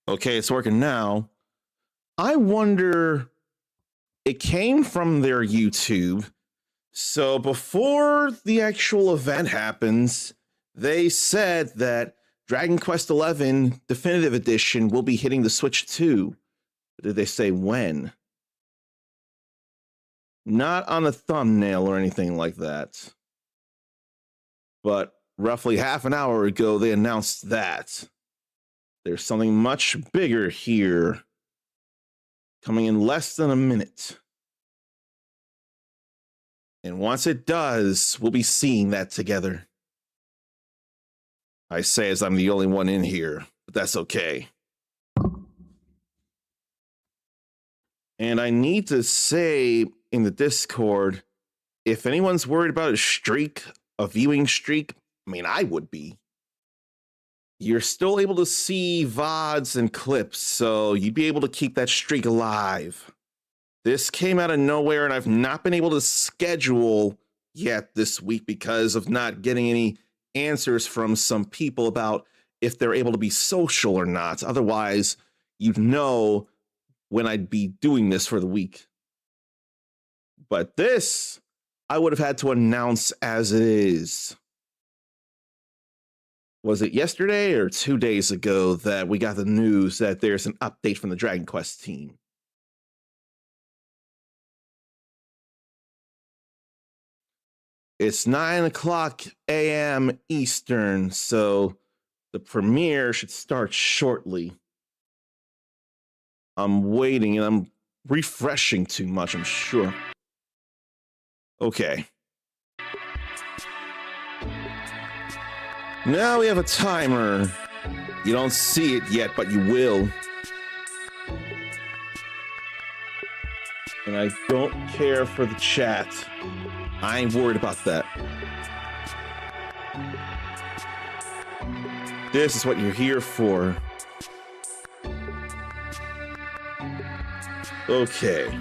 Okay, it's working now. I wonder, it came from their YouTube. So before the actual event happens, they said that Dragon Quest XI Definitive Edition will be hitting the Switch too. Did they say when? Not on a thumbnail or anything like that. But roughly half an hour ago, they announced that. There's something much bigger here, coming in less than a minute. And once it does, we'll be seeing that together. I say as I'm the only one in here, but that's okay. And I need to say in the Discord, if anyone's worried about a viewing streak, I mean, I would be. You're still able to see VODs and clips, so you'd be able to keep that streak alive. This came out of nowhere, and I've not been able to schedule yet this week because of not getting any answers from some people about if they're able to be social or not. Otherwise, you'd know when I'd be doing this for the week. But this, I would have had to announce as it is. Was it yesterday or 2 days ago that we got the news that there's an update from the Dragon Quest team? It's 9:00 a.m. Eastern, so the premiere should start shortly. I'm waiting and I'm refreshing too much, I'm sure. Okay. Now we have a timer. You don't see it yet, but you will. And I don't care for the chat. I ain't worried about that. This is what you're here for. Okay.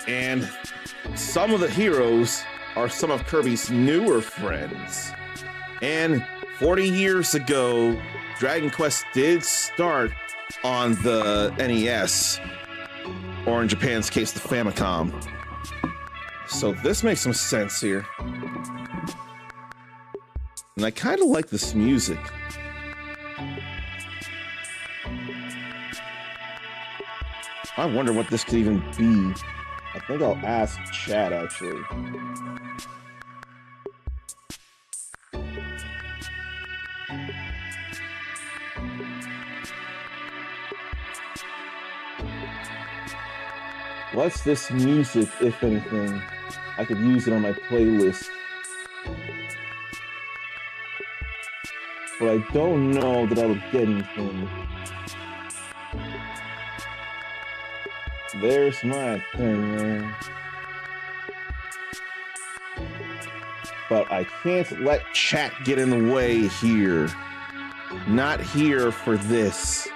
And some of the heroes are some of Kirby's newer friends. And 40 years ago, Dragon Quest did start on the NES, or in Japan's case, the Famicom. So this makes some sense here. And I kind of like this music. I wonder what this could even be. I think I'll ask chat, actually. What's this music, if anything? I could use it on my playlist. But I don't know that I would get anything. There's my thing, man. But I can't let chat get in the way here. Not here for this.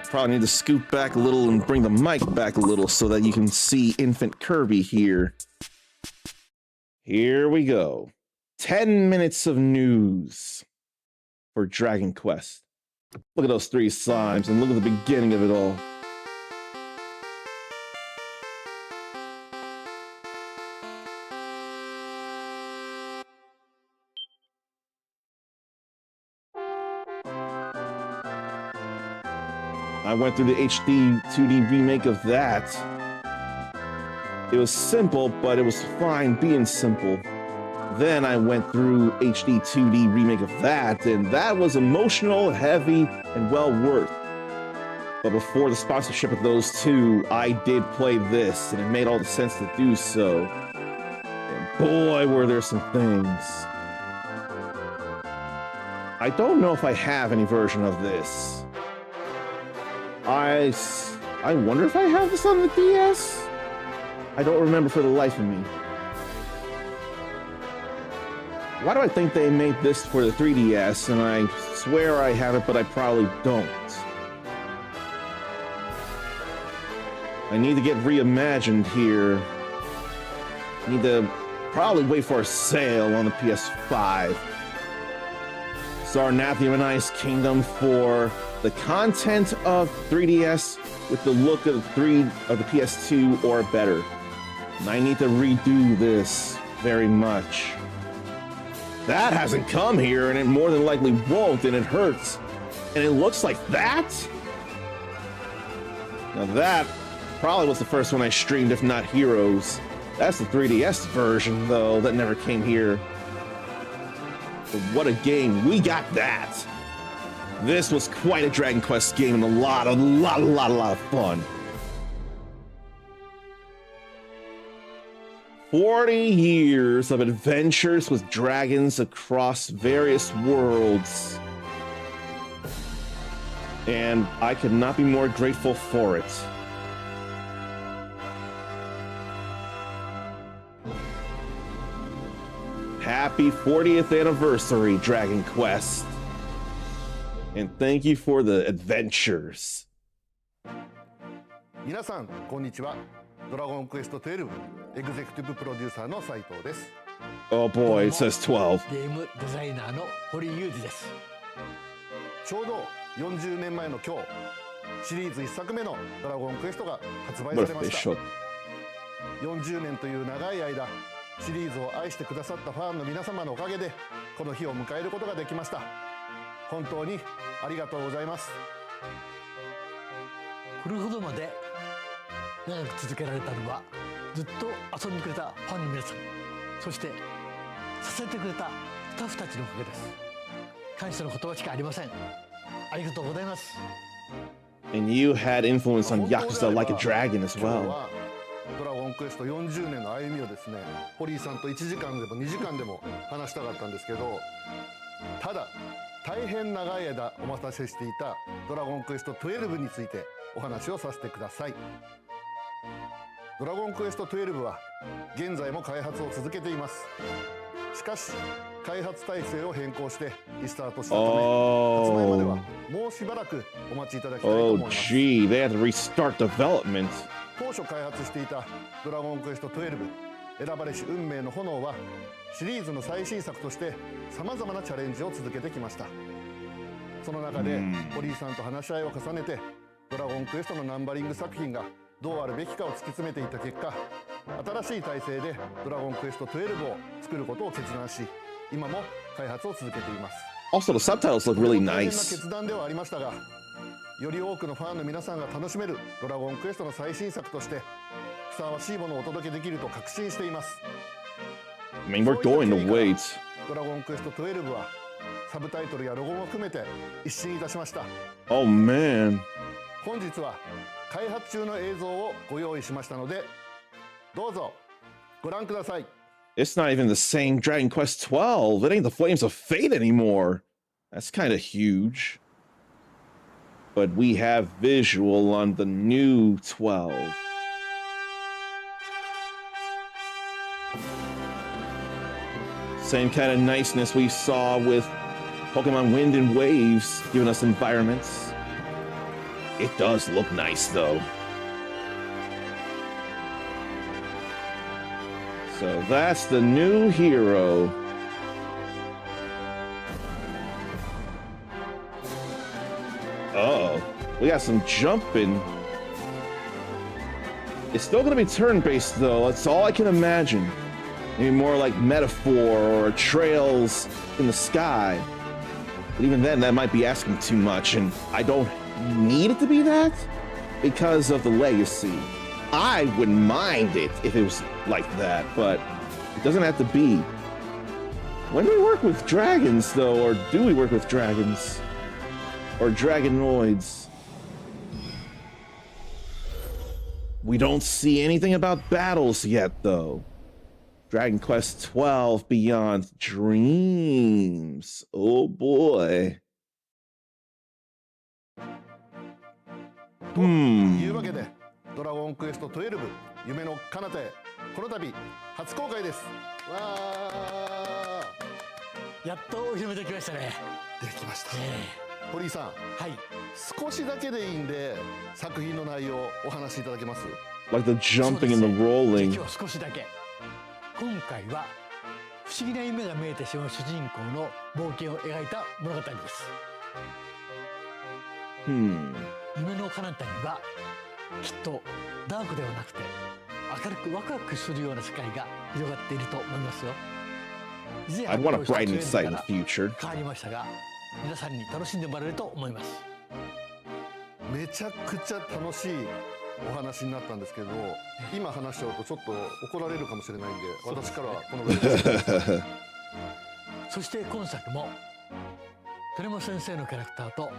Probably need to scoot back a little and bring the mic back a little so that you can see Infant Kirby here. Here we go. 10 minutes of news for Dragon Quest. Look at those 3 slimes and look at the beginning of it all. I went through the HD 2D remake of that. It was simple, but it was fine being simple. Then I went through HD 2D remake of that, and that was emotional, heavy, and well worth. But before the sponsorship of those two, I did play this, and it made all the sense to do so. And boy, were there some things. I don't know if I have any version of this. I wonder if I have this on the DS? I don't remember for the life of me. Why do I think they made this for the 3DS, and I swear I have it, but I probably don't. I need to get reimagined here. I need to probably wait for a sale on the PS5. Sarnathia and Ice Kingdom for the content of 3DS with the look of the PS2 or better. And I need to redo this very much. That hasn't come here, and it more than likely won't, and it hurts. And it looks like that? Now that probably was the first one I streamed, if not Heroes. That's the 3DS version, though, that never came here. But what a game. We got that. This was quite a Dragon Quest game and a lot of fun. 40 years of adventures with dragons across various worlds. And I could not be more grateful for it. Happy 40th anniversary, Dragon Quest. And thank you for the adventures. 皆さんこんにちは。ドラゴンクエスト12エグゼクティブプロデューサーの斉藤です。 Oh boy, it says 12. ゲームデザイナーの堀裕二です。ちょうど40年前の今日、シリーズ1作目のドラゴンクエストが発売されました。40年という長い間、シリーズを愛してくださったファンの皆様のおかげでこの日を迎えることができました。本当にありがとうございます。これほどまで長く続けられたのはずっと遊んでくれたファンの皆さん、そして支えてくれたスタッフたちのおかげです。感謝の言葉しかありません。ありがとうございます。 And you had influence on Yakuza Like a Dragon as well. ドラゴンクエスト40年の歩みをですね、堀井さんと1時間でも2時間でも話したかったんですけど、ただ大変長い間お待たせしていたドラゴンクエスト12についてお話をさせてください。ドラゴンクエスト12は現在も開発を続けています。しかし開発体制を変更してリスタートしたため、発売まではもうしばらくお待ちいただきたいと思います。 Oh gee, they had to restart development. 当初開発していたドラゴンクエスト12選ばれし運命の炎はシリーズの最新作としてさまざまなチャレンジを続けてきました。その中で堀井さんと話し合いを重ねてドラゴンクエストのナンバリング作品がどうあるべきかを突き詰めていった結果、新しい体制でドラゴンクエスト12を作ることを決断し、今も開発を続けています。 Also, the subtitles look really 大変な nice. 決断ではありましたが、より多くのファンの皆さんが楽しめるドラゴンクエストの最新作としてふさわしいものをお届けできると確信しています。 I mean, we're going to wait. ドラゴンクエスト12はサブタイトルやロゴも含めて一新いたしました。 Oh man. 本日は開発中の映像をご用意しましたので、どうぞご覧ください。 It's not even the same Dragon Quest 12. It ain't the Flames of Fate anymore. That's kind of huge. But we have visual on the new 12. Same kind of niceness we saw with Pokemon Wind and Waves, giving us environments. It does look nice, though. So that's the new hero. Uh-oh. We got some jumping. It's still going to be turn-based, though. That's all I can imagine. Maybe more like metaphor or trails in the sky. But even then, that might be asking too much, and I don't need it to be that because of the legacy. I wouldn't mind it if it was like that, but it doesn't have to be. When do we work with dragons, though, or do we work with dragons? Or dragonoids? We don't see anything about battles yet, though. Dragon Quest 12 Beyond Dreams. Oh boy. というわけで、ドラゴンクエスト12夢の彼方へこの度初公開です。わー、やっとお披露目できましたね。できました。堀井さん、はい。少しだけでいいんで作品の内容をお話しいただけます？ Like the jumping and the rolling. 今日少しだけ。今回は不思議な夢が見えてしまう主人公の冒険を描いた物語です。夢の彼方にはきっとダークではなくて明るくワクワクするような世界が広がっていると思いますよ。 I'd want a bright and exciting future. 変わりましたが、皆さんに楽しんでもらえると思います。めちゃくちゃ楽しいお話になったんですけど、今話しちゃうとちょっと怒られるかもしれないんで、私からはこのぐらいです。そして今作も鳥山先生のキャラクターと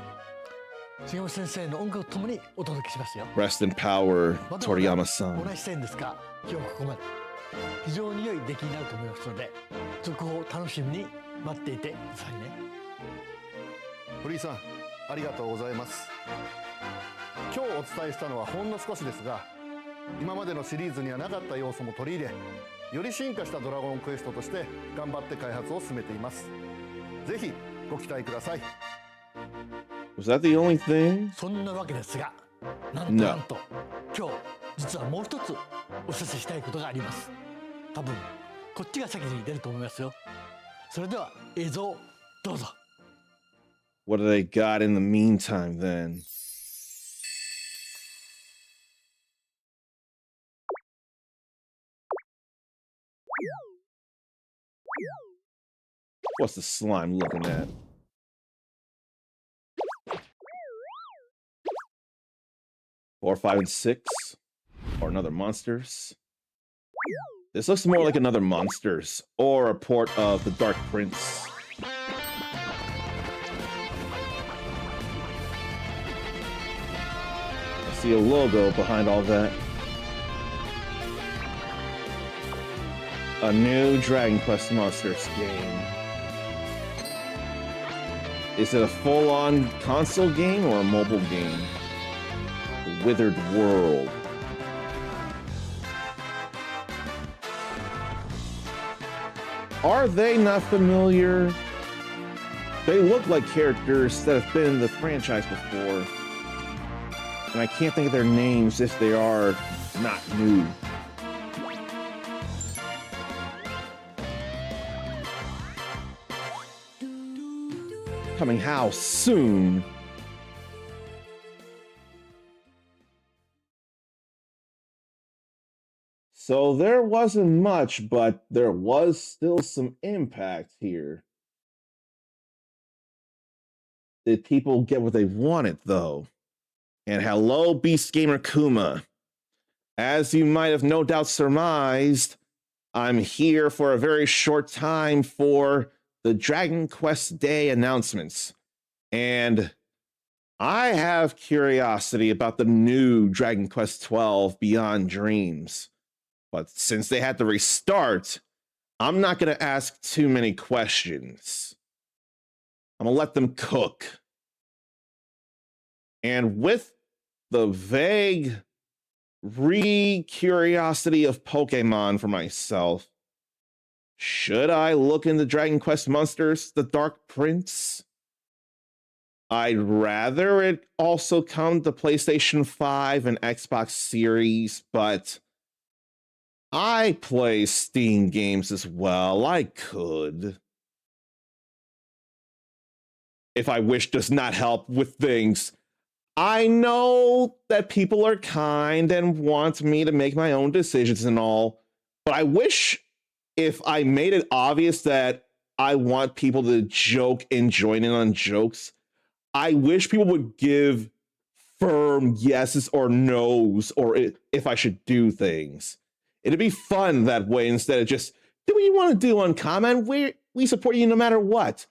杉山先生の音楽とともにお届けしますよ。 Rest in power, Toriyama-san. 同じ視点ですが、今日ここまで。非常に良い出来になると思いますので、続報を楽しみに待っていてくださいね。堀井さん、ありがとうございます。今日お伝えしたのはほんの少しですが、今までのシリーズにはなかった要素も取り入れ、より進化したドラゴンクエストとして頑張って開発を進めています。ぜひご期待ください。 Was that the only thing? そんなわけですが、なんと今日実はもう一つお知らせしたいことがあります。多分こっちが先に出ると思いますよ。それでは映像どうぞ。 What do they got in the meantime then? What's the slime looking at? Four, 5, and 6, or another monsters. This looks more like another monsters or a port of the Dark Prince. I see a logo behind all that. A new Dragon Quest Monsters game. Is it a full-on console game or a mobile game? The Withered World. Are they not familiar? They look like characters that have been in the franchise before. And I can't think of their names if they are not new. Coming how soon? So there wasn't much, but there was still some impact here. Did people get what they wanted, though? And hello, Beast Gamer Kuma. As you might have no doubt surmised, I'm here for a very short time for the Dragon Quest Day announcements. And I have curiosity about the new Dragon Quest XII Beyond Dreams. But since they had to restart, I'm not going to ask too many questions. I'm going to let them cook. And with the vague re-curiosity of Pokemon for myself, should I look into Dragon Quest Monsters, The Dark Prince? I'd rather it also come to PlayStation 5 and Xbox Series, but I play Steam games as well. I could. If I wish does not help with things. I know that people are kind and want me to make my own decisions and all, but I wish if I made it obvious that I want people to joke and join in on jokes, I wish people would give firm yeses or nos, or if I should do things. It'd be fun that way instead of just, do what you want to do on comment. We support you no matter what.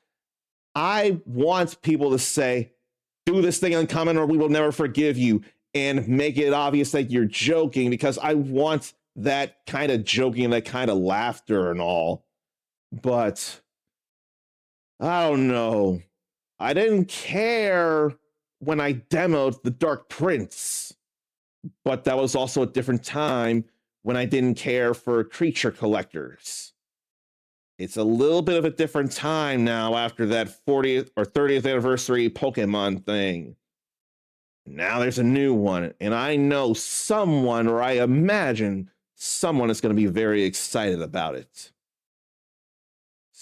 I want people to say, do this thing on comment or we will never forgive you, and make it obvious that you're joking, because I want that kind of joking and that kind of laughter and all. But I don't know. I didn't care when I demoed The Dark Prince, but that was also a different time when I didn't care for creature collectors. It's a little bit of a different time now after that 40th or 30th anniversary Pokemon thing. Now there's a new one, and I know someone, or I imagine someone is going to be very excited about it.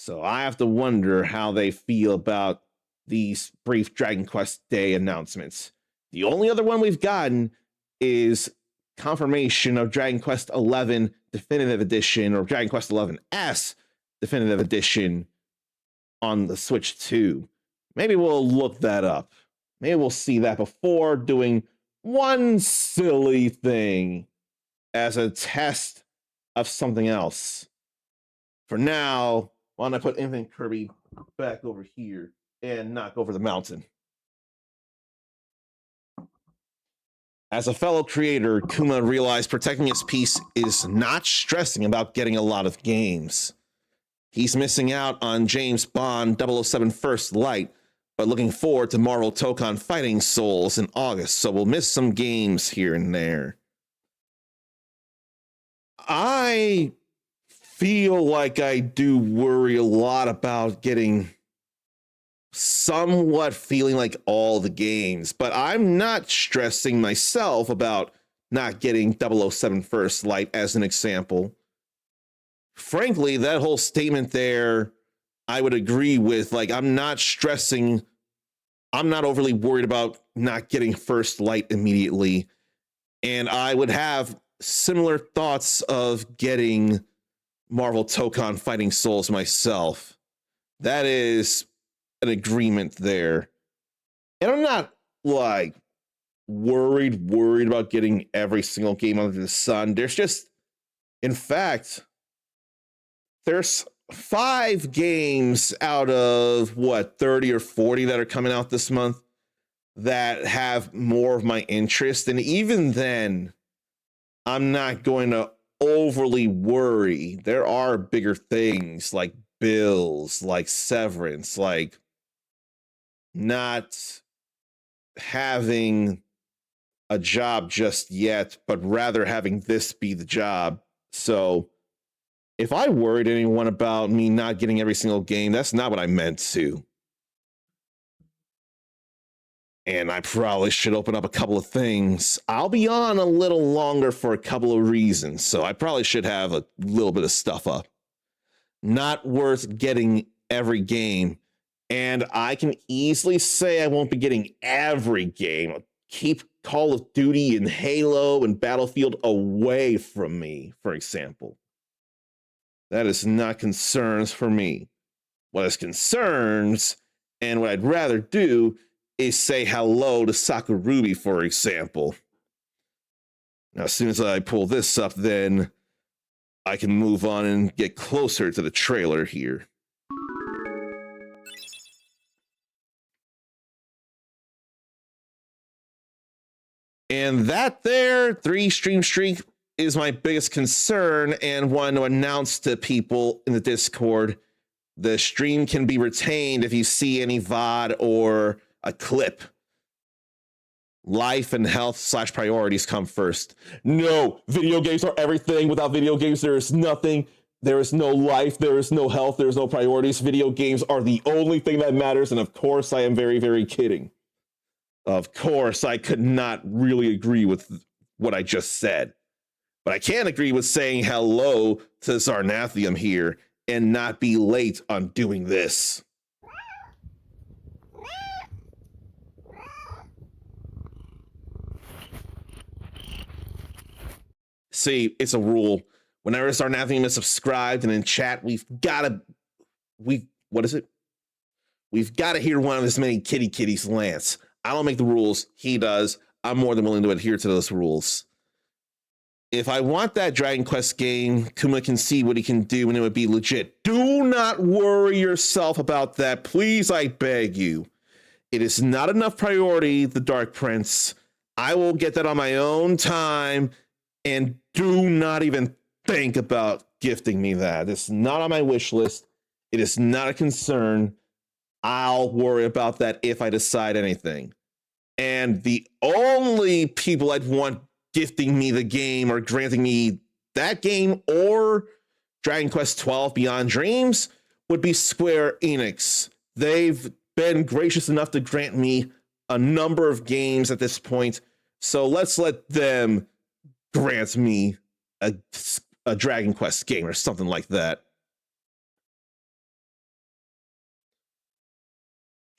So I have to wonder how they feel about these brief Dragon Quest Day announcements. The only other one we've gotten is confirmation of Dragon Quest XI Definitive Edition or Dragon Quest XI-S Definitive Edition on the Switch 2. Maybe we'll look that up. Maybe we'll see that before doing one silly thing as a test of something else. For now, why don't I put Infinite Kirby back over here and knock over the mountain? As a fellow creator, Kuma realized protecting his peace is not stressing about getting a lot of games. He's missing out on James Bond 007 First Light, but looking forward to Marvel Tokon Fighting Souls in August, so we'll miss some games here and there. I feel like I do worry a lot about getting somewhat feeling like all the games, but I'm not stressing myself about not getting 007 First Light as an example. Frankly, that whole statement there, I would agree with. Like, I'm not stressing, I'm not overly worried about not getting First Light immediately. And I would have similar thoughts of getting Marvel Tokon Fighting Souls myself. That is an agreement there. And I'm not like worried about getting every single game under the sun. There's just, in fact, there's 5 games out of what, 30 or 40 that are coming out this month that have more of my interest. And even then, I'm not going to overly worry. There are bigger things like bills, like severance, like not having a job just yet, but rather having this be the job. So if I worried anyone about me not getting every single game, that's not what I meant to. And I probably should open up a couple of things. I'll be on a little longer for a couple of reasons, so I probably should have a little bit of stuff up. Not worth getting every game. And I can easily say I won't be getting every game. Keep Call of Duty and Halo and Battlefield away from me, for example. That is not concerns for me. What is concerns, and what I'd rather do, is say hello to Sakurubi, for example. Now, as soon as I pull this up, then I can move on and get closer to the trailer here. And that there, 3 stream streak, is my biggest concern, and want to announce to people in the Discord, the stream can be retained if you see any VOD or a clip. Life and health / priorities come first. No, video games are everything. Without video games, there is nothing. There is no life, there is no health, there is no priorities. Video games are the only thing that matters, and of course, I am very, very kidding. Of course, I could not really agree with what I just said. But I can agree with saying hello to Zarnathium here and not be late on doing this. See, it's a rule. Whenever Zarnathium is subscribed and in chat, we've got to hear one of his many kitties Lance. I don't make the rules, he does. I'm more than willing to adhere to those rules. If I want that Dragon Quest game, Kuma can see what he can do and it would be legit. Do not worry yourself about that. Please, I beg you. It is not enough priority, the Dark Prince. I will get that on my own time, and do not even think about gifting me that. It's not on my wish list. It is not a concern. I'll worry about that if I decide anything. And the only people I'd want gifting me the game or granting me that game or Dragon Quest XII Beyond Dreams would be Square Enix. They've been gracious enough to grant me a number of games at this point, so let's let them grant me a Dragon Quest game or something like that.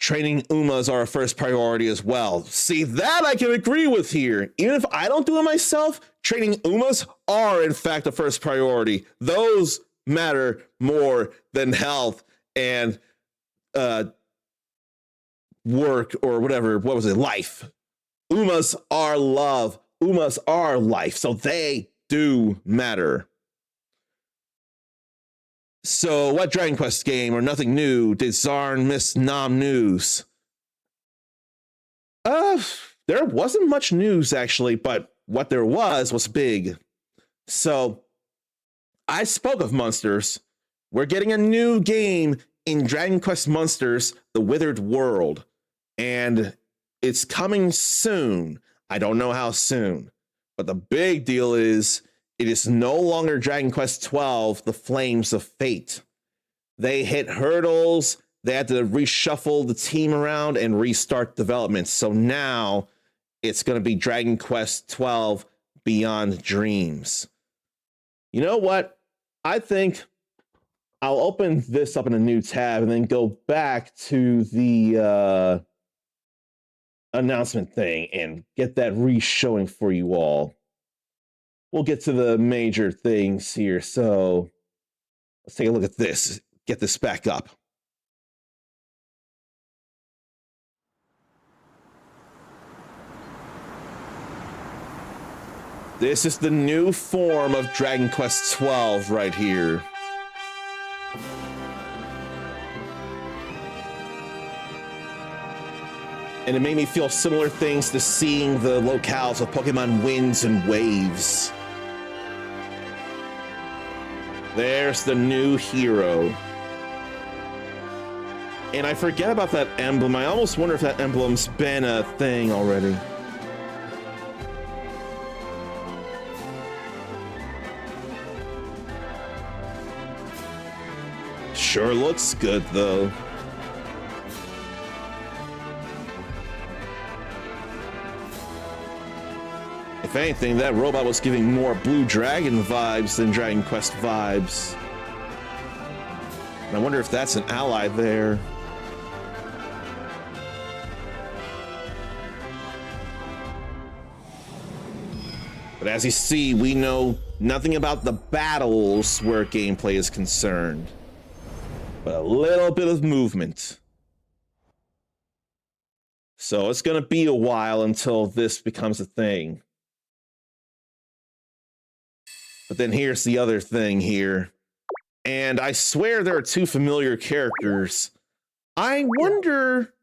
training Umas are a first priority as well. See, that I can agree with here. Even if I don't do it myself, training Umas are in fact a first priority. Those matter more than health and work or whatever. What was it? Life. Umas are love. Umas are life. So they do matter. So what Dragon Quest game or nothing new did Zarn miss Nom news? There wasn't much news actually, but what there was big. So I spoke of monsters. We're getting a new game in Dragon Quest Monsters, The Withered World. And it's coming soon. I don't know how soon. But the big deal is it is no longer Dragon Quest XII, The Flames of Fate. They hit hurdles. They had to reshuffle the team around and restart development. So now it's going to be Dragon Quest XII, Beyond Dreams. You know what? I think I'll open this up in a new tab and then go back to the announcement thing and get that re-showing for you all. We'll get to the major things here. So let's take a look at this. Get this back up. This is the new form of Dragon Quest XII right here. And it made me feel similar things to seeing the locales of Pokemon Winds and Waves. There's the new hero. And I forget about that emblem. I almost wonder if that emblem's been a thing already. Sure looks good, though. If anything, that robot was giving more Blue Dragon vibes than Dragon Quest vibes. And I wonder if that's an ally there. But as you see, we know nothing about the battles where gameplay is concerned. But a little bit of movement. So it's going to be a while until this becomes a thing. But then here's the other thing here. And I swear there are two familiar characters. I wonder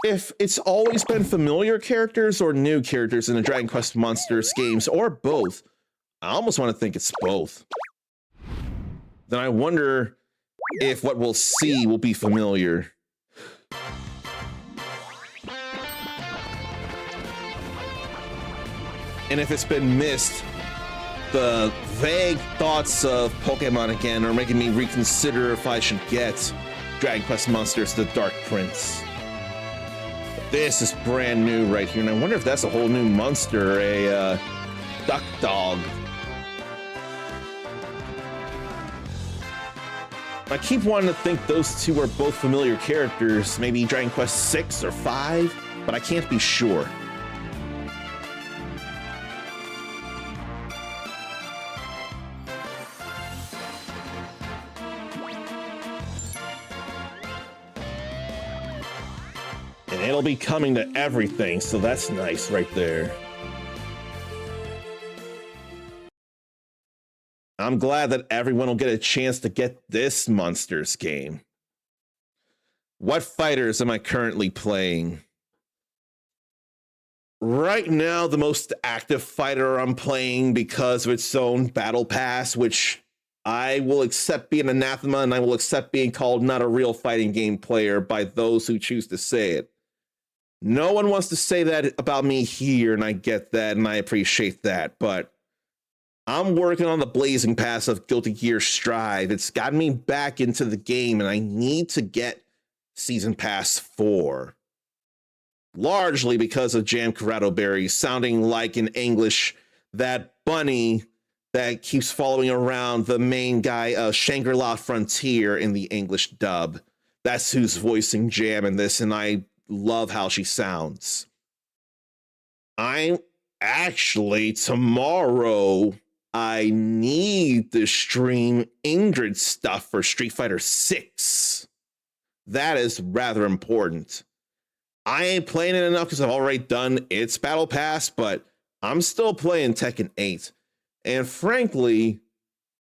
if it's always been familiar characters or new characters in the Dragon Quest Monsters games, or both. I almost want to think it's both. Then I wonder if what we'll see will be familiar. And if it's been missed, the vague thoughts of Pokemon again are making me reconsider if I should get Dragon Quest Monsters The Dark Prince. But this is brand new right here, and I wonder if that's a whole new monster, a duck dog. I keep wanting to think those two are both familiar characters, maybe Dragon Quest 6 or 5, but I can't be sure. And it'll be coming to everything, so that's nice right there. I'm glad that everyone will get a chance to get this Monsters game. What fighters am I currently playing? Right now, the most active fighter I'm playing because of its own battle pass, which I will accept being anathema, and I will accept being called not a real fighting game player by those who choose to say it. No one wants to say that about me here, and I get that, and I appreciate that, but I'm working on the blazing pass of Guilty Gear Strive. It's gotten me back into the game, and I need to get Season Pass 4. Largely because of Jam Corrado Berry sounding like in English that bunny that keeps following around the main guy, Shangri-La Frontier in the English dub. That's who's voicing Jam in this, and I love how she sounds. I'm actually tomorrow. I need to stream Ingrid stuff for Street Fighter 6. That is rather important. I ain't playing it enough because I've already done its Battle Pass, but I'm still playing Tekken 8. And frankly,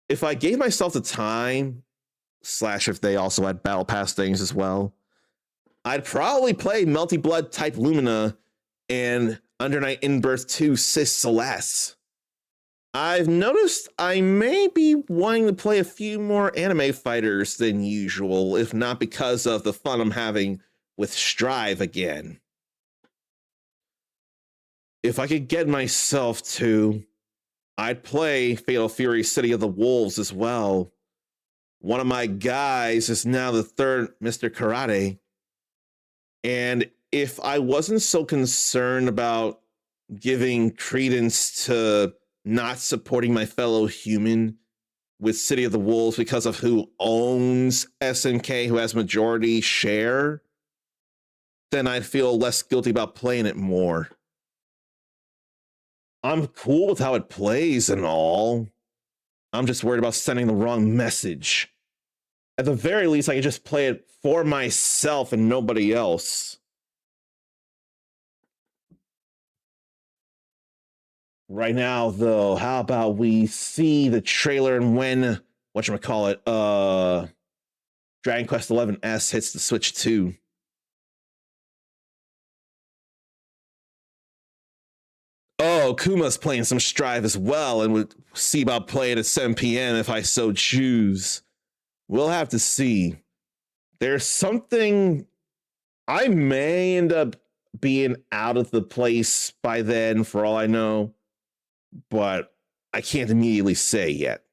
if I gave myself the time, slash if they also had Battle Pass things as well, I'd probably play Melty Blood type Lumina and Under Night In-Birth 2 Sis Celeste. I've noticed I may be wanting to play a few more anime fighters than usual, if not because of the fun I'm having with Strive again. If I could get myself to, I'd play Fatal Fury City of the Wolves as well. One of my guys is now the third Mr. Karate. And if I wasn't so concerned about giving credence to not supporting my fellow human with City of the Wolves because of who owns SNK, who has majority share, then I'd feel less guilty about playing it more. I'm cool with how it plays and all. I'm just worried about sending the wrong message. At the very least, I can just play it for myself and nobody else. Right now, though, how about we see the trailer and when, whatchamacallit, Dragon Quest XI S hits the Switch 2. Oh, Kuma's playing some Strive as well and would see about playing at 7 p.m. if I so choose. We'll have to see. There's something I may end up being out of the place by then, for all I know, but I can't immediately say yet.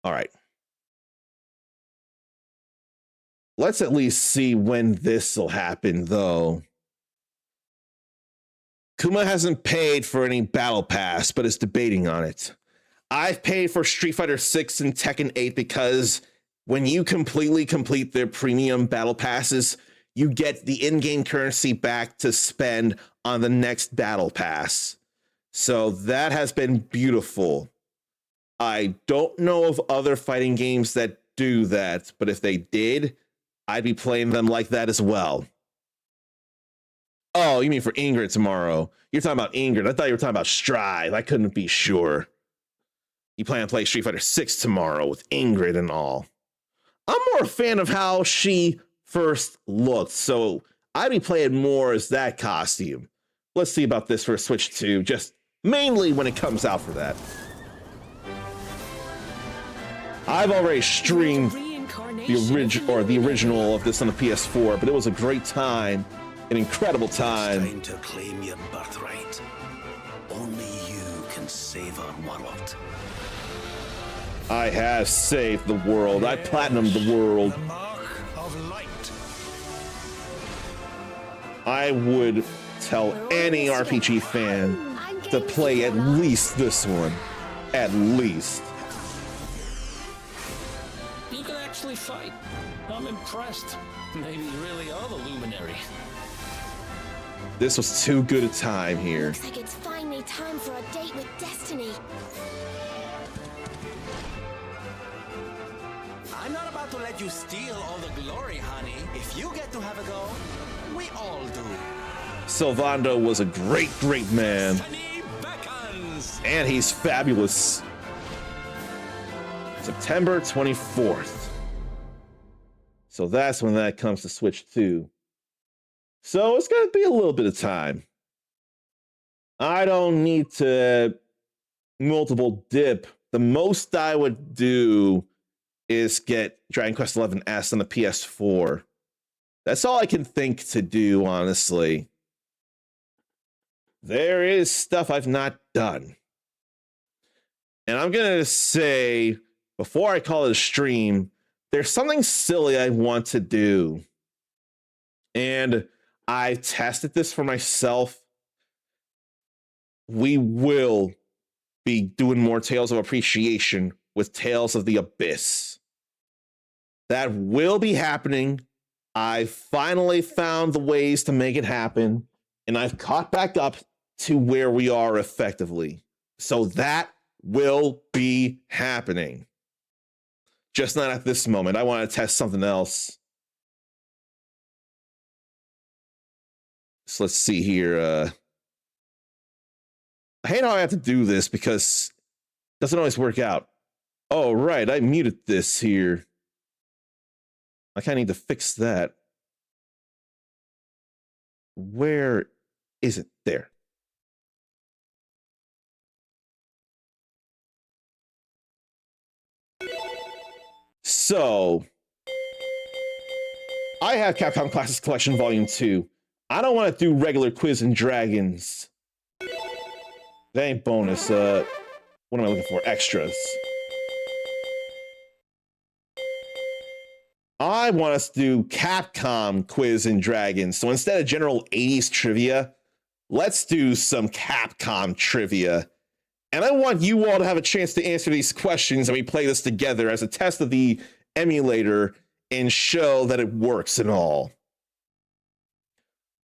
All right. Let's at least see when this will happen, though. Kuma hasn't paid for any Battle Pass, but is debating on it. I've paid for Street Fighter 6 and Tekken 8 because when you completely complete their premium Battle Passes, you get the in-game currency back to spend on the next Battle Pass. So that has been beautiful. I don't know of other fighting games that do that, but if they did, I'd be playing them like that as well. Oh, you mean for Ingrid tomorrow? You're talking about Ingrid. I thought you were talking about Strive. I couldn't be sure. You plan to play Street Fighter 6 tomorrow with Ingrid and all. I'm more a fan of how she first looked, so I'd be playing more as that costume. Let's see about this for Switch 2, just mainly when it comes out for that. I've already streamed the original of this on the PS4, but it was a great time, an incredible time. It's time to claim your birthright. Only you can save our world. I have saved the world. I platinumed the world. The mark of light. I would tell any RPG fan to play at least this one. At least. You can actually fight. I'm impressed. Maybe you really are the luminary. This was too good a time here. Looks like it's finally time for a date with Destiny. I'm not about to let you steal all the glory, honey. If you get to have a go, we all do. Sylvando was a great, great man. Honey beckons. And he's fabulous. September 24th. So that's when that comes to Switch 2. So it's going to be a little bit of time. I don't need to multiple dip. The most I would do is get Dragon Quest XI S on the PS4. That's all I can think to do, honestly. There is stuff I've not done. And I'm going to say, before I call it a stream, there's something silly I want to do. And I tested this for myself. We will be doing more Tales of Appreciation with Tales of the Abyss. That will be happening. I finally found the ways to make it happen, and I've caught back up to where we are effectively. So that will be happening. Just not at this moment. I want to test something else. So let's see here. I hate how I have to do this because it doesn't always work out. Oh, right. I muted this here. I kind of need to fix that. Where is it? There. So, I have Capcom Classics Collection Volume 2. I don't want to do regular Quiz and Dragons. That ain't bonus. What am I looking for? Extras. I want us to do Capcom Quiz and Dragons. So instead of general 80s trivia, let's do some Capcom trivia. And I want you all to have a chance to answer these questions and we play this together as a test of the emulator and show that it works and all.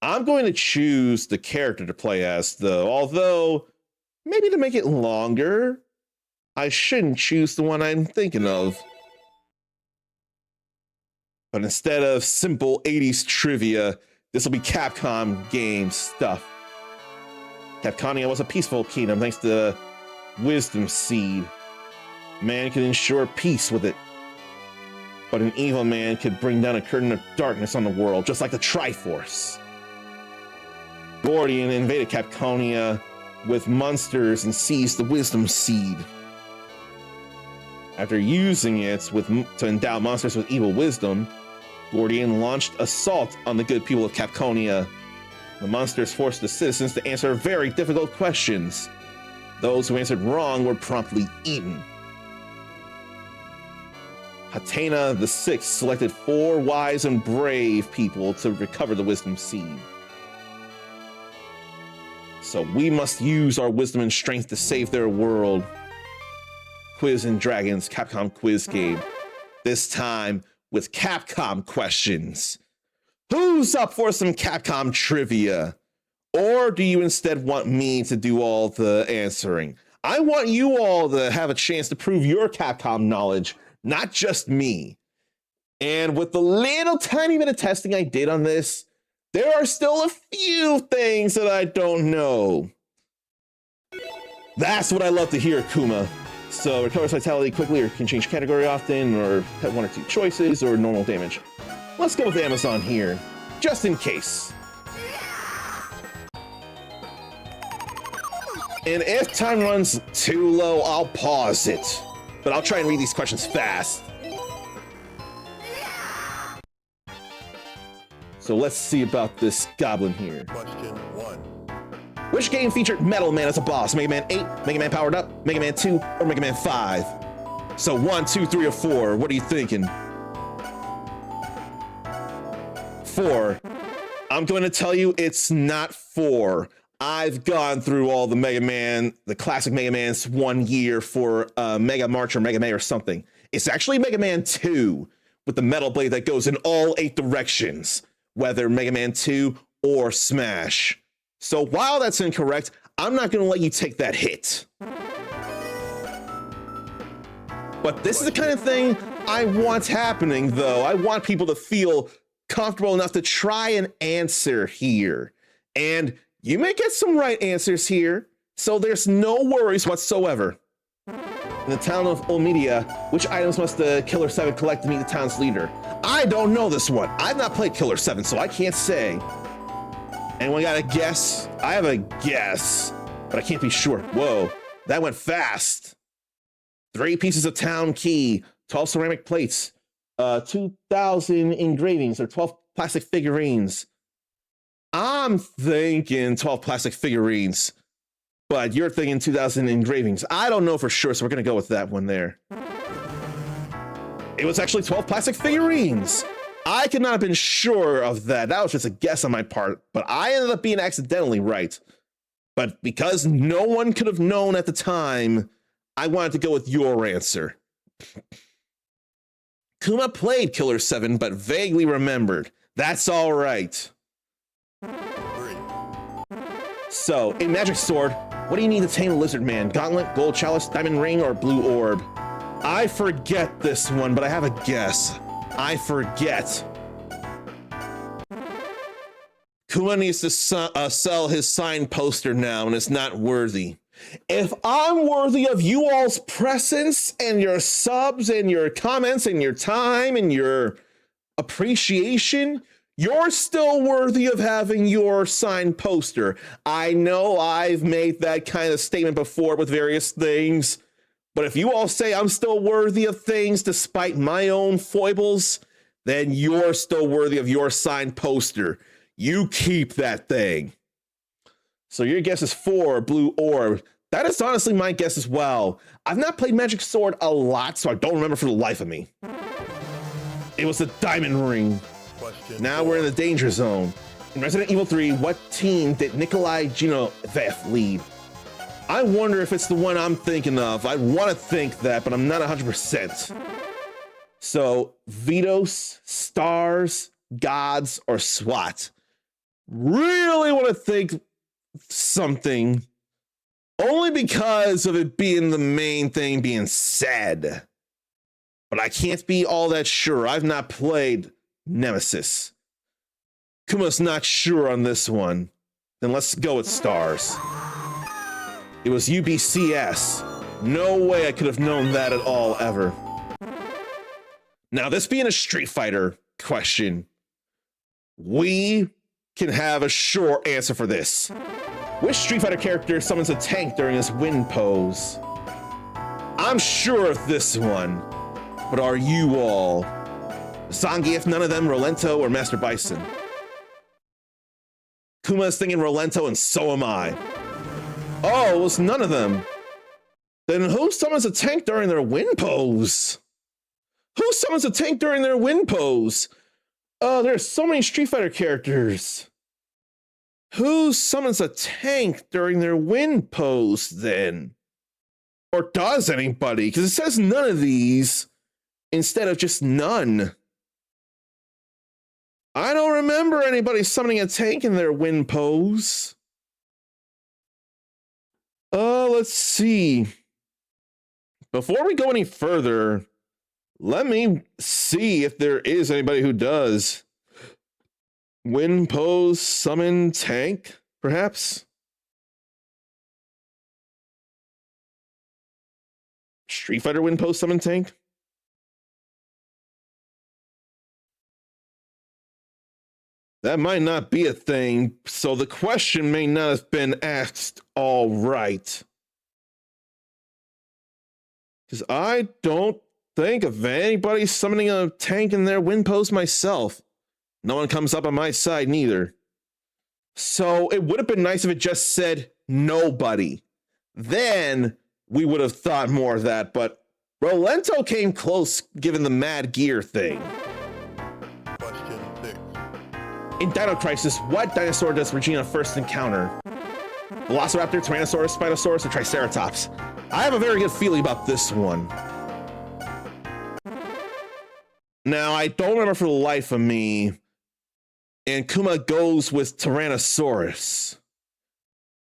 I'm going to choose the character to play as, though, although maybe to make it longer, I shouldn't choose the one I'm thinking of. But instead of simple 80s trivia, this will be Capcom game stuff. Capconia was a peaceful kingdom thanks to the Wisdom Seed. Man could ensure peace with it. But an evil man could bring down a curtain of darkness on the world, just like the Triforce. Gordian invaded Capconia with monsters and seized the Wisdom Seed. After using it to endow monsters with evil wisdom, Gordian launched assault on the good people of Capconia. The monsters forced the citizens to answer very difficult questions. Those who answered wrong were promptly eaten. Hatena VI selected 4 wise and brave people to recover the Wisdom Seed. So we must use our wisdom and strength to save their world. Quiz and Dragons Capcom quiz game. This time with Capcom questions. Who's up for some Capcom trivia? Or do you instead want me to do all the answering? I want you all to have a chance to prove your Capcom knowledge, not just me. And with the little tiny bit of testing I did on this, there are still a few things that I don't know. That's what I love to hear, Kuma. So recovers vitality quickly or can change category often or have 1 or 2 choices or normal damage. Let's go with Amazon here, just in case. And if time runs too low, I'll pause it. But I'll try and read these questions fast. So let's see about this goblin here. Question 1. Which game featured Metal Man as a boss? Mega Man 8, Mega Man Powered Up, Mega Man 2, or Mega Man 5? So 1, 2, 3, or 4. What are you thinking? 4. I'm going to tell you it's not 4. I've gone through all the Mega Man, the classic Mega Mans 1 year for Mega March or Mega Man or something. It's actually Mega Man 2 with the metal blade that goes in all 8 directions, whether Mega Man 2 or Smash. So while that's incorrect, I'm not going to let you take that hit. But this is the kind of thing I want happening, though. I want people to feel comfortable enough to try and answer here. And you may get some right answers here, so there's no worries whatsoever. In the town of Olmedia, which items must the Killer 7 collect to meet the town's leader? I don't know this one. I've not played Killer 7, so I can't say. Anyone got a guess? I have a guess, but I can't be sure. Whoa, that went fast. 3 pieces of town key, 12 ceramic plates, 2,000 engravings, or 12 plastic figurines. I'm thinking 12 plastic figurines, but you're thinking 2,000 engravings. I don't know for sure, so we're going to go with that one there. It was actually 12 plastic figurines. I could not have been sure of that. That was just a guess on my part, but I ended up being accidentally right. But because no one could have known at the time, I wanted to go with your answer. Kuma played Killer 7, but vaguely remembered. That's all right. So, in Magic Sword, what do you need to tame a lizard man? Gauntlet, gold chalice, diamond ring, or blue orb? I forget this one, but I have a guess. I forget. Kuma needs to sell his signed poster now, and it's not worthy. If I'm worthy of you all's presence and your subs and your comments and your time and your appreciation, you're still worthy of having your signed poster. I know I've made that kind of statement before with various things, but if you all say I'm still worthy of things despite my own foibles, then you're still worthy of your signed poster. You keep that thing. So your guess is 4, blue orb. That is honestly my guess as well. I've not played Magic Sword a lot, so I don't remember for the life of me. It was the diamond ring. Now we're in the danger zone. In Resident Evil 3, what team did Nikolai Genovef lead? I wonder if it's the one I'm thinking of. I want to think that, but I'm not 100%. So, Vitos, Stars, Gods, or SWAT? Really want to think something, only because of it being the main thing being said. But I can't be all that sure. I've not played Nemesis. Kuma's not sure on this one. Then let's go with Stars. It was UBCS. No way I could have known that at all, ever. Now, this being a Street Fighter question, we can have a sure answer for this. Which Street Fighter character summons a tank during his wind pose? I'm sure of this one, but are you all? Zangief, none of them, Rolento, or Master Bison? Kuma's thinking Rolento, and so am I. Oh, it was none of them. Then who summons a tank during their wind pose? Who summons a tank during their wind pose? Oh, there's so many Street Fighter characters. Who summons a tank during their wind pose then? Or does anybody? Because it says none of these instead of just none. I don't remember anybody summoning a tank in their wind pose. Let's see. Before we go any further, let me see if there is anybody who does. Wind pose, summon, tank, perhaps? Street Fighter wind pose, summon, tank? That might not be a thing, so the question may not have been asked all right. Because I don't think of anybody summoning a tank in their wind pose myself. No one comes up on my side neither. So it would have been nice if it just said nobody. Then we would have thought more of that, but Rolento came close given the Mad Gear thing. Question 6. In Dino Crisis, what dinosaur does Regina first encounter? Velociraptor, Tyrannosaurus, Spinosaurus, or Triceratops? I have a very good feeling about this one. Now, I don't remember for the life of me, and Kuma goes with Tyrannosaurus.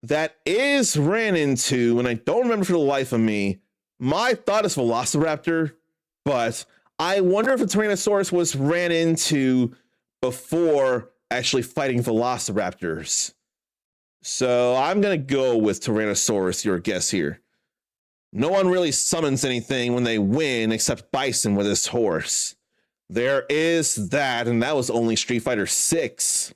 That is ran into, and I don't remember for the life of me. My thought is Velociraptor, but I wonder if a Tyrannosaurus was ran into before actually fighting Velociraptors. So I'm going to go with Tyrannosaurus, your guess here. No one really summons anything when they win except Bison with his horse. There is that, and that was only Street Fighter 6.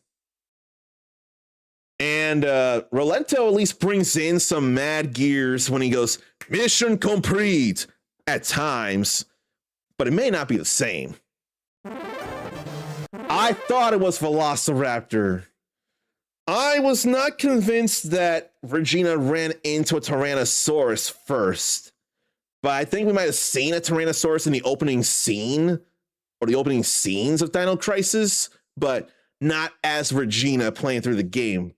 And Rolento at least brings in some mad gears when he goes, mission complete, at times. But it may not be the same. I thought it was Velociraptor. I was not convinced that Regina ran into a Tyrannosaurus first. But I think we might have seen a Tyrannosaurus in the opening scene, or the opening scenes of Dino Crisis, but not as Regina playing through the game.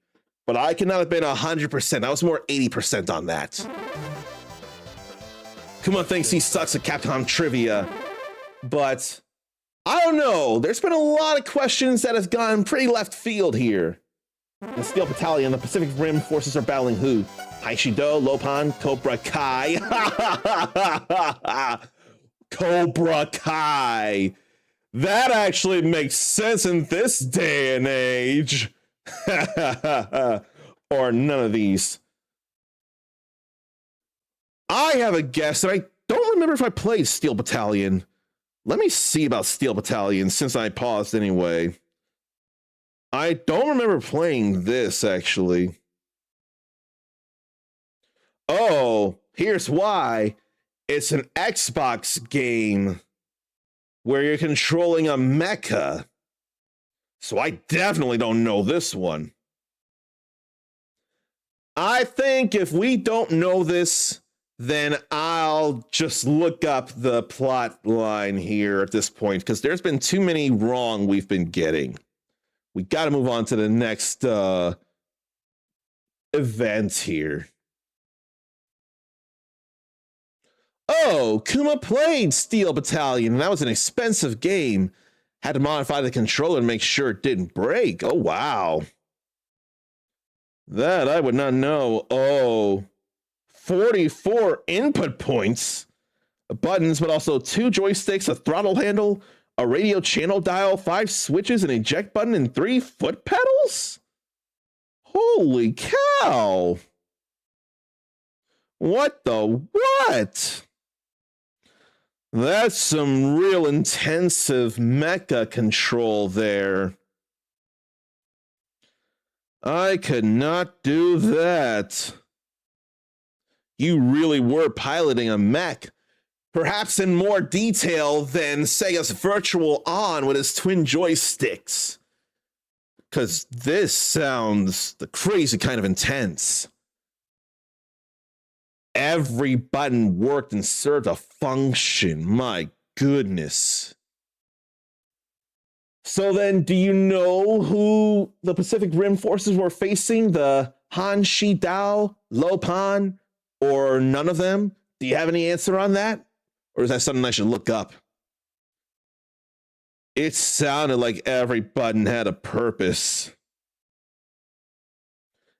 But I could not have been 100%. I was more 80% on that. Kuma thinks he sucks at Capcom trivia, but I don't know. There's been a lot of questions that have gone pretty left field here. The Steel Battalion, the Pacific Rim forces are battling who? Haishido, Lopan, Cobra Kai. Cobra Kai. That actually makes sense in this day and age. Or none of these. I have a guess, and I don't remember if I played Steel Battalion. Let me see about Steel Battalion since I paused anyway. I don't remember playing this, actually. Oh, here's why. It's an Xbox game where you're controlling a mecha. So I definitely don't know this one. I think if we don't know this, then I'll just look up the plot line here at this point, because there's been too many wrong we've been getting. We got to move on to the next event here. Oh, Kuma played Steel Battalion, and that was an expensive game. Had to modify the controller to make sure it didn't break. Oh, wow. That I would not know. Oh, 44 input points. Buttons, but also 2 joysticks, a throttle handle, a radio channel dial, 5 switches, an eject button, and 3 foot pedals? Holy cow. What the what? That's some real intensive mecha control there. I could not do that. You really were piloting a mech, perhaps in more detail than Sega's Virtual On with its twin joysticks. Because this sounds the crazy kind of intense. Every button worked and served a function. My goodness. So then, do you know who the Pacific Rim forces were facing? The Han Shi Dao, Lopan, or none of them? Do you have any answer on that? Or is that something I should look up? It sounded like every button had a purpose.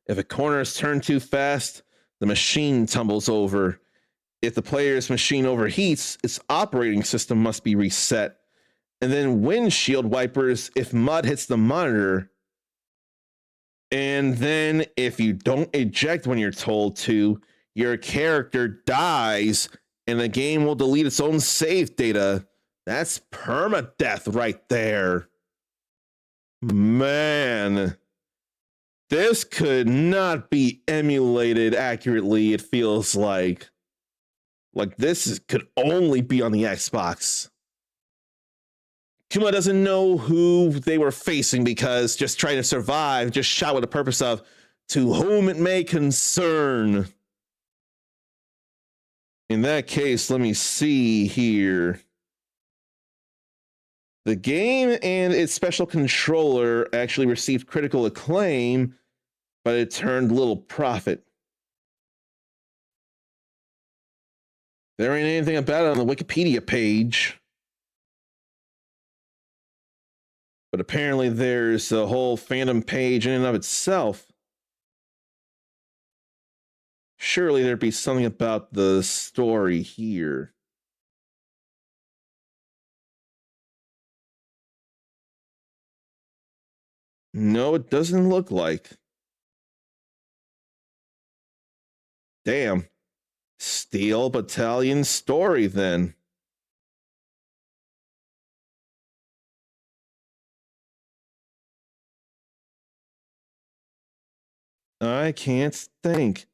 If a corner is turned too fast, the machine tumbles over. If the player's machine overheats, its operating system must be reset. And then windshield wipers if mud hits the monitor. And then if you don't eject when you're told to, your character dies and the game will delete its own save data. That's permadeath right there. Man, this could not be emulated accurately, it feels like. Like could only be on the Xbox. Kuma doesn't know who they were facing because just trying to survive, just shot with the purpose of to whom it may concern. In that case, let me see here. The game and its special controller actually received critical acclaim, but it turned little profit. There ain't anything about it on the Wikipedia page. But apparently there's a whole fandom page in and of itself. Surely there'd be something about the story here. No, it doesn't look like. Damn. Steel Battalion story then. I can't think.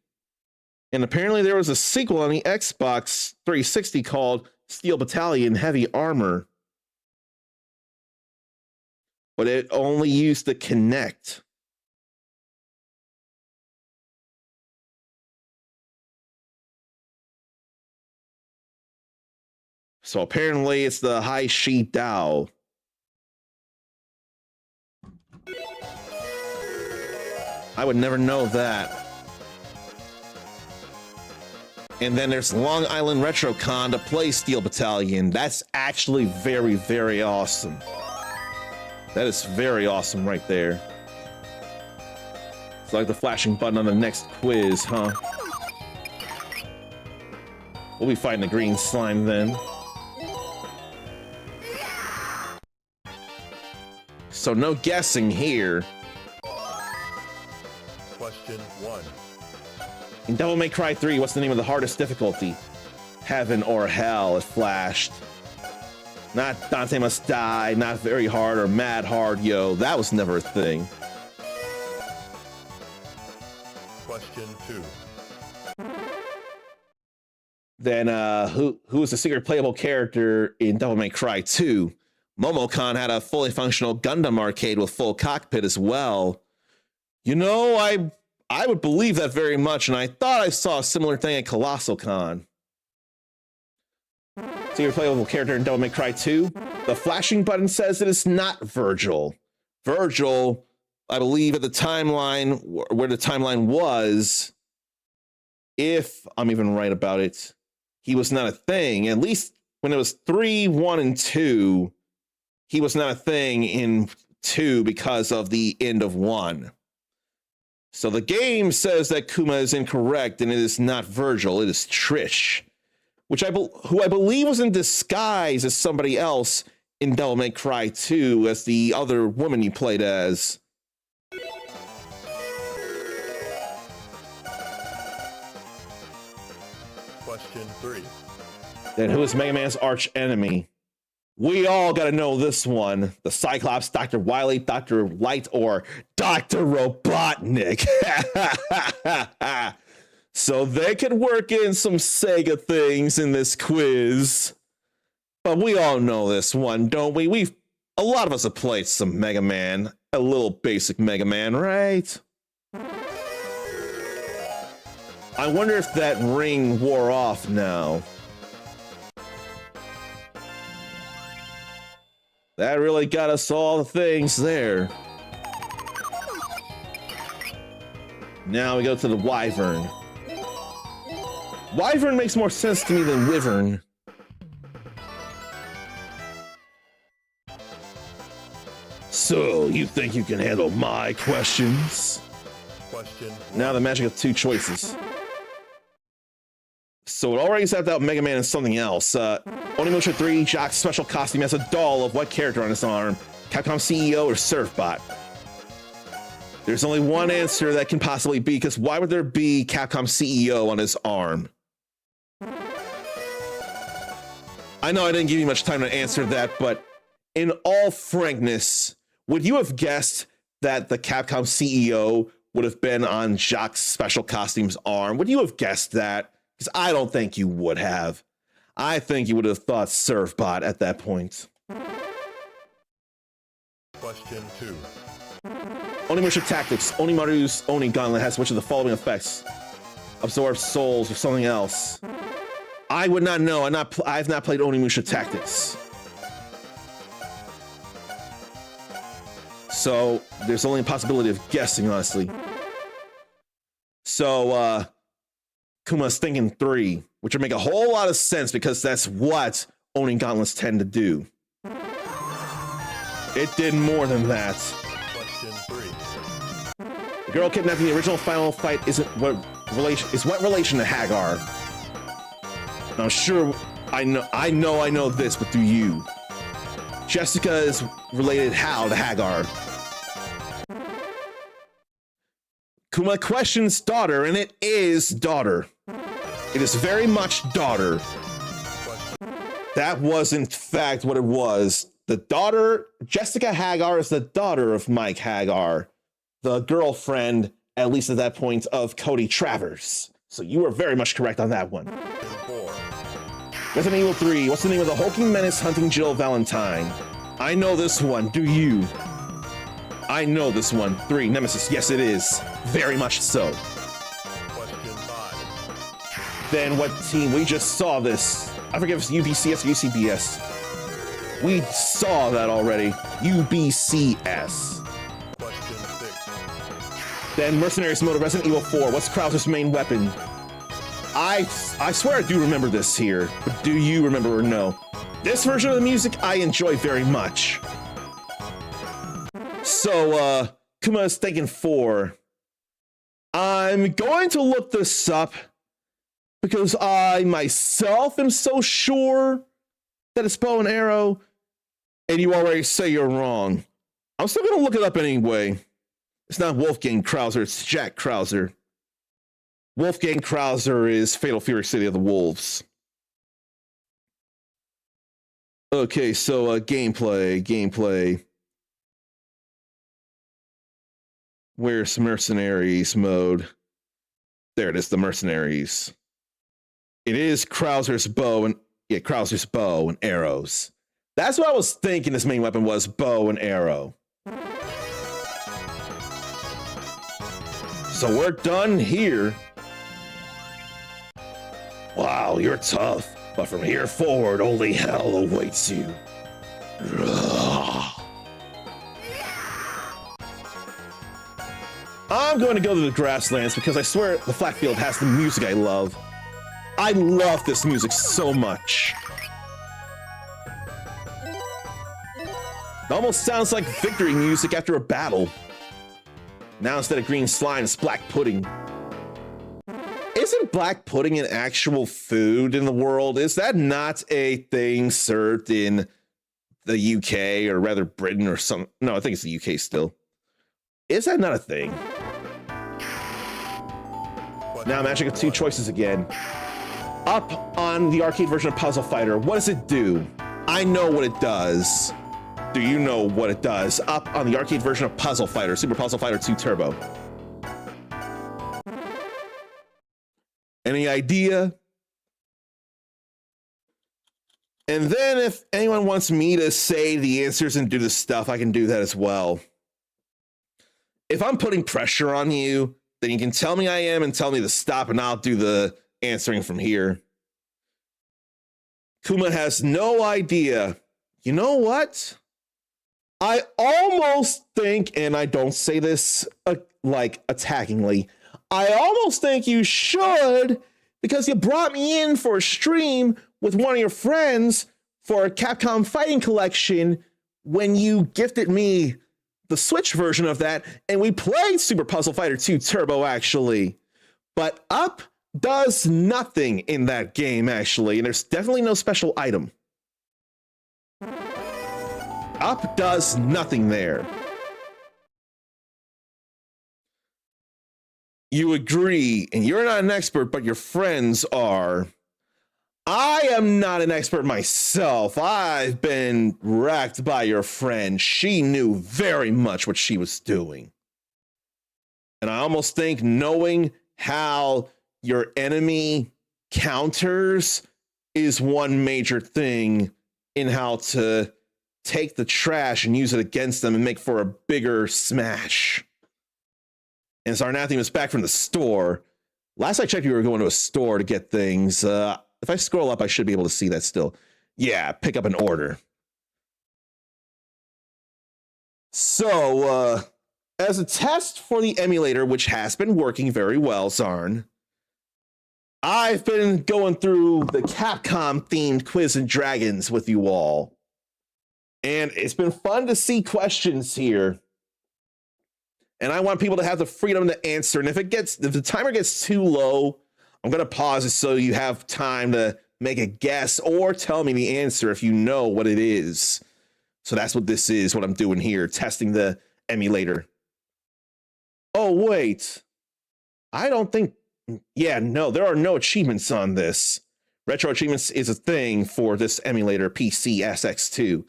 And apparently there was a sequel on the Xbox 360 called Steel Battalion Heavy Armor. But it only used the Kinect. So apparently it's the Hai Shi Dao. I would never know that. And then there's Long Island RetroCon to play Steel Battalion. That's actually very, very awesome. That is very awesome right there. It's like the flashing button on the next quiz, huh? We'll be fighting the green slime then. So no guessing here. Question 1. In Devil May Cry 3, what's the name of the hardest difficulty? Heaven or Hell, it flashed. Not Dante Must Die, not Very Hard or Mad Hard, yo. That was never a thing. Question 2. Then who is the secret playable character in Devil May Cry 2? Momocon had a fully functional Gundam arcade with full cockpit as well. You know, I would believe that very much, and I thought I saw a similar thing at Colossal Con. Secret playable character in Devil May Cry 2? The flashing button says it is not Virgil. Virgil, I believe at the timeline, where the timeline was, if I'm even right about it, he was not a thing. At least when it was 3, 1, and 2, he was not a thing in 2 because of the end of 1. So the game says that Kuma is incorrect and it is not Virgil, it is Trish, who I believe was in disguise as somebody else in Devil May Cry 2 as the other woman you played as. Question 3. Then who is Mega Man's arch enemy? We all gotta know this one. The Cyclops, Dr. Wily, Dr. Light, or Dr. Robotnik. So they could work in some Sega things in this quiz. But we all know this one, don't we? A lot of us have played some Mega Man. A little basic Mega Man, right? I wonder if that ring wore off now. That really got us all the things there. Now we go to the Wyvern. Wyvern makes more sense to me than Wyvern. So, you think you can handle my questions? Question 1. Now the magic of 2 choices. So it already set out Mega Man and something else. Onimusha 3, Jock's special costume has a doll of what character on his arm? Capcom CEO or Surfbot? There's only one answer that can possibly be, because why would there be Capcom CEO on his arm? I know I didn't give you much time to answer that, but in all frankness, would you have guessed that the Capcom CEO would have been on Jock's special costume's arm? Would you have guessed that? Because I don't think you would have. I think you would have thought Surfbot at that point. Question 2. Onimusha Tactics. Onimaru's Oni Gauntlet has which of the following effects? Absorb souls or something else. I would not know. I've not played Onimusha Tactics. So there's only a possibility of guessing, honestly. So, Kuma's thinking 3, which would make a whole lot of sense because that's what Oni Gauntlets tend to do. It did more than that. Question 3. The girl kidnapped in the original Final Fight what relation to Hagar? Now, I'm sure I know this, but do you? Jessica is related how to Hagar? Kuma questions daughter, and it is daughter. It is very much daughter. That was, in fact, what it was. The daughter, Jessica Hagar, is the daughter of Mike Hagar, the girlfriend, at least at that point, of Cody Travers. So you were very much correct on that one. 4. Resident Evil 3, what's the name of the hulking menace hunting Jill Valentine? I know this one, do you? I know this one. 3, Nemesis, yes it is. Very much so. Question 5. Then what team? We just saw this. I forget if it's UBCS or UCBS. We saw that already. UBCS. Question 6. Then Mercenaries mode of Resident Evil 4. What's Krauser's main weapon? I swear I do remember this here, but do you remember or no? This version of the music I enjoy very much. So, Kuma is thinking 4. I'm going to look this up because I myself am so sure that it's bow and arrow, and you already say you're wrong. I'm still going to look it up anyway. It's not Wolfgang Krauser, it's Jack Krauser. Wolfgang Krauser is Fatal Fury City of the Wolves. Okay, so gameplay. Where's Mercenaries mode? There it is, the Mercenaries. It is Krauser's bow and arrows. That's what I was thinking his main weapon was, bow and arrow. So we're done here. Wow, you're tough, but from here forward, only hell awaits you. I'm going to go to the grasslands because I swear the flat field has the music I love. I love this music so much. It almost sounds like victory music after a battle. Now instead of green slime, it's black pudding. Isn't black pudding an actual food in the world? Is that not a thing served in the UK, or rather Britain or some? No, I think it's the UK still. Is that not a thing? Now I'm actually got 2 choices again. Up on the arcade version of Puzzle Fighter, what does it do? I know what it does. Do you know what it does? Up on the arcade version of Puzzle Fighter, Super Puzzle Fighter 2 Turbo. Any idea? And then if anyone wants me to say the answers and do the stuff, I can do that as well. If I'm putting pressure on you, then you can tell me I am and tell me to stop, and I'll do the answering from here. Kuma has no idea. You know what? I almost think, and I don't say this like attackingly, I almost think you should, because you brought me in for a stream with one of your friends for a Capcom Fighting Collection when you gifted me the Switch version of that, and we played Super Puzzle Fighter 2 Turbo, actually. But Up does nothing in that game, actually, and there's definitely no special item. Up does nothing there. You agree, and you're not an expert, but your friends are. I am not an expert myself. I've been wrecked by your friend. She knew very much what she was doing. And I almost think knowing how your enemy counters is one major thing in how to take the trash and use it against them and make for a bigger smash. And Zarnathi was back from the store. Last I checked, you were going to a store to get things. If I scroll up, I should be able to see that still. Yeah, pick up an order. So, as a test for the emulator, which has been working very well, Zarn, I've been going through the Capcom-themed Quiz and Dragons with you all. And it's been fun to see questions here. And I want people to have the freedom to answer. And if the timer gets too low, I'm going to pause it so you have time to make a guess or tell me the answer if you know what it is. So that's what this is, what I'm doing here, testing the emulator. Oh, wait. I don't think... Yeah, no, there are no achievements on this. Retro achievements is a thing for this emulator, PC SX2.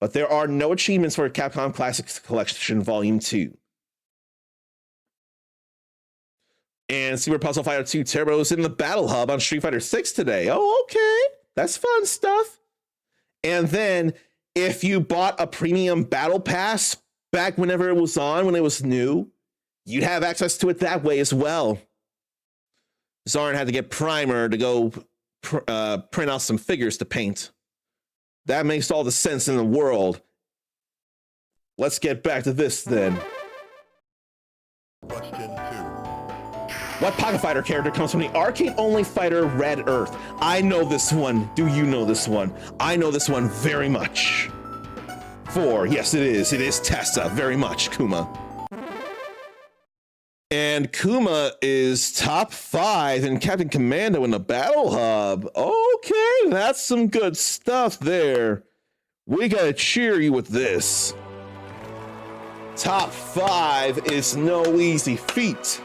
But there are no achievements for Capcom Classics Collection Volume 2. And Super Puzzle Fighter 2 Turbo is in the Battle Hub on Street Fighter 6 today. Oh, okay. That's fun stuff. And then, if you bought a premium Battle Pass back whenever it was on, when it was new, you'd have access to it that way as well. Zarn had to get Primer to go print out some figures to paint. That makes all the sense in the world. Let's get back to this then. Question 2. What Pocket Fighter character comes from the arcade-only fighter Red Earth? I know this one. Do you know this one? I know this one very much. 4. Yes, it is. It is Tessa. Very much, Kuma. And Kuma is top 5 in Captain Commando in the Battle Hub. Okay, that's some good stuff there. We gotta cheer you with this. Top 5 is no easy feat.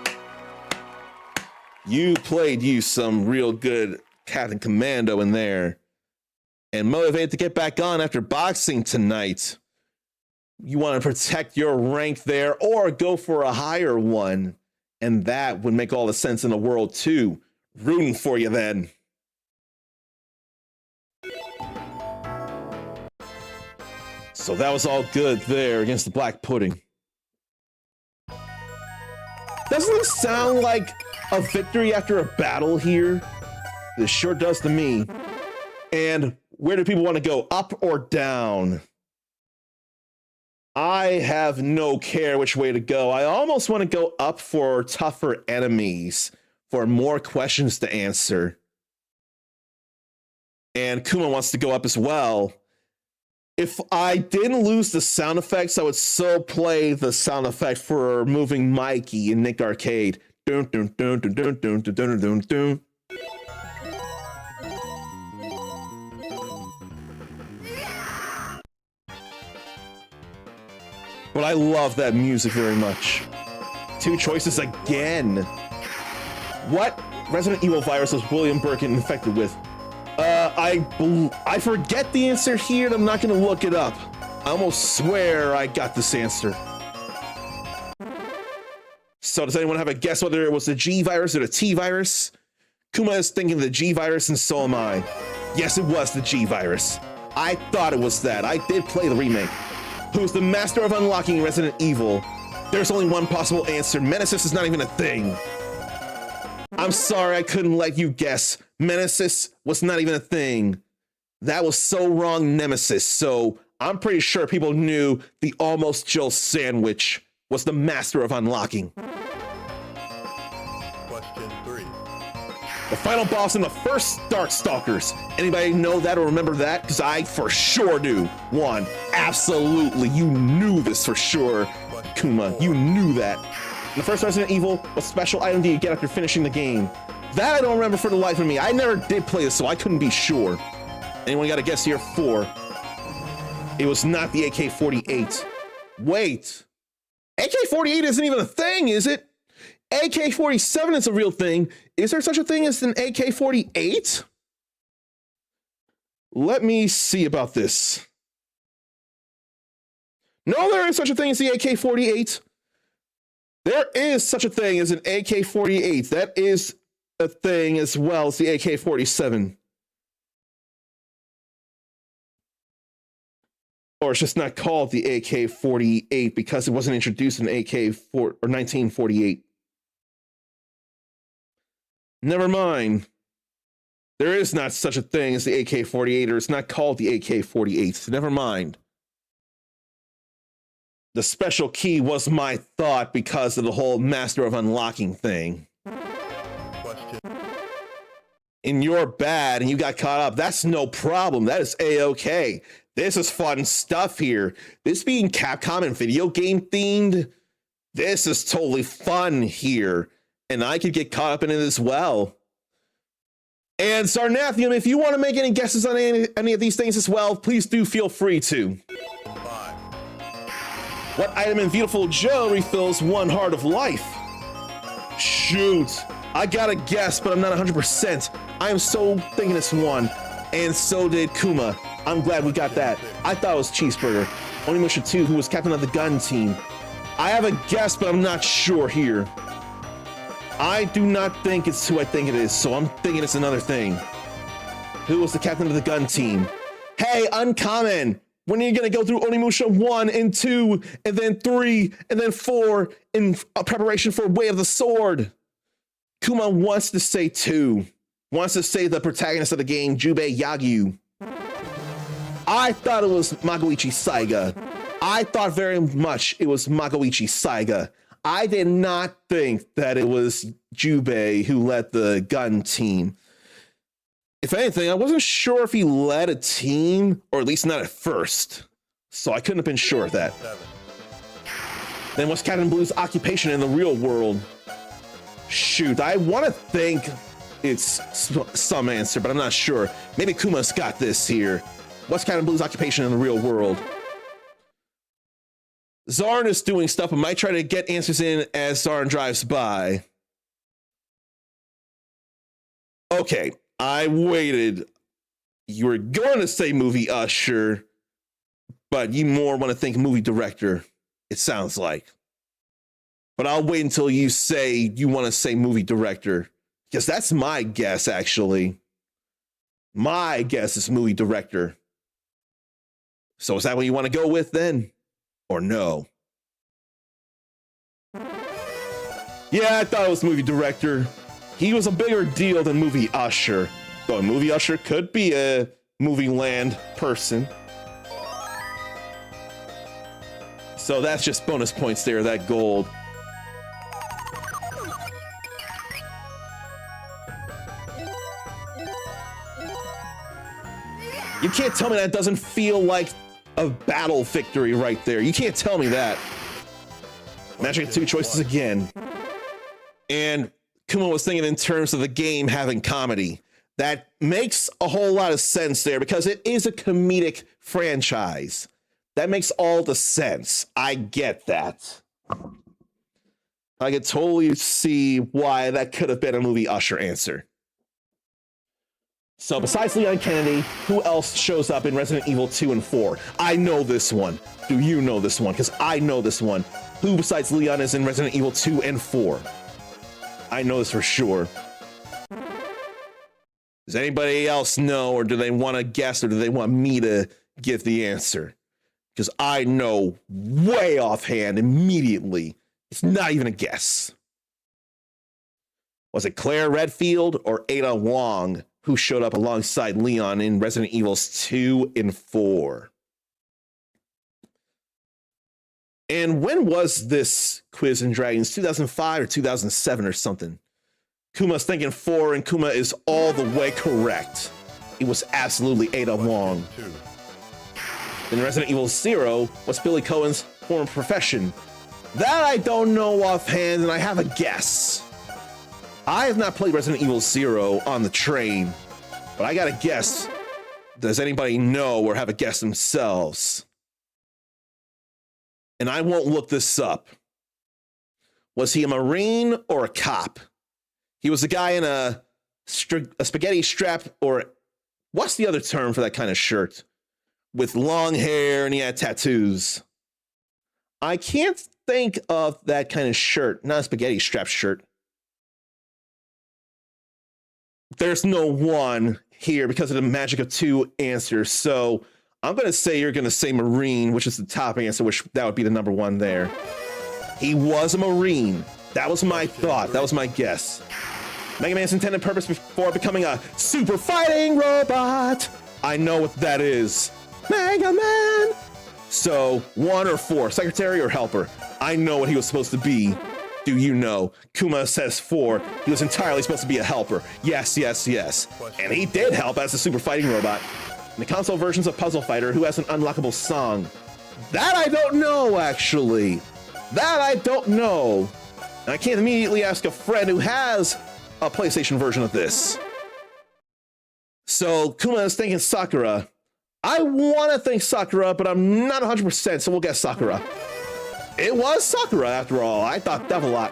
You played you some real good Captain Commando in there. And motivated to get back on after boxing tonight. You want to protect your rank there or go for a higher one. And that would make all the sense in the world too. Rooting for you then. So that was all good there against the Black Pudding. Doesn't it sound like a victory after a battle here? This sure does to me. And where do people want to go, up or down? I have no care which way to go. I almost want to go up for tougher enemies, for more questions to answer. And Kuma wants to go up as well. If I didn't lose the sound effects, I would so play the sound effect for moving Mikey in Nick Arcade. Dun, dun, dun, dun, dun, dun, dun, dun, dun, dun. But I love that music very much. 2 choices again. What Resident Evil virus was William Birkin infected with? I forget the answer here, and I'm not going to look it up. I almost swear I got this answer. So does anyone have a guess whether it was the G virus or the T virus? Kuma is thinking the G virus, and so am I. Yes, it was the G virus. I thought it was that. I did play the remake. Who's the master of unlocking Resident Evil? There's only one possible answer. Menesis is not even a thing. I'm sorry I couldn't let you guess. Menesis was not even a thing. That was so wrong, Nemesis. So I'm pretty sure people knew the Almost Joe sandwich was the master of unlocking. Question 3. The final boss in the first Darkstalkers. Anybody know that or remember that? Because I for sure knew. 1. Absolutely. You knew this for sure. Kuma, you knew that. In the first Resident Evil, what special item do you get after finishing the game? That I don't remember for the life of me. I never did play this, so I couldn't be sure. Anyone got a guess here? 4. It was not the AK-48. Wait. AK-48 isn't even a thing, is it? AK-47 is a real thing. Is there such a thing as an AK-48? Let me see about this. No, there is such a thing as the AK-48. There is such a thing as an AK-48. That is a thing as well as the AK-47. Or it's just not called the AK-48 because it wasn't introduced in AK-4 or 1948. Never mind. There is not such a thing as the AK-48, or it's not called the AK-48. Never mind. The special key was my thought because of the whole Master of Unlocking thing. Question. And you're bad and you got caught up. That's no problem. That is A-okay. This is fun stuff here. This being Capcom and video game themed, this is totally fun here. And I could get caught up in it as well. And Sarnathium, if you want to make any guesses on any of these things as well, please do feel free to. 5. What item in Beautiful Joe refills 1 heart of life? Shoot. I got a guess, but I'm not 100%. I am so thinking it's 1. And so did Kuma. I'm glad we got that. I thought it was Cheeseburger. Onimusha 2, who was captain of the gun team. I have a guess, but I'm not sure here. I do not think it's who I think it is, so I'm thinking it's another thing. Who was the captain of the gun team? Hey, Uncommon! When are you gonna go through Onimusha 1 and 2, and then 3, and then 4 in preparation for Way of the Sword? Kuma wants to say 2. Wants to say the protagonist of the game, Jubei Yagyu. I thought it was Magoichi Saiga. I thought very much it was Magoichi Saiga. I did not think that it was Jubei who led the gun team. If anything, I wasn't sure if he led a team, or at least not at first. So I couldn't have been sure of that. 7, Then what's Captain Blue's occupation in the real world? Shoot, I want to think it's some answer, but I'm not sure. Maybe Kuma's got this here. What's Captain Blue's occupation in the real world? Zarn is doing stuff, but might try to get answers in as Zarn drives by. Okay, I waited. You were going to say movie usher, but you more want to think movie director, it sounds like. But I'll wait until you say you want to say movie director, because that's my guess, actually. My guess is movie director. So is that what you want to go with then? Or no? Yeah, I thought it was movie director. He was a bigger deal than movie usher. Though a movie usher could be a movie land person. So that's just bonus points there, that gold. You can't tell me that doesn't feel like a battle victory right there. You can't tell me that. Magic 2 choices again. And Kuma was thinking in terms of the game having comedy. That makes a whole lot of sense there because it is a comedic franchise. That makes all the sense. I get that. I could totally see why that could have been a movie usher answer. So besides Leon Kennedy, who else shows up in Resident Evil 2 and 4? I know this one. Do you know this one? Because I know this one. Who besides Leon is in Resident Evil 2 and 4? I know this for sure. Does anybody else know, or do they want to guess, or do they want me to give the answer? Because I know way offhand immediately. It's not even a guess. Was it Claire Redfield or Ada Wong who showed up alongside Leon in Resident Evils 2 and 4? And when was this Quiz and Dragons? 2005 or 2007 or something? Kuma's thinking 4, and Kuma is all the way correct. It was absolutely Ada Wong. 2, In Resident Evil 0, what's Billy Cohen's former profession? That I don't know offhand, and I have a guess. I have not played Resident Evil 0 on the train, but I got a guess. Does anybody know or have a guess themselves? And I won't look this up. Was he a Marine or a cop? He was a guy in a spaghetti strap, or what's the other term for that kind of shirt? With long hair, and he had tattoos. I can't think of that kind of shirt, not a spaghetti strap shirt. There's no one here because of the magic of 2 answers. So I'm going to say you're going to say Marine, which is the top answer, which that would be the number 1 there. He was a Marine. That was my thought. That was my guess. Mega Man's intended purpose before becoming a super fighting robot. I know what that is. Mega Man. So 1 or 4, secretary or helper? I know what he was supposed to be. Do you know? Kuma says 4. He was entirely supposed to be a helper. Yes, yes, yes. And he did help as a super fighting robot. In the console versions of Puzzle Fighter, who has an unlockable song? That I don't know, actually. That I don't know. And I can't immediately ask a friend who has a PlayStation version of this. So Kuma is thinking Sakura. I want to think Sakura, but I'm not 100%, so we'll guess Sakura. It was Sakura, after all. I thought Devilot.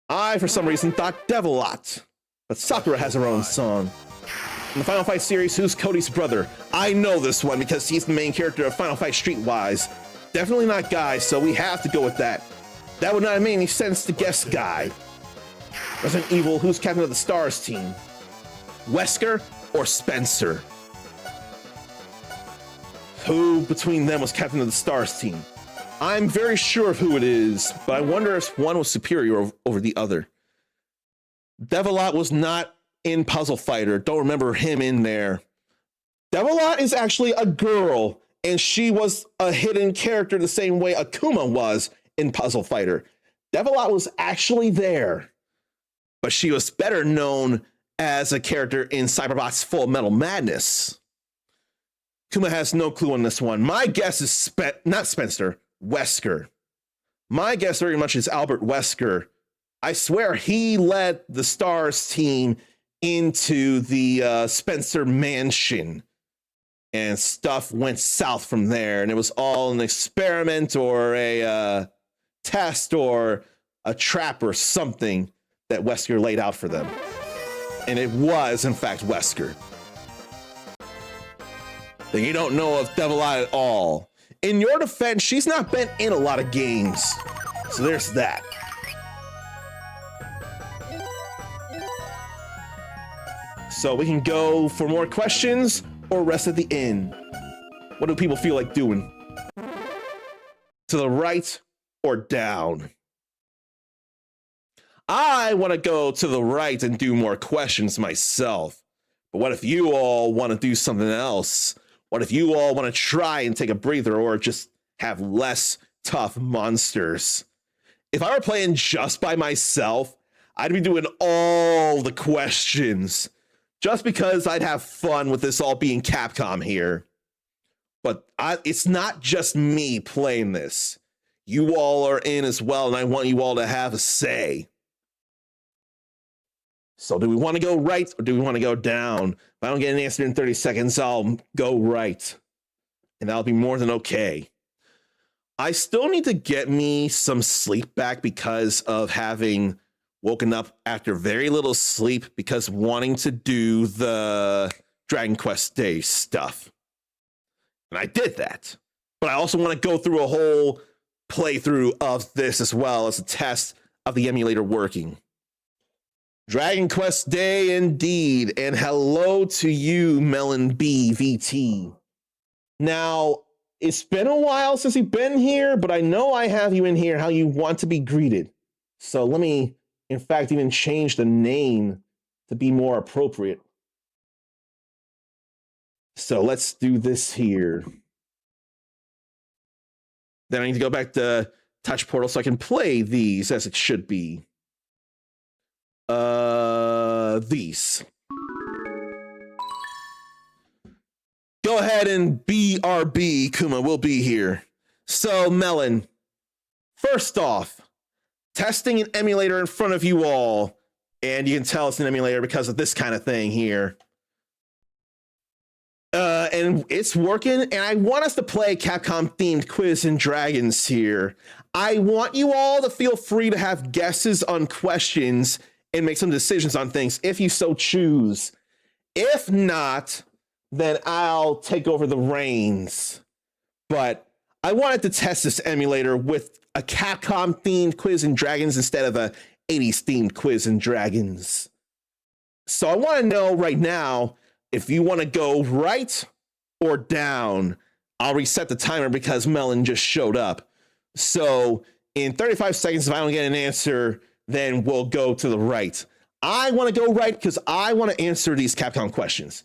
I, for some reason, thought Devilot. But Sakura has her own song. In the Final Fight series, who's Cody's brother? I know this one because he's the main character of Final Fight Streetwise. Definitely not Guy, so we have to go with that. That would not make any sense to guess Guy. Resident Evil, who's captain of the Stars team? Wesker or Spencer? Who between them was captain of the Stars team? I'm very sure of who it is, but I wonder if one was superior over the other. Devilot was not in Puzzle Fighter. Don't remember him in there. Devilot is actually a girl, and she was a hidden character the same way Akuma was in Puzzle Fighter. Devilot was actually there, but she was better known as a character in Cyberbot's Full Metal Madness. Kuma has no clue on this one. My guess is not Spencer, Wesker. My guess very much is Albert Wesker. I swear he led the Stars team into the Spencer mansion, and stuff went south from there, and it was all an experiment or a test or a trap or something that Wesker laid out for them. And it was, in fact, Wesker. Then you don't know of Devilot at all. In your defense, she's not been in a lot of games. So there's that. So we can go for more questions or rest at the end. What do people feel like doing? To the right or down? I want to go to the right and do more questions myself. But what if you all want to do something else? What if you all want to try and take a breather or just have less tough monsters? If I were playing just by myself, I'd be doing all the questions just because I'd have fun with this all being Capcom here. But it's not just me playing this. You all are in as well, and I want you all to have a say. So do we want to go right or do we want to go down? If I don't get an answer in 30 seconds, I'll go right. And that'll be more than okay. I still need to get me some sleep back because of having woken up after very little sleep because wanting to do the Dragon Quest Day stuff. And I did that. But I also want to go through a whole playthrough of this as well as a test of the emulator working. Dragon Quest Day indeed, and hello to you, Melon BVT. Now, it's been a while since you've been here, but I know I have you in here how you want to be greeted. So let me, in fact, even change the name to be more appropriate. So let's do this here. Then I need to go back to Touch Portal so I can play these as it should be. These. Go ahead and BRB, Kuma will be here. So, Melon, first off, testing an emulator in front of you all, and you can tell it's an emulator because of this kind of thing here. And it's working, and I want us to play Capcom-themed Quiz and Dragons here. I want you all to feel free to have guesses on questions and make some decisions on things if you so choose. If not, then I'll take over the reins. But I wanted to test this emulator with a Capcom-themed Quiz and Dragons instead of a 80s-themed Quiz and Dragons. So I want to know right now if you want to go right or down. I'll reset the timer because Melon just showed up. So in 35 seconds, if I don't get an answer, then we'll go to the right. I want to go right because I want to answer these Capcom questions.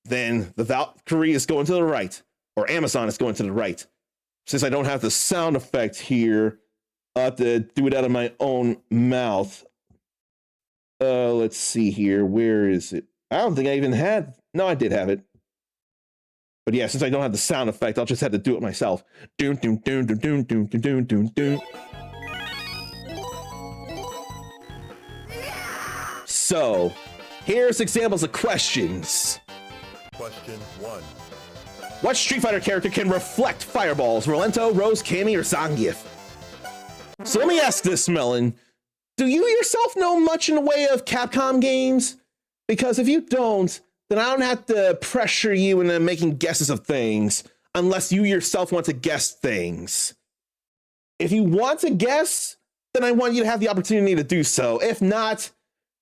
Then the Valkyrie is going to the right, or Amazon is going to the right. Since I don't have the sound effect here, I'll have to do it out of my own mouth. Let's see here. Where is it? I don't think I even had. No, I did have it. But yeah, since I don't have the sound effect, I'll just have to do it myself. Doom, doom, doom, doom, doom, doom, doom, doom, doom. So, here's examples of questions. Question 1. What Street Fighter character can reflect fireballs? Rolento, Rose, Cammy, or Zangief? So let me ask this, Melon. Do you yourself know much in the way of Capcom games? Because if you don't, then I don't have to pressure you into making guesses of things unless you yourself want to guess things. If you want to guess, then I want you to have the opportunity to do so. If not,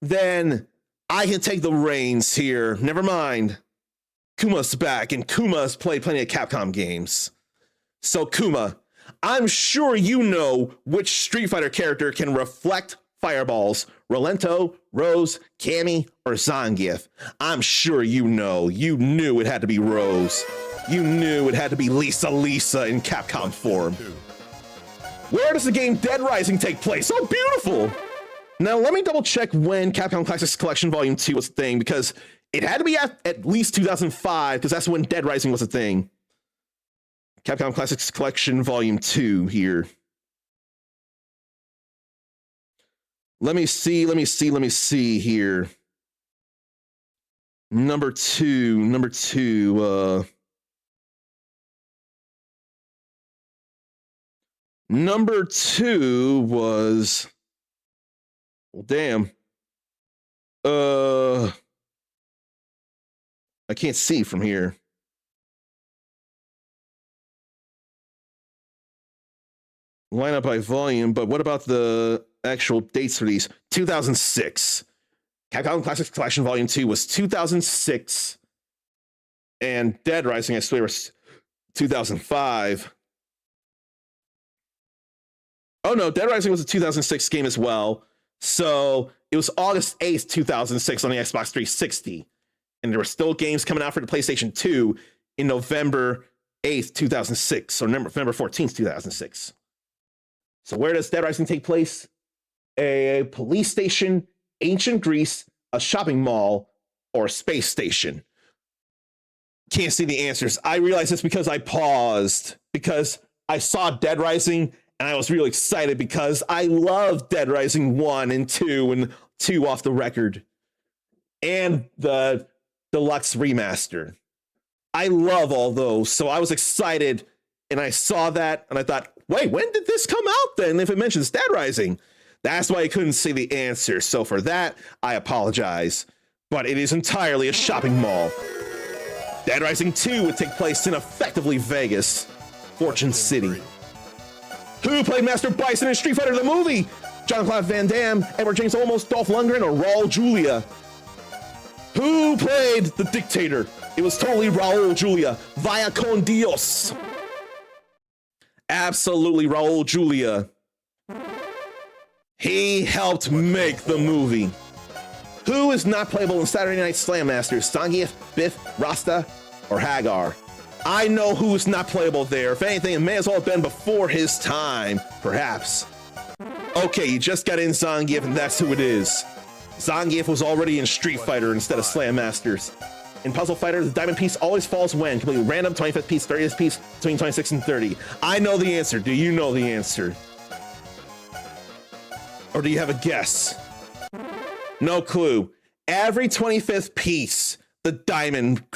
then I can take the reins here. Never mind. Kuma's back, and Kuma's played plenty of Capcom games. So Kuma, I'm sure you know which Street Fighter character can reflect fireballs. Rolento, Rose, Cammy, or Zangief. I'm sure you know. You knew it had to be Rose. You knew it had to be Lisa in Capcom form. 2. Where does the game Dead Rising take place? Oh, beautiful. Now, let me double check when Capcom Classics Collection Volume 2 was a thing, because it had to be at least 2005, because that's when Dead Rising was a thing. Capcom Classics Collection Volume 2 here. Let me see here. Number two. Number 2 was, well, damn. I can't see from here. Line up by volume, but what about the actual dates for these? 2006. Capcom Classics Collection Volume 2 was 2006. And Dead Rising, I swear, was 2005. Oh no, Dead Rising was a 2006 game as well. So it was August 8th, 2006 on the Xbox 360. And there were still games coming out for the PlayStation 2 in November 8th, 2006. Or November 14th, 2006. So where does Dead Rising take place? A police station, ancient Greece, a shopping mall, or a space station? Can't see the answers. I realize this because I paused, because I saw Dead Rising and I was really excited because I love Dead Rising 1 and 2 and 2 off the record. And the deluxe remaster. I love all those. So I was excited and I saw that and I thought, wait, when did this come out then? If it mentions Dead Rising, that's why I couldn't see the answer. So for that, I apologize. But it is entirely a shopping mall. Dead Rising 2 would take place in effectively Vegas, Fortune City. Who played Master Bison in Street Fighter the movie? Jean-Claude Van Damme, Edward James Olmos, Dolph Lundgren, or Raul Julia? Who played the Dictator? It was totally Raul Julia. Vaya con Dios. Absolutely Raul Julia. He helped make the movie. Who is not playable in Saturday Night Slam Masters? Zangief, Biff, Rasta, or Hagar? I know who is not playable there. If anything, it may as well have been before his time, perhaps. Okay, you just got in Zangief, and that's who it is. Zangief was already in Street Fighter instead of Slam Masters. In Puzzle Fighter, the diamond piece always falls when? Completely random, 25th piece, 30th piece, between 26 and 30. I know the answer. Do you know the answer? Or do you have a guess? No clue. Every 25th piece, the diamond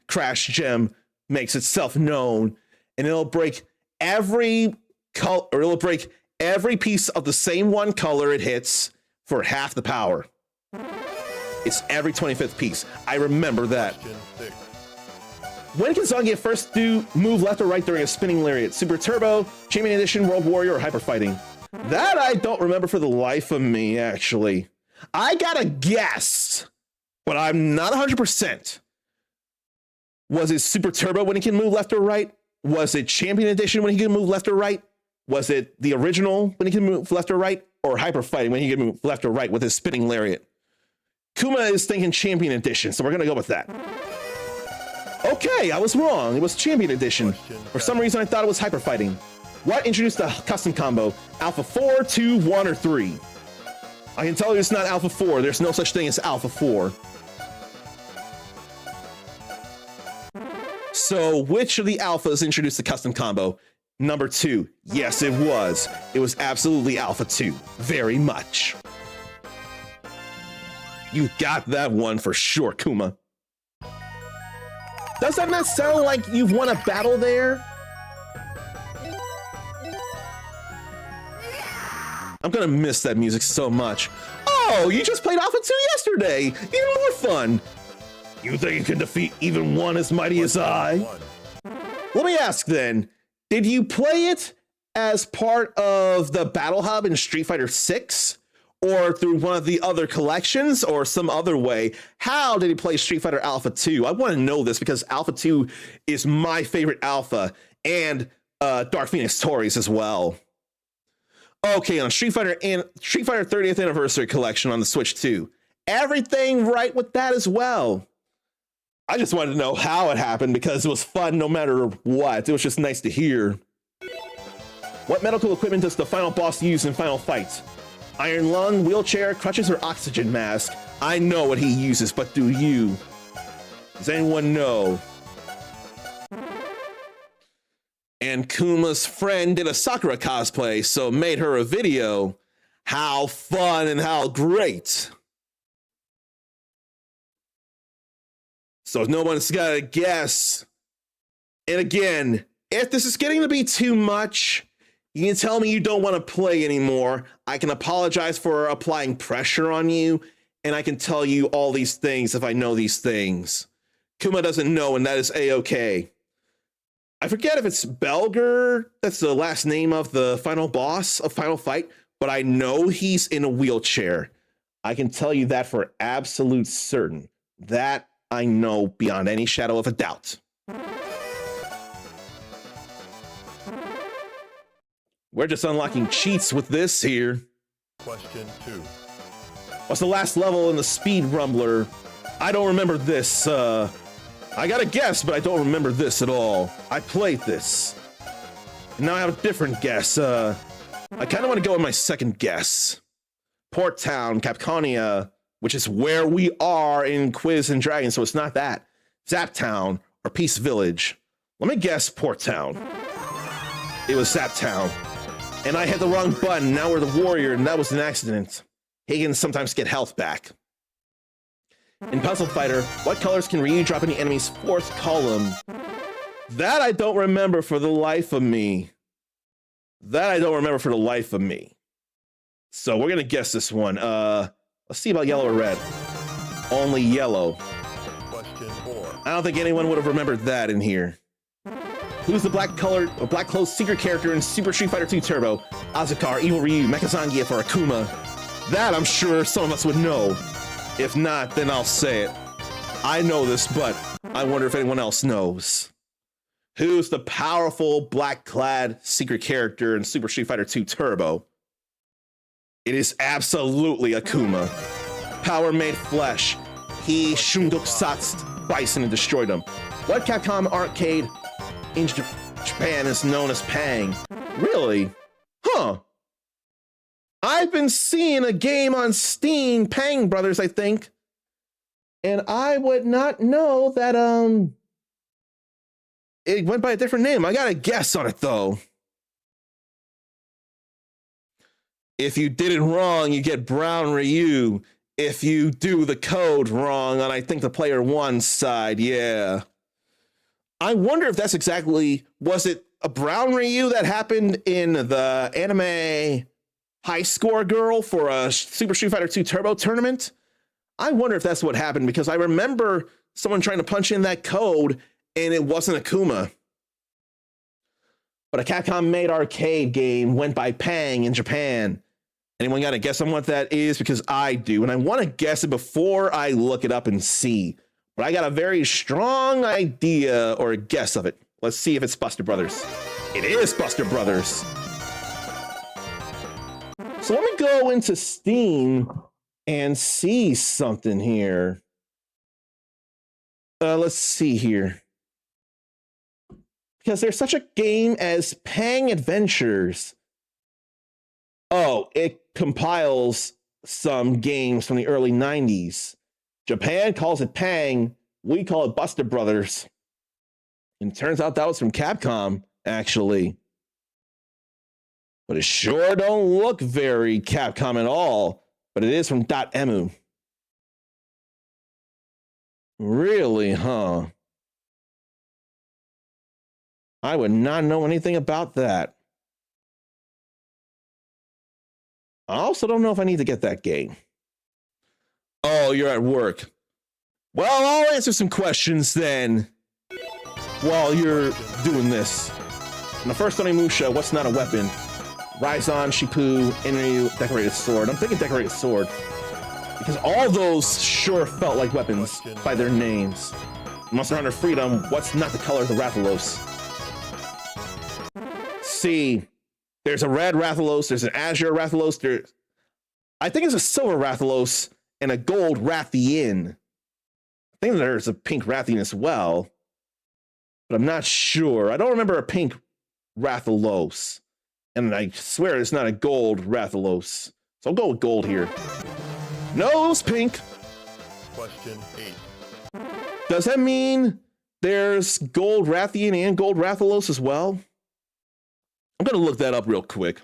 crash gem makes itself known, and it'll break every color, or it'll break every piece of the same one color it hits for half the power. It's every 25th piece. I remember that. When can Zangief first move left or right during a spinning lariat? Super Turbo, Champion Edition, World Warrior, or Hyper Fighting? That I don't remember for the life of me, actually. I got a guess, but I'm not 100%. Was it Super Turbo when he can move left or right? Was it Champion Edition when he can move left or right? Was it the original when he can move left or right? Or Hyper Fighting when he can move left or right with his spinning lariat? Kuma is thinking Champion Edition, so we're going to go with that. Okay, I was wrong. It was Champion Edition. For some reason, I thought it was Hyper Fighting. What introduced the custom combo? Alpha 4, 2, 1, or 3? I can tell you it's not Alpha 4. There's no such thing as Alpha 4. So, which of the alphas introduced the custom combo? Number 2. Yes, it was. It was absolutely Alpha 2. Very much. You got that one for sure, Kuma. Does that not sound like you've won a battle there? I'm gonna miss that music so much. Oh, you just played Alpha 2 yesterday! Even more fun! You think you can defeat even one as mighty as I? Let me ask then, did you play it as part of the Battle Hub in Street Fighter 6? Or through one of the other collections, or some other way? How did he play Street Fighter Alpha 2? I want to know this because Alpha 2 is my favorite Alpha, and Dark Phoenix Tories as well. Okay, on Street Fighter 30th Anniversary Collection on the Switch 2. Everything right with that as well. I just wanted to know how it happened because it was fun no matter what. It was just nice to hear. What medical equipment does the final boss use in Final Fight? Iron lung, wheelchair, crutches, or oxygen mask? I know what he uses, but do you? Does anyone know? And Kuma's friend did a Sakura cosplay, so made her a video. How fun and how great. So no one's got to guess. And again, if this is getting to be too much, you can tell me you don't want to play anymore. I can apologize for applying pressure on you, and I can tell you all these things if I know these things. Kuma doesn't know, and that is A-okay. I forget if it's Belger, that's the last name of the final boss of Final Fight, but I know he's in a wheelchair. I can tell you that for absolute certain. That I know beyond any shadow of a doubt. We're just unlocking cheats with this here. Question 2. What's the last level in the Speed Rumbler? I don't remember this. I got a guess, but I don't remember this at all. I played this. And now I have a different guess. I kind of want to go with my second guess. Port Town, Capconia, which is where we are in Quiz and Dragon, so it's not that. Zap Town or Peace Village. Let me guess Port Town. It was Zap Town. And I hit the wrong button. Now we're the warrior, and that was an accident. He can sometimes get health back. In Puzzle Fighter, what colors can Ryu drop in the enemy's fourth column? That I don't remember for the life of me. So we're gonna guess this one. Let's see about yellow or red. Only yellow. Question 4. I don't think anyone would have remembered that in here. Who's the black clothed secret character in Super Street Fighter 2 Turbo? Azukar, Evil Ryu, Mecha Zangief, or Akuma? That I'm sure some of us would know. If not, then I'll say it. I know this, but I wonder if anyone else knows. Who's the powerful black-clad secret character in Super Street Fighter 2 Turbo? It is absolutely Akuma. Power made flesh. He shundokusatsed Bison and destroyed him. What Capcom arcade in Japan is known as Pang? Really? Huh. I've been seeing a game on Steam, Pang Brothers, I think. And I would not know that, it went by a different name. I got a guess on it, though. If you did it wrong, you get Brown Ryu. If you do the code wrong on, I think, the player one side, yeah. I wonder if that's exactly, was it a Brown Ryu that happened in the anime High Score Girl for a Super Street Fighter 2 Turbo tournament? I wonder if that's what happened, because I remember someone trying to punch in that code and it wasn't Akuma. But a Capcom-made arcade game went by Pang in Japan. Anyone got a guess on what that is? Because I do, and I want to guess it before I look it up and see. But I got a very strong idea or a guess of it. Let's see if it's Buster Brothers. It is Buster Brothers. So let me go into Steam and see something here. Let's see here. Because there's such a game as Pang Adventures. Oh, it compiles some games from the early 90s. Japan calls it Pang. We call it Buster Brothers. And it turns out that was from Capcom, actually. But it sure don't look very Capcom at all. But it is from .emu. Really, huh? I would not know anything about that. I also don't know if I need to get that game. Oh, you're at work. Well, I'll answer some questions then while you're doing this. In the first Onimusha, what's not a weapon? Raizan, Shippu, Inryu, Decorated Sword. I'm thinking Decorated Sword, because all those sure felt like weapons by their names. Monster Hunter Freedom, what's not the color of the Rathalos? See, there's a red Rathalos, there's an azure Rathalos, I think it's a silver Rathalos and a gold Rathian. I think there's a pink Rathian as well, but I'm not sure. I don't remember a pink Rathalos. And I swear it's not a gold Rathalos. So I'll go with gold here. No, it was pink. Question 8. Does that mean there's gold Rathian and gold Rathalos as well? I'm going to look that up real quick.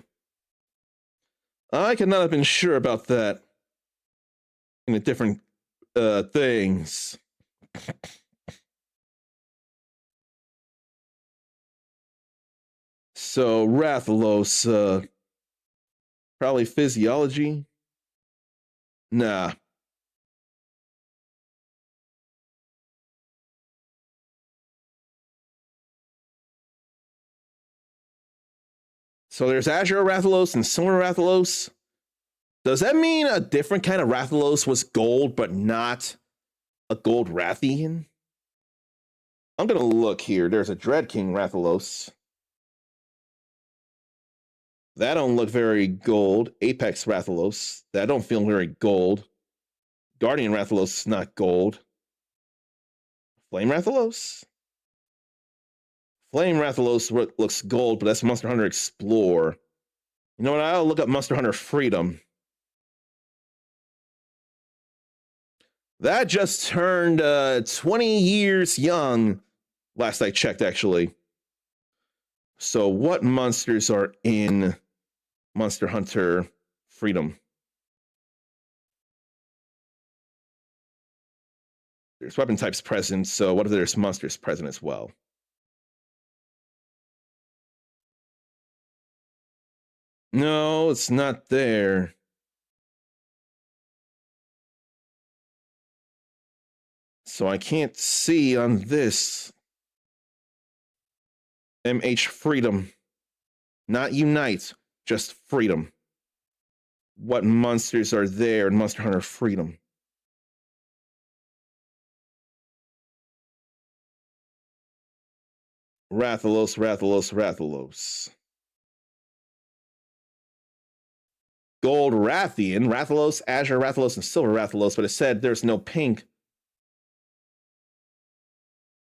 I could not have been sure about that in the different things. So Rathalos, probably physiology. Nah. So there's Azure Rathalos and Silver Rathalos. Does that mean a different kind of Rathalos was gold, but not a gold Rathian? I'm going to look here. There's a Dread King Rathalos. That don't look very gold. Apex Rathalos. That don't feel very gold. Guardian Rathalos is not gold. Flame Rathalos? Flame Rathalos looks gold, but that's Monster Hunter Explore. You know what? I'll look up Monster Hunter Freedom. That just turned 20 years young, last I checked, actually. So what monsters are in Monster Hunter Freedom? There's weapon types present, so what if there's monsters present as well? No, it's not there. So I can't see on this. MH Freedom. Not Unite, just Freedom. What monsters are there in Monster Hunter Freedom? Rathalos, Rathalos, Rathalos. Gold Rathian, Rathalos, Azure Rathalos, and Silver Rathalos, but it said there's no pink.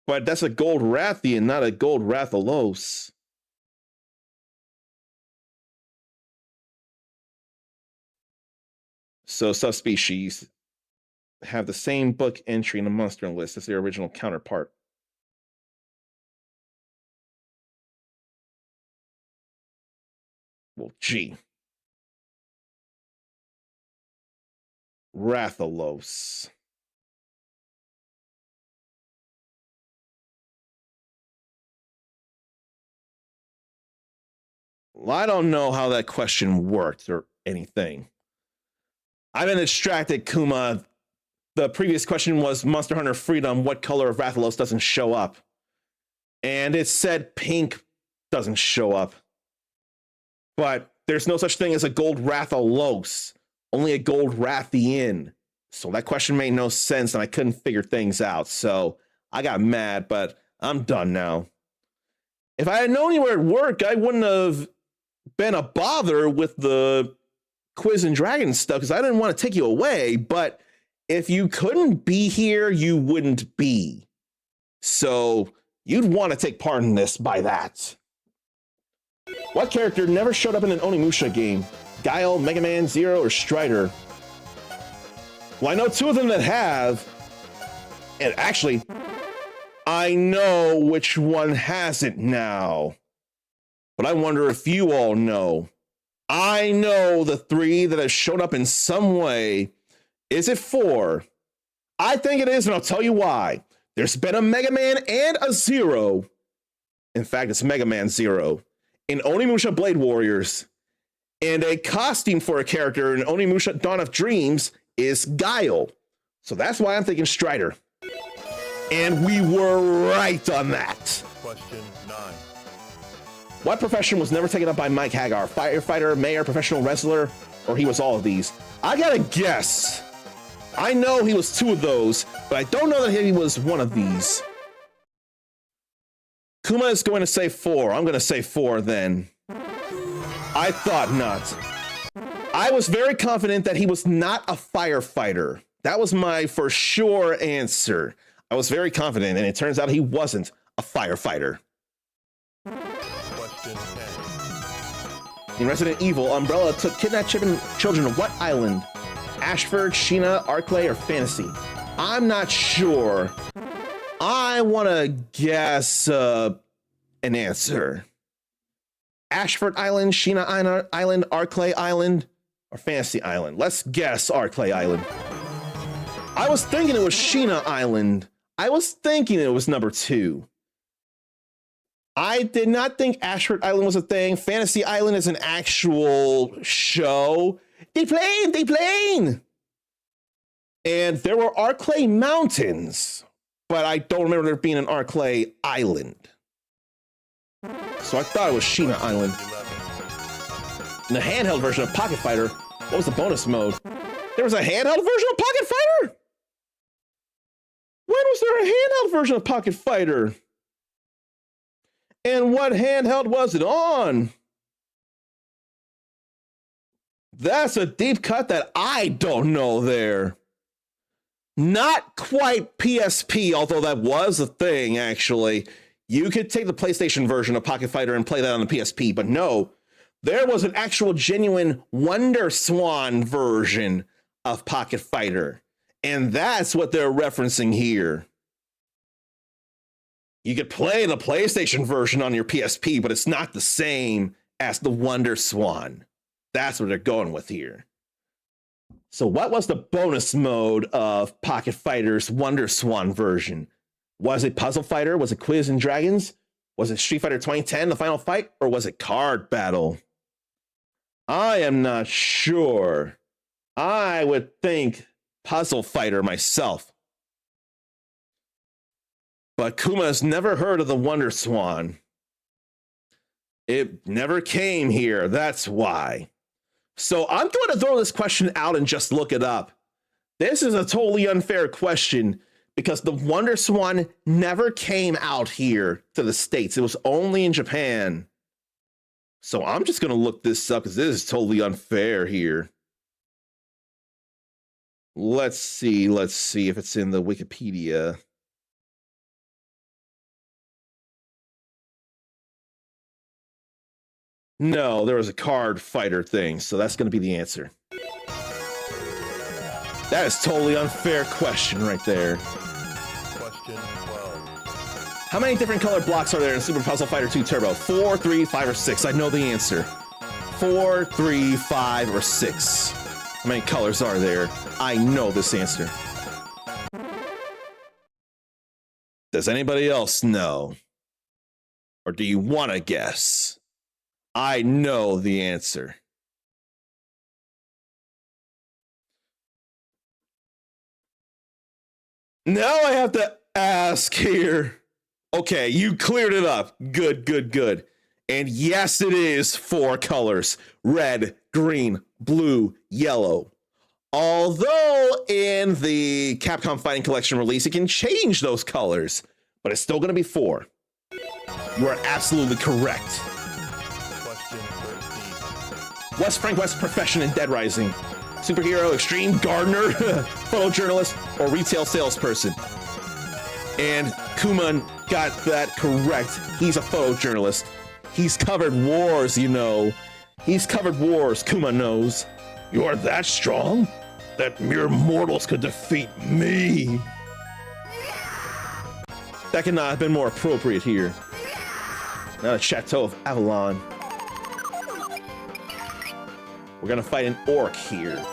But that's a gold Rathian, not a gold Rathalos. So subspecies have the same book entry in the monster list as their original counterpart. Well, gee. Rathalos. Well, I don't know how that question worked or anything. I've been distracted, Kuma. The previous question was Monster Hunter Freedom, what color of Rathalos doesn't show up? And it said pink doesn't show up. But there's no such thing as a gold Rathalos, only a gold Rathian. So that question made no sense and I couldn't figure things out. So I got mad, but I'm done now. If I had known you were at work, I wouldn't have been a bother with the Quiz and Dragon stuff because I didn't want to take you away. But if you couldn't be here, you wouldn't be. So you'd want to take part in this by that. What character never showed up in an Onimusha game? Guile, Mega Man, Zero, or Strider? Well, I know two of them that have. And actually, I know which one hasn't now. But I wonder if you all know. I know the three that have shown up in some way. Is it four? I think it is, and I'll tell you why. There's been a Mega Man and a Zero. In fact, it's Mega Man Zero in Onimusha Blade Warriors. And a costume for a character in Onimusha Dawn of Dreams is Guile. So that's why I'm thinking Strider. And we were right on that. Question 9. What profession was never taken up by Mike Hagar? Firefighter, mayor, professional wrestler, or he was all of these? I gotta guess. I know he was two of those, but I don't know that he was one of these. Kuma is going to say 4. I'm going to say 4 then. I thought not. I was very confident that he was not a firefighter. That was my for sure answer. I was very confident, and it turns out he wasn't a firefighter. Question 10. In Resident Evil, Umbrella took kidnapped children to what island? Ashford, Sheena, Arklay, or Fantasy? I'm not sure. I want to guess an answer. Ashford Island, Sheena Island, Arklay Island, or Fantasy Island? Let's guess Arklay Island. I was thinking it was Sheena Island. I was thinking it was number 2. I did not think Ashford Island was a thing. Fantasy Island is an actual show. They plane. And there were Arklay Mountains, but I don't remember there being an Arklay Island. So I thought it was Sheena Island. In the handheld version of Pocket Fighter, what was the bonus mode? There was a handheld version of Pocket Fighter? When was there a handheld version of Pocket Fighter? And what handheld was it on? That's a deep cut that I don't know there. Not quite PSP, although that was a thing, actually. You could take the PlayStation version of Pocket Fighter and play that on the PSP, but no, there was an actual genuine Wonder Swan version of Pocket Fighter. And that's what they're referencing here. You could play the PlayStation version on your PSP, but it's not the same as the Wonder Swan. That's what they're going with here. So what was the bonus mode of Pocket Fighter's Wonder Swan version? Was it Puzzle Fighter? Was it Quiz and Dragons? Was it Street Fighter 2010, the final fight? Or was it Card Battle? I am not sure. I would think Puzzle Fighter myself. But Kuma's never heard of the Wonder Swan. It never came here, that's why. So I'm going to throw this question out and just look it up. This is a totally unfair question because the Wonder Swan never came out here to the States. It was only in Japan. So I'm just going to look this up because this is totally unfair here. Let's see if it's in the Wikipedia. No, there was a card fighter thing, so that's going to be the answer. That is totally unfair question right there. Question 12. How many different color blocks are there in Super Puzzle Fighter 2 Turbo? 4, 3, 5, or 6? I know the answer. 4, 3, 5, or 6. How many colors are there? I know this answer. Does anybody else know? Or do you want to guess? I know the answer. Now I have to ask here. Okay, you cleared it up. Good. And yes, it is 4 colors. Red, green, blue, yellow. Although in the Capcom Fighting Collection release, it can change those colors, but it's still going to be 4. You are absolutely correct. Question 13. What's Frank West's profession in Dead Rising? Superhero, extreme gardener, photojournalist, or retail salesperson? And Kuma got that correct. He's a photojournalist. He's covered wars, you know. He's covered wars, Kuma knows. You're that strong that mere mortals could defeat me. That could not have been more appropriate here. Now the Chateau of Avalon. We're gonna fight an orc here.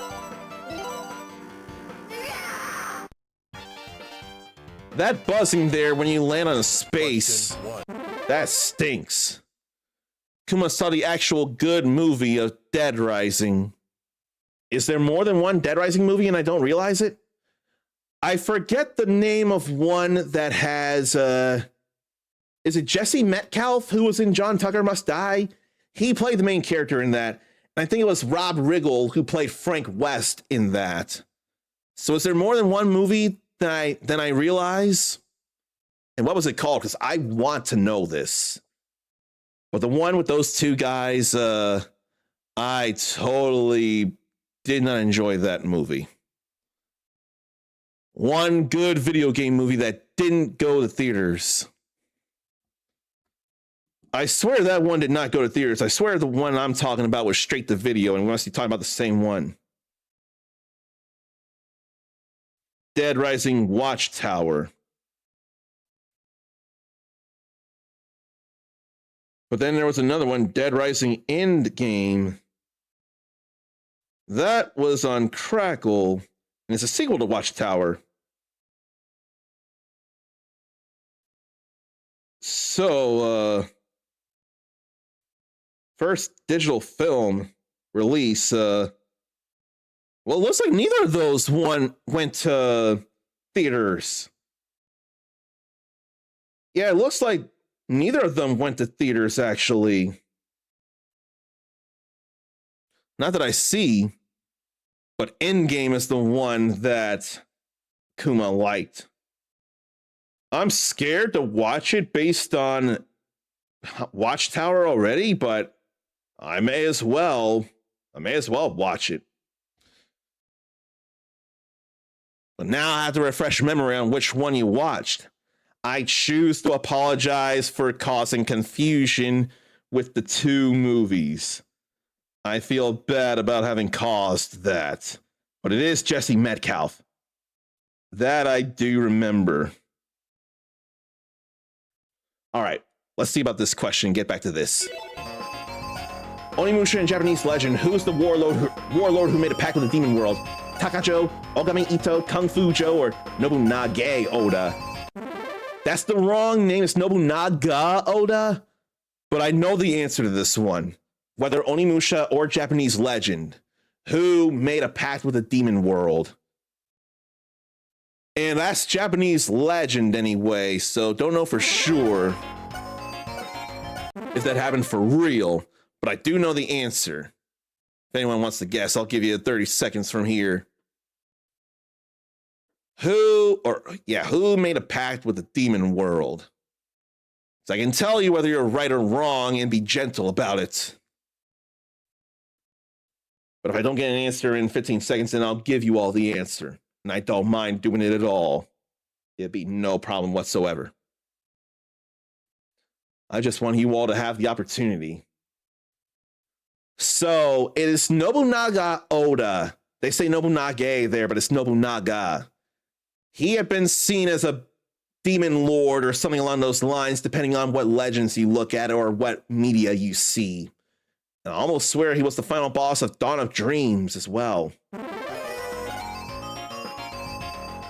That buzzing there when you land on a space, Question 1. that stinks. Kuma saw the actual good movie of Dead Rising. Is there more than one Dead Rising movie and I don't realize it? I forget the name of one that has, is it Jesse Metcalf who was in John Tucker Must Die? He played the main character in that. And I think it was Rob Riggle who played Frank West in that. So is there more than one movie than I realize? And what was it called? Because I want to know this. But the one with those 2 guys, I totally did not enjoy that movie. One good video game movie that didn't go to theaters. I swear that one did not go to theaters. I swear the one I'm talking about was straight to video, and we must be talking about the same one. Dead Rising Watchtower. But then there was another one, Dead Rising Endgame. That was on Crackle, and it's a sequel to Watchtower. So, first digital film release, well, it looks like neither of those went to theaters. Yeah, it looks like neither of them went to theaters, actually. Not that I see, but Endgame is the one that Kuma liked. I'm scared to watch it based on Watchtower already, but I may as well watch it. But now I have to refresh memory on which one you watched. I choose to apologize for causing confusion with the two movies. I feel bad about having caused that, but it is Jesse Metcalf. That I do remember. All right, let's see about this question. Get back to this. Onimusha in Japanese legend, who's the warlord who made a pact with the demon world? Takajo, Ogami Ito, Kung Fu Joe, or Nobunaga Oda? That's the wrong name. It's Nobunaga Oda. But I know the answer to this one. Whether Onimusha or Japanese legend, who made a pact with the demon world? And that's Japanese legend anyway, so don't know for sure if that happened for real, but I do know the answer. If anyone wants to guess, I'll give you 30 seconds from here. Who made a pact with the demon world? So I can tell you whether you're right or wrong and be gentle about it. But if I don't get an answer in 15 seconds, then I'll give you all the answer. And I don't mind doing it at all. It'd be no problem whatsoever. I just want you all to have the opportunity. So it is Nobunaga Oda. They say Nobunaga there, but it's Nobunaga. He had been seen as a demon lord or something along those lines, depending on what legends you look at or what media you see. And I almost swear he was the final boss of Dawn of Dreams as well.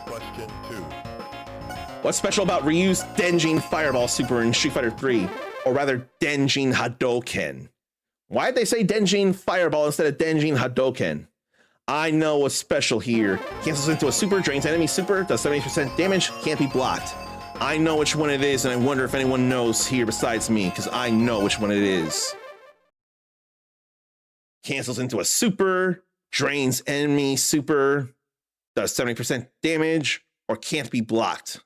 Question 2. What's special about Ryu's Denjin Fireball Super in Street Fighter 3? Or rather, Denjin Hadoken? Why did they say Denjin Fireball instead of Denjin Hadoken? I know what's special here. Cancels into a super, drains enemy super, does 70% damage, can't be blocked. I know which one it is, and I wonder if anyone knows here besides me, because I know which one it is. Cancels into a super, drains enemy super, does 70% damage, or can't be blocked.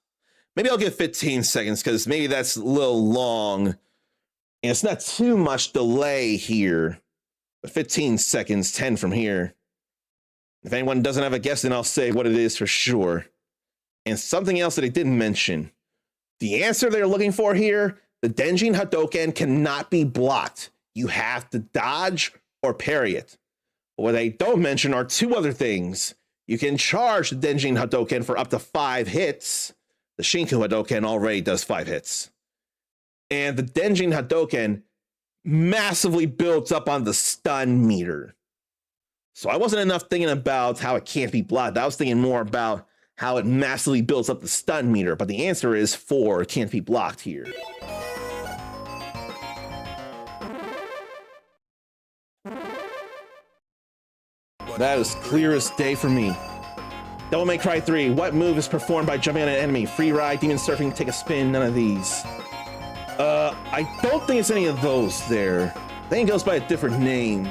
Maybe I'll give 15 seconds, because maybe that's a little long. And it's not too much delay here. But 15 seconds, 10 from here. If anyone doesn't have a guess, then I'll say what it is for sure. And something else that I didn't mention. The answer they're looking for here, the Denjin Hadoken cannot be blocked. You have to dodge or parry it. But what they don't mention are two other things. You can charge the Denjin Hadoken for up to 5 hits. The Shinku Hadoken already does 5 hits. And the Denjin Hadoken massively builds up on the stun meter. So I wasn't enough thinking about how it can't be blocked. I was thinking more about how it massively builds up the stun meter. But the answer is 4, it can't be blocked here. That is clear as day for me. Devil May Cry 3. What move is performed by jumping on an enemy? Free ride, demon surfing, take a spin, none of these. I don't think it's any of those there. I think it goes by a different name.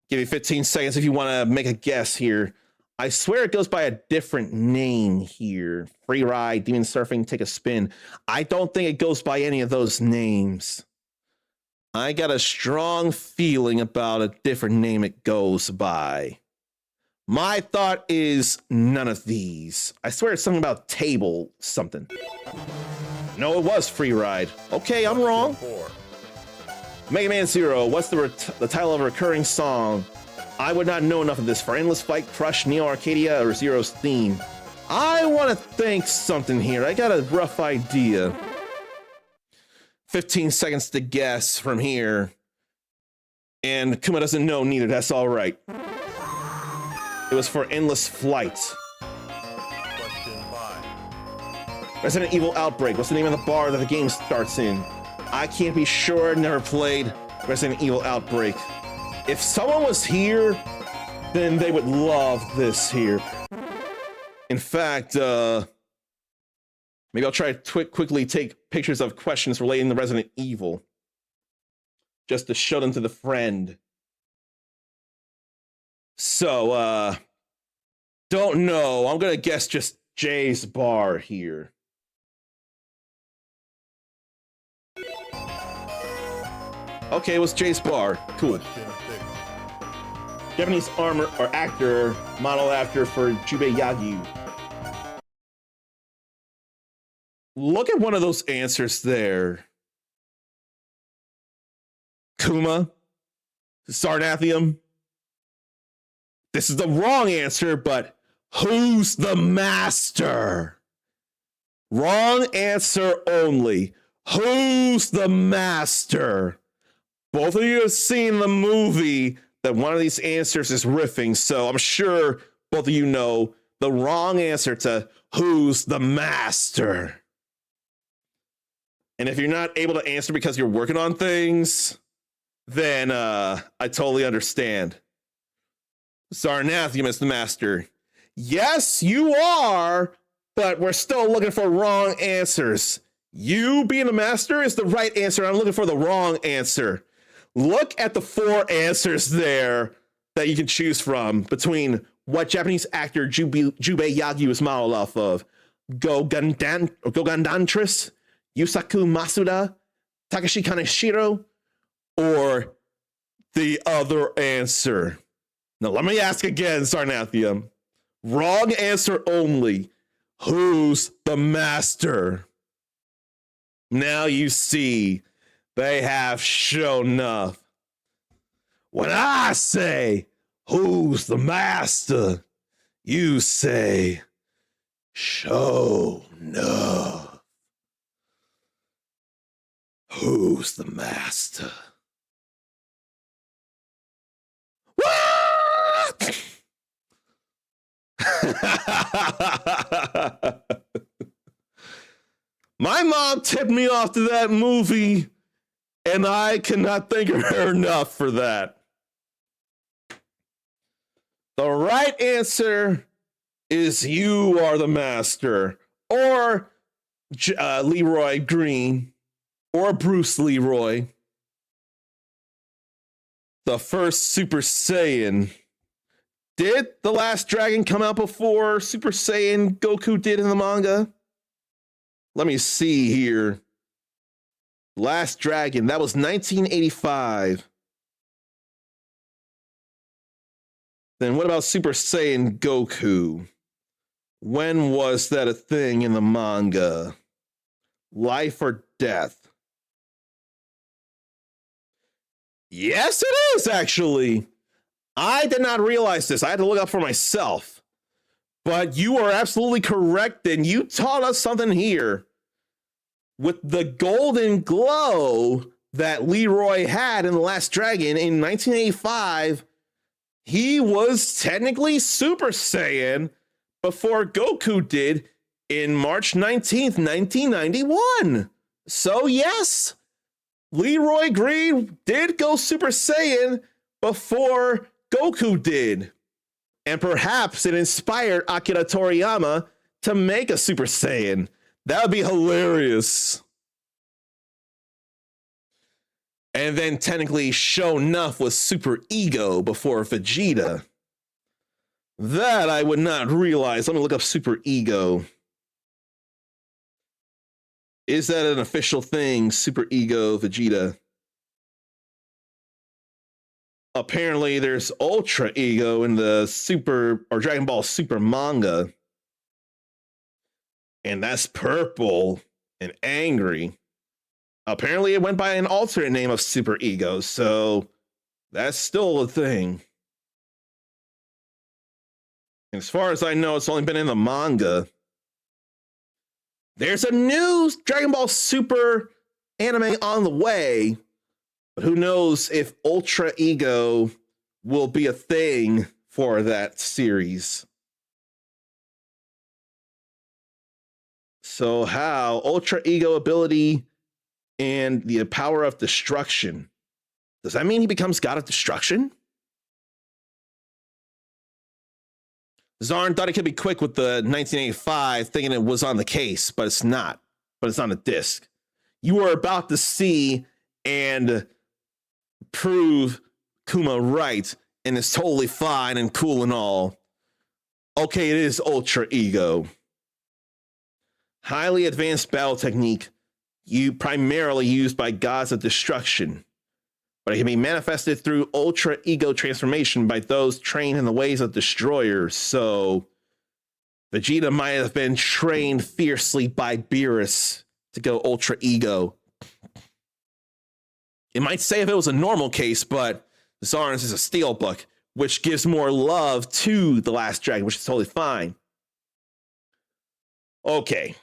Give you 15 seconds if you want to make a guess here. I swear it goes by a different name here. Free ride, demon surfing, take a spin. I don't think it goes by any of those names. I got a strong feeling about a different name it goes by. My thought is none of these. I swear it's something about table something. No, it was Free Ride. Okay, I'm wrong. 4. Mega Man Zero, what's the title of a recurring song? I would not know enough of this for Endless Fight, Crush, Neo Arcadia, or Zero's theme. I want to think something here. I got a rough idea. 15 seconds to guess from here. And Kuma doesn't know neither. That's all right. It was for Endless Flight. Question 5. Resident Evil Outbreak. What's the name of the bar that the game starts in? I can't be sure. Never played Resident Evil Outbreak. If someone was here, then they would love this here. In fact, maybe I'll try to quickly take pictures of questions relating to Resident Evil, just to show them to the friend. So, don't know. I'm gonna guess just Jay's bar here. Okay, it was Jay's bar. Cool. Question 6. Japanese armor or actor model after for Jubei Yagyu. Look at one of those answers there. Kuma, Sarnathium. This is the wrong answer, but who's the master? Wrong answer only. Who's the master? Both of you have seen the movie that one of these answers is riffing, so I'm sure both of you know the wrong answer to who's the master. And if you're not able to answer because you're working on things, then I totally understand. Sarnathium is the master. Yes, you are, but we're still looking for wrong answers. You being the master is the right answer. I'm looking for the wrong answer. Look at the 4 answers there that you can choose from between what Japanese actor Jubei Yagyu is modeled off of. Gogandantris, Yusaku Masuda, Takashi Kaneshiro, or the other answer. Now let me ask again, Sarnathium. Wrong answer only. Who's the master? Now you see. They have shown enough. When I say, who's the master? You say, show enough. Who's the master? What? My mom tipped me off to that movie, and I cannot thank her enough for that. The right answer is you are the master, or Leroy Green, or Bruce Leroy, the first Super Saiyan. Did The Last Dragon come out before Super Saiyan Goku did in the manga? Let me see here. Last Dragon, that was 1985. Then what about Super Saiyan Goku? When was that a thing in the manga? Life or death? Yes, it is, actually. I did not realize this. I had to look up for myself. But you are absolutely correct, and you taught us something here. With the golden glow that Leroy had in The Last Dragon in 1985, he was technically Super Saiyan before Goku did in March 19th, 1991. So yes, Leroy Green did go Super Saiyan before Goku did. And perhaps it inspired Akira Toriyama to make a Super Saiyan. That would be hilarious. And then technically Sho'nuff was Super Ego before Vegeta. That I would not realize. Let me look up Super Ego. Is that an official thing, Super Ego Vegeta? Apparently there's Ultra Ego in the Super or Dragon Ball Super manga. And that's purple. and angry. Apparently, it went by an alternate name of Super Ego, so that's still a thing. As far as I know, it's only been in the manga. There's a new Dragon Ball Super anime on the way, but who knows if Ultra Ego will be a thing for that series. So how Ultra Ego ability and the power of destruction. Does that mean he becomes God of Destruction? Zarn thought he could be quick with the 1985, thinking it was on the case, but it's not. But it's on a disc. You are about to see and prove Kuma right, and it's totally fine and cool and all. Okay, it is Ultra Ego. Highly advanced battle technique, you primarily used by gods of destruction, but it can be manifested through Ultra Ego transformation by those trained in the ways of destroyers. So Vegeta might have been trained fiercely by Beerus to go Ultra Ego. It might say if it was a normal case, but Zarn's is a Steelbook, which gives more love to The Last Dragon, which is totally fine. Okay.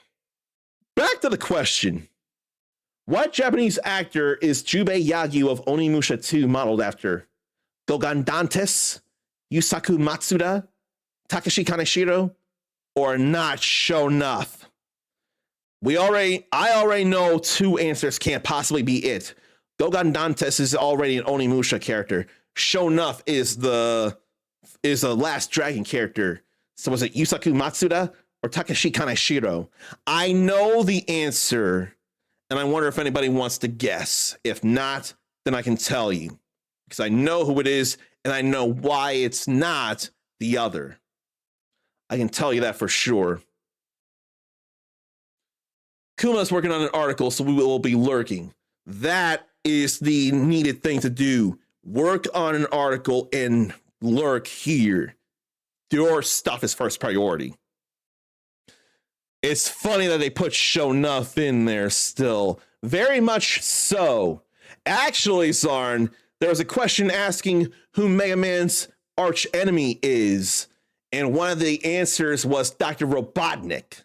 Back to the question. What Japanese actor is Jubei Yagyu of Onimusha 2 modeled after? Gogan Dantes, Yusaku Matsuda, Takashi Kaneshiro, or not Shonuff? I already know two answers can't possibly be it. Gogan Dantes is already an Onimusha character. Shonuff is the Last Dragon character. So was it Yusaku Matsuda or Takashi Kaneshiro? I know the answer, and I wonder if anybody wants to guess. If not, then I can tell you, because I know who it is, and I know why it's not the other. I can tell you that for sure. Kuma's working on an article, so we will be lurking. That is the needed thing to do. Work on an article and lurk here. Your stuff is first priority. It's funny that they put Shonuff in there still. Very much so. Actually, Zarn, there was a question asking who Mega Man's arch enemy is, and one of the answers was Dr. Robotnik.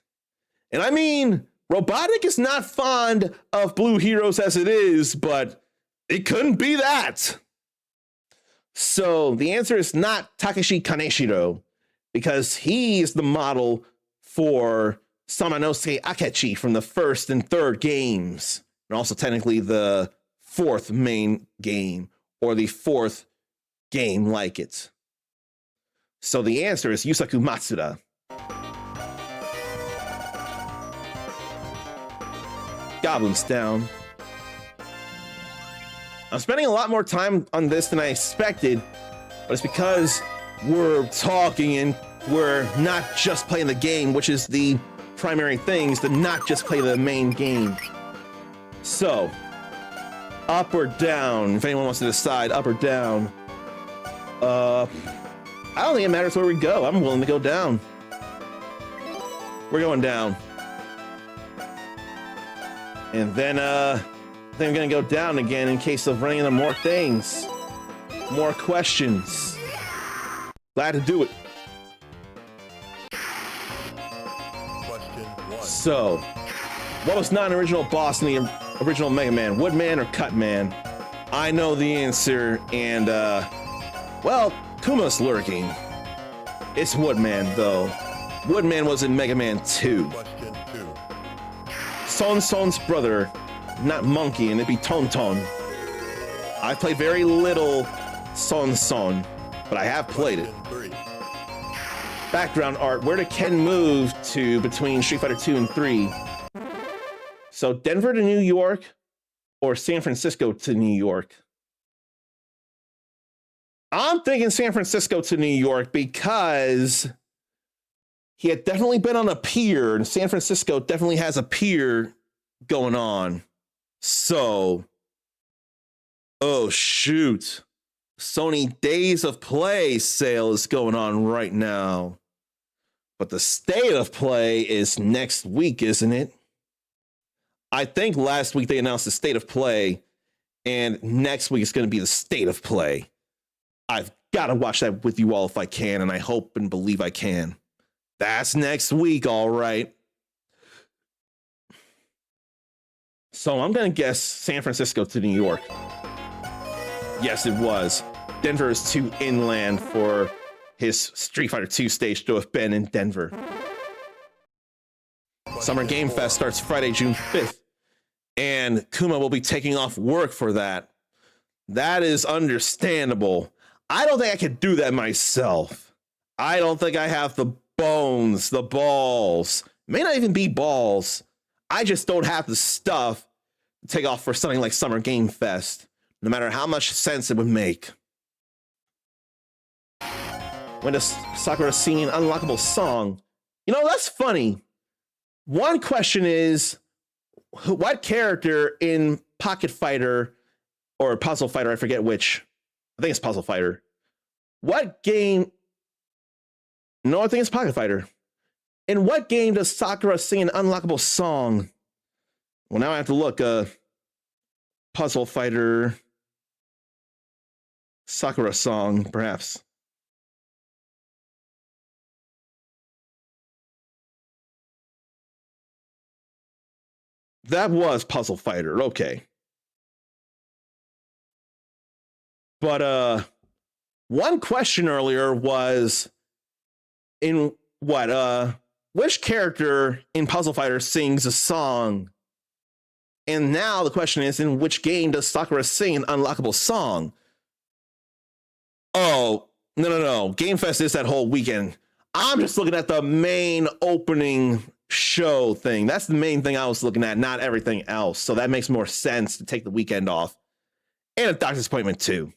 And I mean, Robotnik is not fond of blue heroes as it is, but it couldn't be that. So the answer is not Takashi Kaneshiro, because he's the model for Samanosuke Akechi from the first and third games, and also technically the fourth main game, or the fourth game like it. So the answer is Yusaku Matsuda. Goblins down. I'm spending a lot more time on this than I expected, but it's because we're talking and we're not just playing the game, which is the primary thing, is to not just play the main game. So, up or down, if anyone wants to decide, up or down. I don't think it matters where we go. I'm willing to go down. We're going down. And then, I think I'm gonna go down again in case of running into more things. More questions. Glad to do it. Question 1. So, what was not an original boss in the original Mega Man? Woodman or Cutman? I know the answer, and, well, Kuma's lurking. It's Woodman, though. Woodman was in Mega Man 2. Question 2. Son Son's brother, not Monkey, and it'd be Ton Ton. I played very little Son Son, but I have played it. Question 3. Background art, where did Ken move to between Street Fighter 2 and 3? So Denver to New York or San Francisco to New York? I'm thinking San Francisco to New York because he had definitely been on a pier, and San Francisco definitely has a pier going on. So, oh shoot. Sony Days of Play sale is going on right now. But the State of Play is next week, isn't it? I think last week they announced the state of play, and next week it's going to be the state of play. I've got to watch that with you all if I can, and I hope and believe I can. That's next week, all right. So I'm going to guess San Francisco to New York. Yes, it was. Denver is too inland for his Street Fighter 2 stage to have been in Denver. Summer Game Fest starts Friday, June 5th, and Kuma will be taking off work for that. That is understandable. I don't think I could do that myself. I don't think I have the bones, the balls. May not even be balls. I just don't have the stuff to take off for something like Summer Game Fest, no matter how much sense it would make. When does Sakura sing an unlockable song? You know, that's funny. One question is, what character in Pocket Fighter or Puzzle Fighter, I forget which, I think it's Puzzle Fighter. What game? No, I think it's Pocket Fighter. In what game does Sakura sing an unlockable song? Well, now I have to look. Puzzle Fighter Sakura song, perhaps. That was Puzzle Fighter. Okay. But one question earlier was in what which character in Puzzle Fighter sings a song? And now the question is, in which game does Sakura sing an unlockable song? Oh, no. Game Fest is that whole weekend. I'm just looking at the main opening show thing. That's the main thing I was looking at, not everything else. So that makes more sense to take the weekend off. And a doctor's appointment too.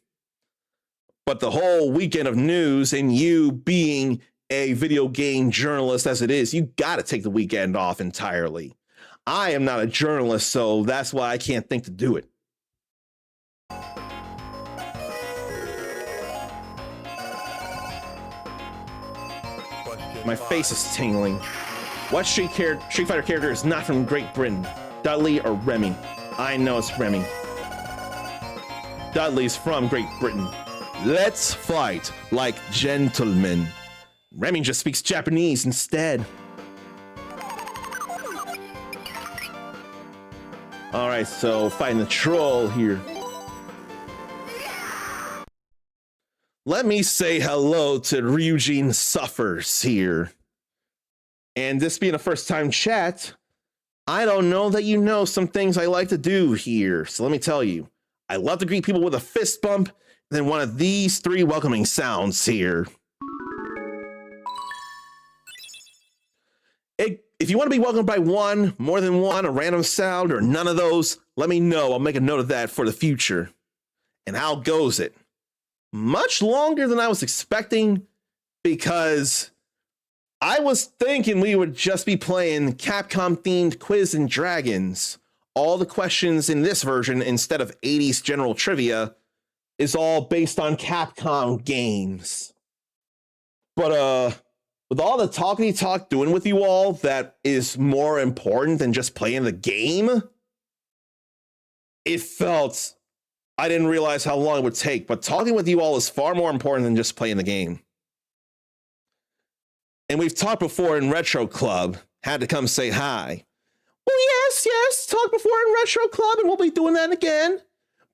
But the whole weekend of news, and you being a video game journalist as it is, you got to take the weekend off entirely. I am not a journalist, so that's why I can't think to do it. My face is tingling. What Street Fighter character is not from Great Britain? Dudley or Remy? I know it's Remy. Dudley's from Great Britain. Let's fight like gentlemen. Remy just speaks Japanese instead. All right, so fighting the troll here. Let me say hello to Ryujin Suffers here. And this being a first-time chat, I don't know that you know some things I like to do here. So let me tell you, I love to greet people with a fist bump, then one of these three welcoming sounds here. If you want to be welcomed by one, more than one, a random sound, or none of those, let me know. I'll make a note of that for the future. And how goes it? Much longer than I was expecting, because I was thinking we would just be playing Capcom-themed Quiz and Dragons. All the questions in this version, instead of 80s general trivia, is all based on Capcom games. But, with all the talkity talk doing with you all, that is more important than just playing the game. It felt, I didn't realize how long it would take, but talking with you all is far more important than just playing the game. And we've talked before in Retro Club, had to come say hi. Well, yes, talked before in Retro Club, and we'll be doing that again.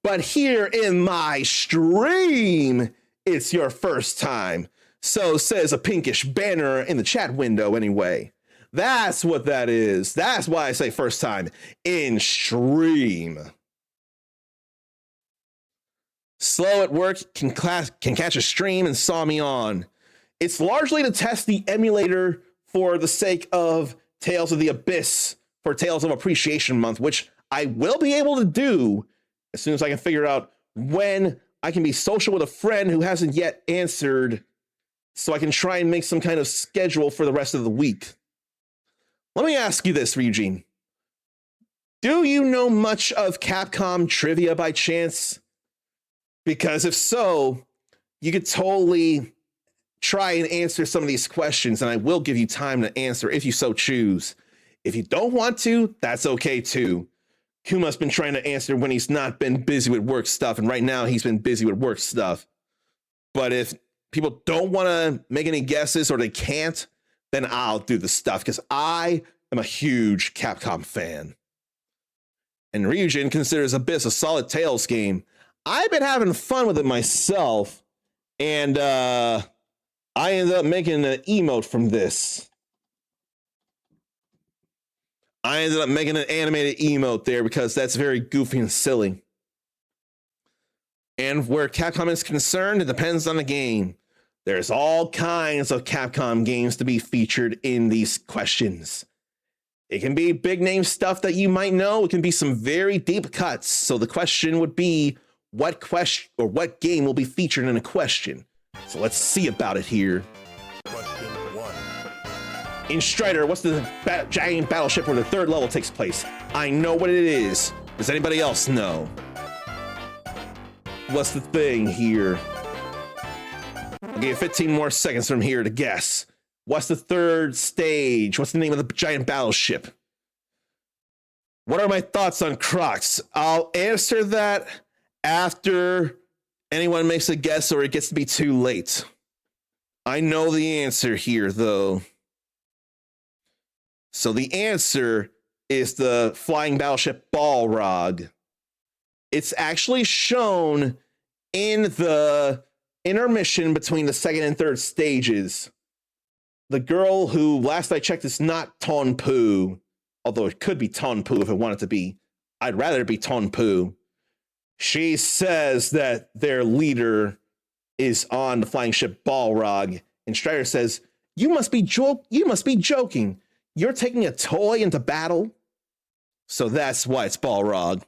But here in my stream, it's your first time. So says a pinkish banner in the chat window anyway. That's what that is. That's why I say first time in stream. Slow at work can catch a stream and saw me on. It's largely to test the emulator for the sake of Tales of the Abyss for Tales of Appreciation Month, which I will be able to do as soon as I can figure out when I can be social with a friend who hasn't yet answered, so I can try and make some kind of schedule for the rest of the week. Let me ask you this, Ryujin. Do you know much of Capcom trivia by chance? Because if so, you could totally try and answer some of these questions, and I will give you time to answer if you so choose. If you don't want to, that's okay too. Kuma's been trying to answer when he's not been busy with work stuff, and right now he's been busy with work stuff. But if people don't want to make any guesses or they can't, then I'll do the stuff because I am a huge Capcom fan. And Ryujin considers Abyss a solid Tales game. I've been having fun with it myself, and I ended up making an emote from this. I ended up making an animated emote there because that's very goofy and silly. And where Capcom is concerned, it depends on the game. There's all kinds of Capcom games to be featured in these questions. It can be big name stuff that you might know. It can be some very deep cuts. So the question would be, what question or what game will be featured in a question? So let's see about it here. Question 1. In Strider, what's the giant battleship where the third level takes place? I know what it is. Does anybody else know? What's the thing here? I'll give you 15 more seconds from here to guess. What's the third stage? What's the name of the giant battleship? What are my thoughts on Crocs? I'll answer that after anyone makes a guess or it gets to be too late. I know the answer here, though. So the answer is the flying battleship Balrog. It's actually shown in the intermission between the second and third stages. The girl who, last I checked, is not Tonpu, although it could be Tonpu if it wanted to be. I'd rather it be Tonpu. She says that their leader is on the flying ship Balrog, and Strider says, You must be joking. You're taking a toy into battle?" So that's why it's Balrog.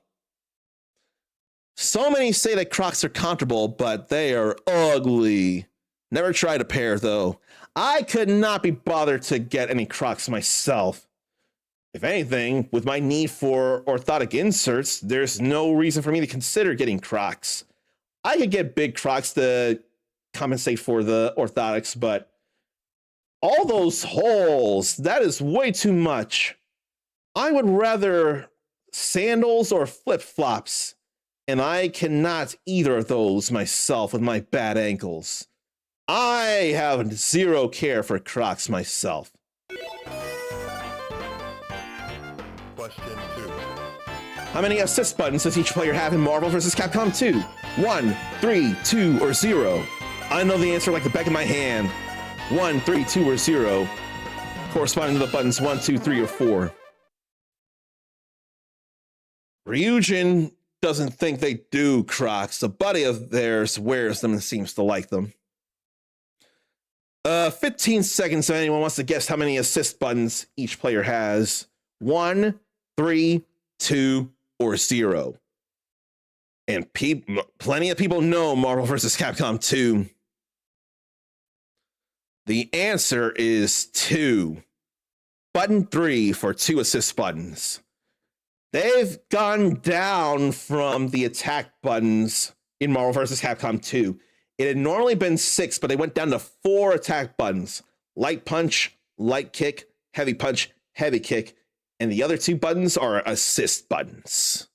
So many say that Crocs are comfortable, but they are ugly. Never tried a pair, though. I could not be bothered to get any Crocs myself. If anything, with my need for orthotic inserts, there's no reason for me to consider getting Crocs. I could get big Crocs to compensate for the orthotics, but all those holes, that is way too much. I would rather sandals or flip-flops, and I cannot either of those myself with my bad ankles. I have zero care for Crocs myself. Question 2. How many assist buttons does each player have in Marvel vs. Capcom 2? 1, 3, 2, or 0? I know the answer like the back of my hand. 1, 3, 2, or 0, corresponding to the buttons 1, 2, 3, or 4. Ryujin doesn't think they do Crocs. A buddy of theirs wears them and seems to like them. 15 seconds if anyone wants to guess how many assist buttons each player has. 1, 3, 2, or 0. And plenty of people know Marvel vs. Capcom 2. The answer is 2. Button 3 for 2 assist buttons. They've gone down from the attack buttons in Marvel vs. Capcom 2. It had normally been 6, but they went down to 4 attack buttons. Light punch, light kick, heavy punch, heavy kick, and the other 2 buttons are assist buttons.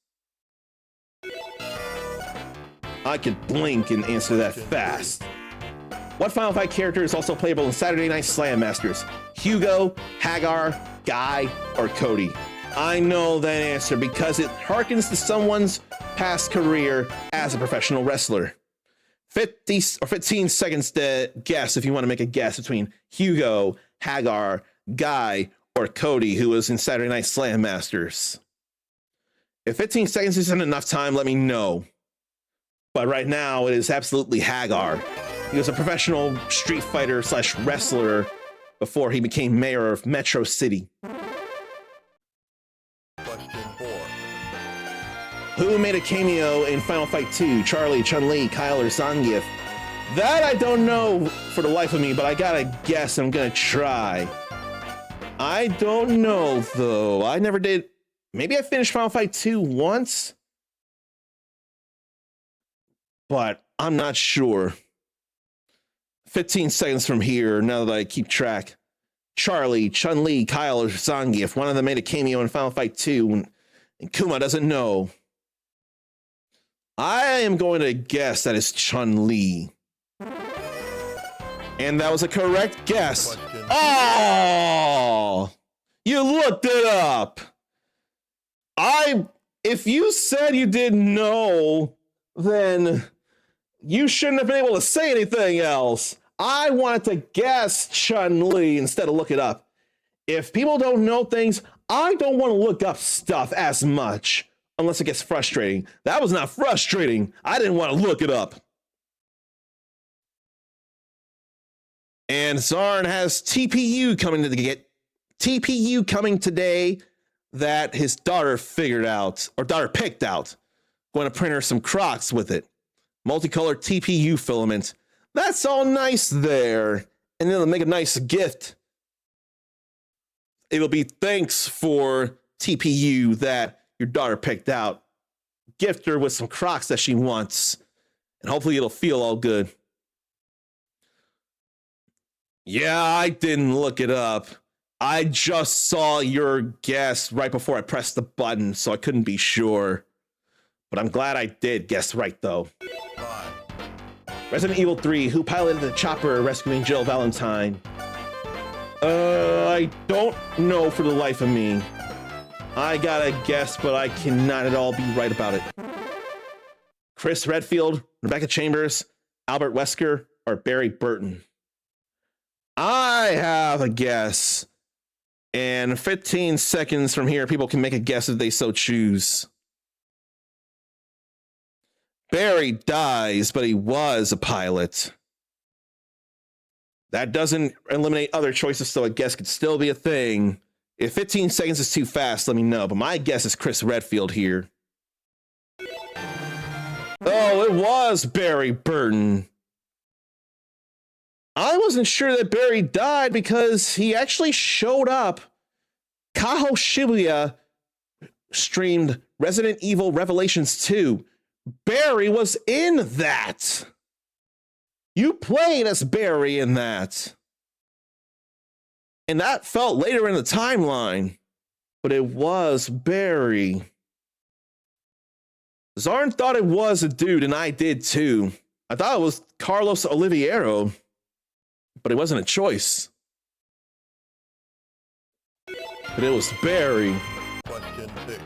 I could blink and answer that fast. What Final Fight character is also playable in Saturday Night Slam Masters? Hugo, Hagar, Guy, or Cody? I know that answer because it harkens to someone's past career as a professional wrestler. 15 seconds to guess if you want to make a guess between Hugo, Hagar, Guy, or Cody, who was in Saturday Night Slam Masters. If 15 seconds isn't enough time, let me know. But right now, it is absolutely Hagar. He was a professional street fighter / wrestler before he became mayor of Metro City. Question 4. Who made a cameo in Final Fight 2? Charlie, Chun-Li, Kyle, or Zangief? That I don't know for the life of me, but I gotta guess. I'm gonna try. I don't know, though. I never did. Maybe I finished Final Fight 2 once, but I'm not sure. 15 seconds from here, now that I keep track. Charlie, Chun-Li, Kyle, or Zangief. One of them made a cameo in Final Fight 2. and Kuma doesn't know. I am going to guess that is Chun-Li. And that was a correct guess. Question. Oh! You looked it up. If you said you didn't know, then you shouldn't have been able to say anything else. I wanted to guess Chun-Li instead of look it up. If people don't know things, I don't want to look up stuff as much unless it gets frustrating. That was not frustrating. I didn't want to look it up. And Zarn has TPU coming today that his daughter figured out, or daughter picked out. Going to print her some Crocs with it. Multicolored TPU filament. That's all nice there. And then they'll make a nice gift. It'll be thanks for TPU that your daughter picked out. Gift her with some Crocs that she wants. And hopefully it'll feel all good. Yeah, I didn't look it up. I just saw your guess right before I pressed the button, so I couldn't be sure. But I'm glad I did guess right, though. 5, Resident Evil 3, who piloted the chopper rescuing Jill Valentine? I don't know for the life of me. I gotta guess, but I cannot at all be right about it. Chris Redfield, Rebecca Chambers, Albert Wesker, or Barry Burton? I have a guess. And 15 seconds from here, people can make a guess if they so choose. Barry dies, but he was a pilot. That doesn't eliminate other choices, so a guess could still be a thing. If 15 seconds is too fast, let me know. But my guess is Chris Redfield here. Oh, it was Barry Burton. I wasn't sure that Barry died because he actually showed up. Kaho Shibuya streamed Resident Evil Revelations 2. Barry was in that. You played as Barry in that. And that felt later in the timeline. But it was Barry. Zarn thought it was a dude, and I did too. I thought it was Carlos Oliviero. But it wasn't a choice. But it was Barry. question 6,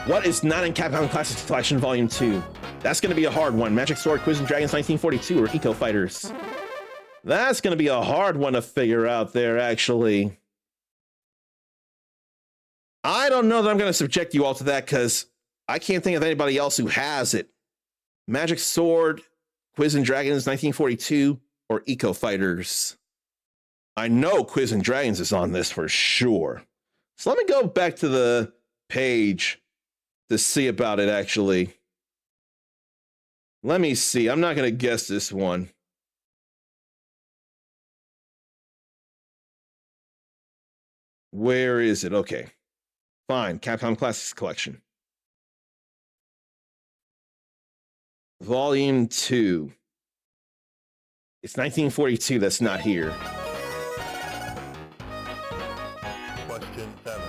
What is not in Capcom Classics Collection Volume 2? That's going to be a hard one. Magic Sword, Quiz and Dragons 1942, or Eco Fighters? That's going to be a hard one to figure out there, actually. I don't know that I'm going to subject you all to that, because I can't think of anybody else who has it. Magic Sword, Quiz and Dragons 1942, or Eco Fighters? I know Quiz and Dragons is on this for sure. So let me go back to the page to see about it, actually. Let me see. I'm not going to guess this one. Where is it? Okay. Fine. Capcom Classics Collection. Volume 2. It's 1942 that's not here. question 7,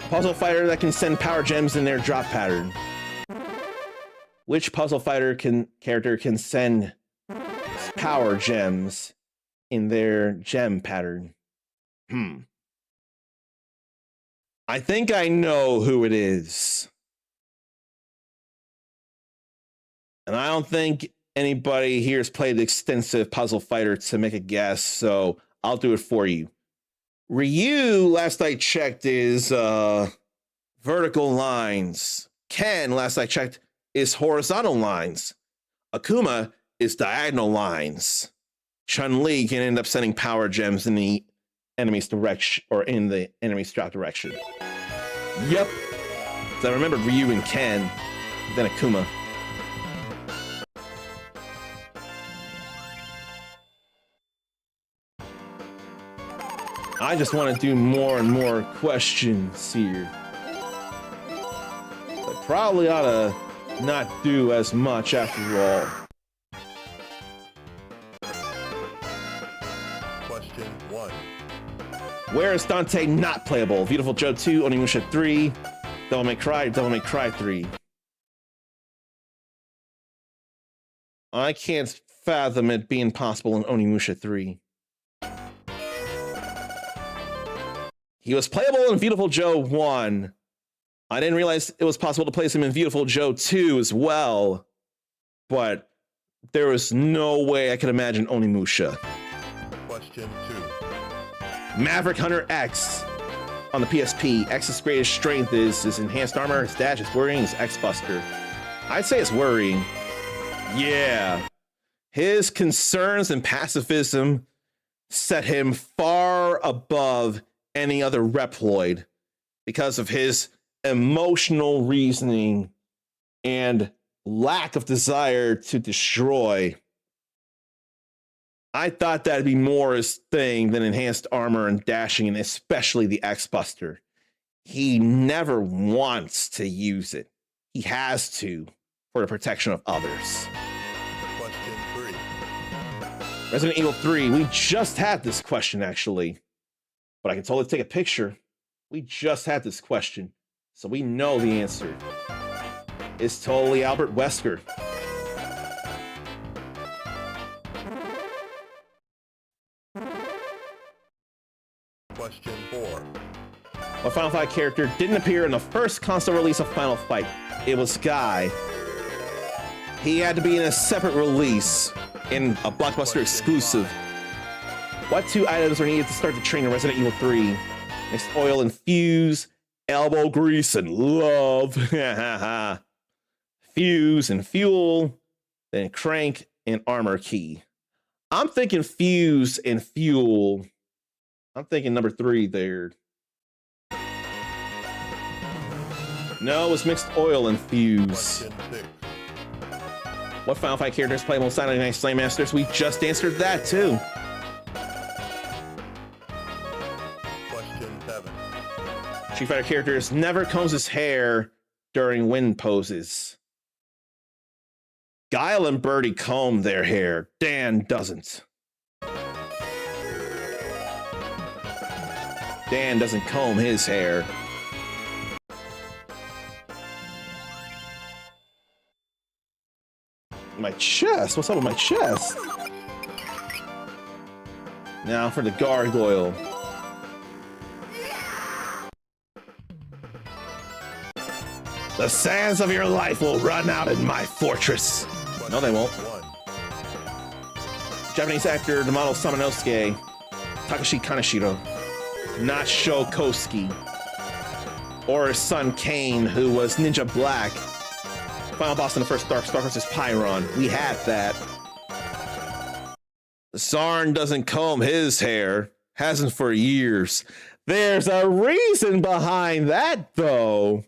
Puzzle fighter that can send power gems in their drop pattern. Which puzzle fighter character can send power gems in their gem pattern? I think I know who it is. And I don't think anybody here has played extensive Puzzle Fighter to make a guess, so I'll do it for you. Ryu, last I checked, is vertical lines. Ken, last I checked, is horizontal lines. Akuma is diagonal lines. Chun-Li can end up sending power gems in the enemy's direction, or in the enemy's drop direction. Yep. So I remember Ryu and Ken, then Akuma. I just want to do more and more questions here. I probably ought to not do as much after all. question 1, Where is Dante not playable? Beautiful Joe 2, Onimusha 3, Devil May Cry, Devil May Cry 3. I can't fathom it being possible in Onimusha 3. He was playable in Beautiful Joe 1. I didn't realize it was possible to place him in Beautiful Joe 2 as well. But there was no way I could imagine Onimusha. Question 2. Maverick Hunter X on the PSP. X's greatest strength is his enhanced armor, his dash, his worrying, his X-Buster. I'd say it's worrying. Yeah. His concerns and pacifism set him far above any other Reploid because of his emotional reasoning and lack of desire to destroy. I thought that'd be more his thing than enhanced armor and dashing, and especially the X-Buster. He never wants to use it. He has to for the protection of others. Question 3. Resident Evil 3, we just had this question actually, but I can totally take a picture. We just had this question, so we know the answer. It's totally Albert Wesker. Question 4. What Final Fight character didn't appear in the first console release of Final Fight? It was Guy. He had to be in a separate release in a Blockbuster exclusive. What 2 items are needed to start the train in Resident Evil 3? Mixed oil and fuse, elbow grease and love. Fuse and fuel, then crank and armor key. I'm thinking fuse and fuel. I'm thinking number 3 there. No, it was mixed oil and fuse. Question 6. What Final Fight characters play on Saturday Night Slam Masters? We just answered that too. Question 7. Street Fighter characters never combs his hair during wind poses. Guile and Birdie comb their hair. Dan doesn't. Dan doesn't comb his hair. My chest? What's up with my chest? Now for the gargoyle. The sands of your life will run out in my fortress. No, they won't. 1. Japanese actor the model Samanosuke Takashi Kaneshiro, not Shokoski, or his son Kane, who was Ninja Black. Final boss in the first Darkstalkers vs. Pyron. We had that. Zarn doesn't comb his hair. Hasn't for years. There's a reason behind that, though.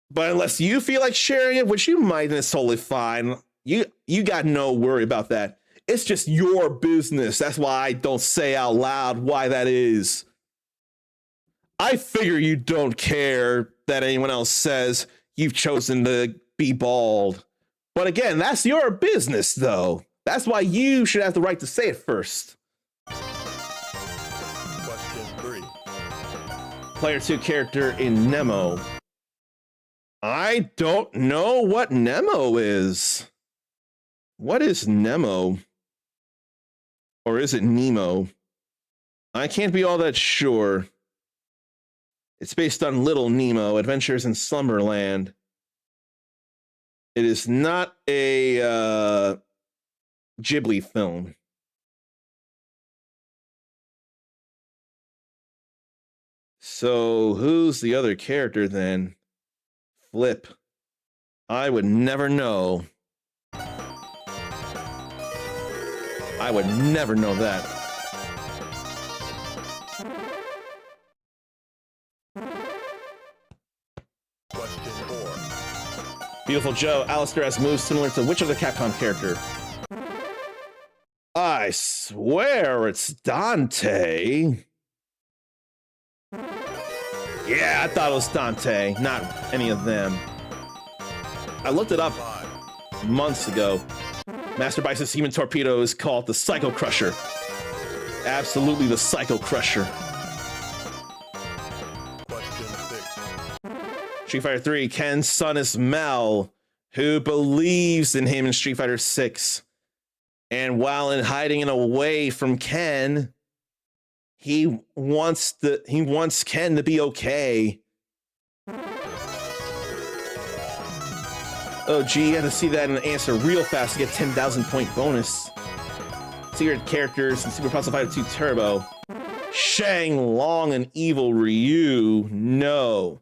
But unless you feel like sharing it, which you might, and it's totally fine. You got no worry about that. It's just your business. That's why I don't say out loud why that is. I figure you don't care that anyone else says you've chosen to be bald. But again, that's your business, though. That's why you should have the right to say it first. Question 3. Player 2 character in Nemo. I don't know what Nemo is. What is Nemo? Or is it Nemo? I can't be all that sure. It's based on Little Nemo, Adventures in Slumberland. It is not a Ghibli film. So who's the other character then? Flip. I would never know. I would never know that. Question 4. Beautiful Joe, Alistair has moves similar to which other Capcom character? I swear it's Dante. Yeah, I thought it was Dante, not any of them. I looked it up 5. months ago. Master Bison's Human Torpedo is called the Psycho Crusher. Absolutely the Psycho Crusher. Question 6. Street Fighter 3, Ken's son is Mel, who believes in him in Street Fighter 6. And while in hiding and away from Ken, he wants Ken to be okay. Oh, gee, you had to see that and answer real fast to get 10,000 point bonus. Secret characters in Super Puzzle Fighter 2 Turbo. Shang Long and Evil Ryu, no.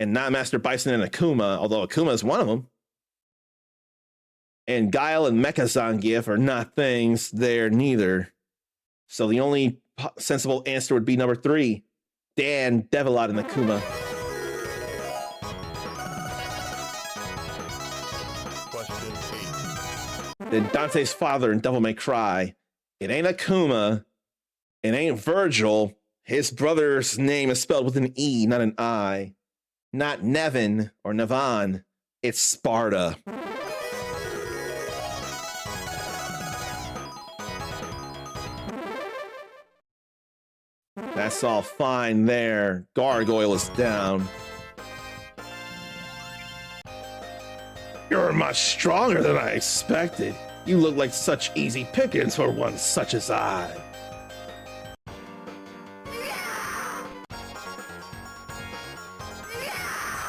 And not Master Bison and Akuma, although Akuma is one of them. And Guile and Mecha Zangief are not things there neither. So the only sensible answer would be number 3, Dan, Devilot, and Akuma. Question 8. Then Dante's father in Devil May Cry. It ain't Akuma. It ain't Virgil. His brother's name is spelled with an E, not an I. Not Nevin or Nevan. It's Sparta. That's all fine there. Gargoyle is down. You're much stronger than I expected. You look like such easy pickings for one such as I.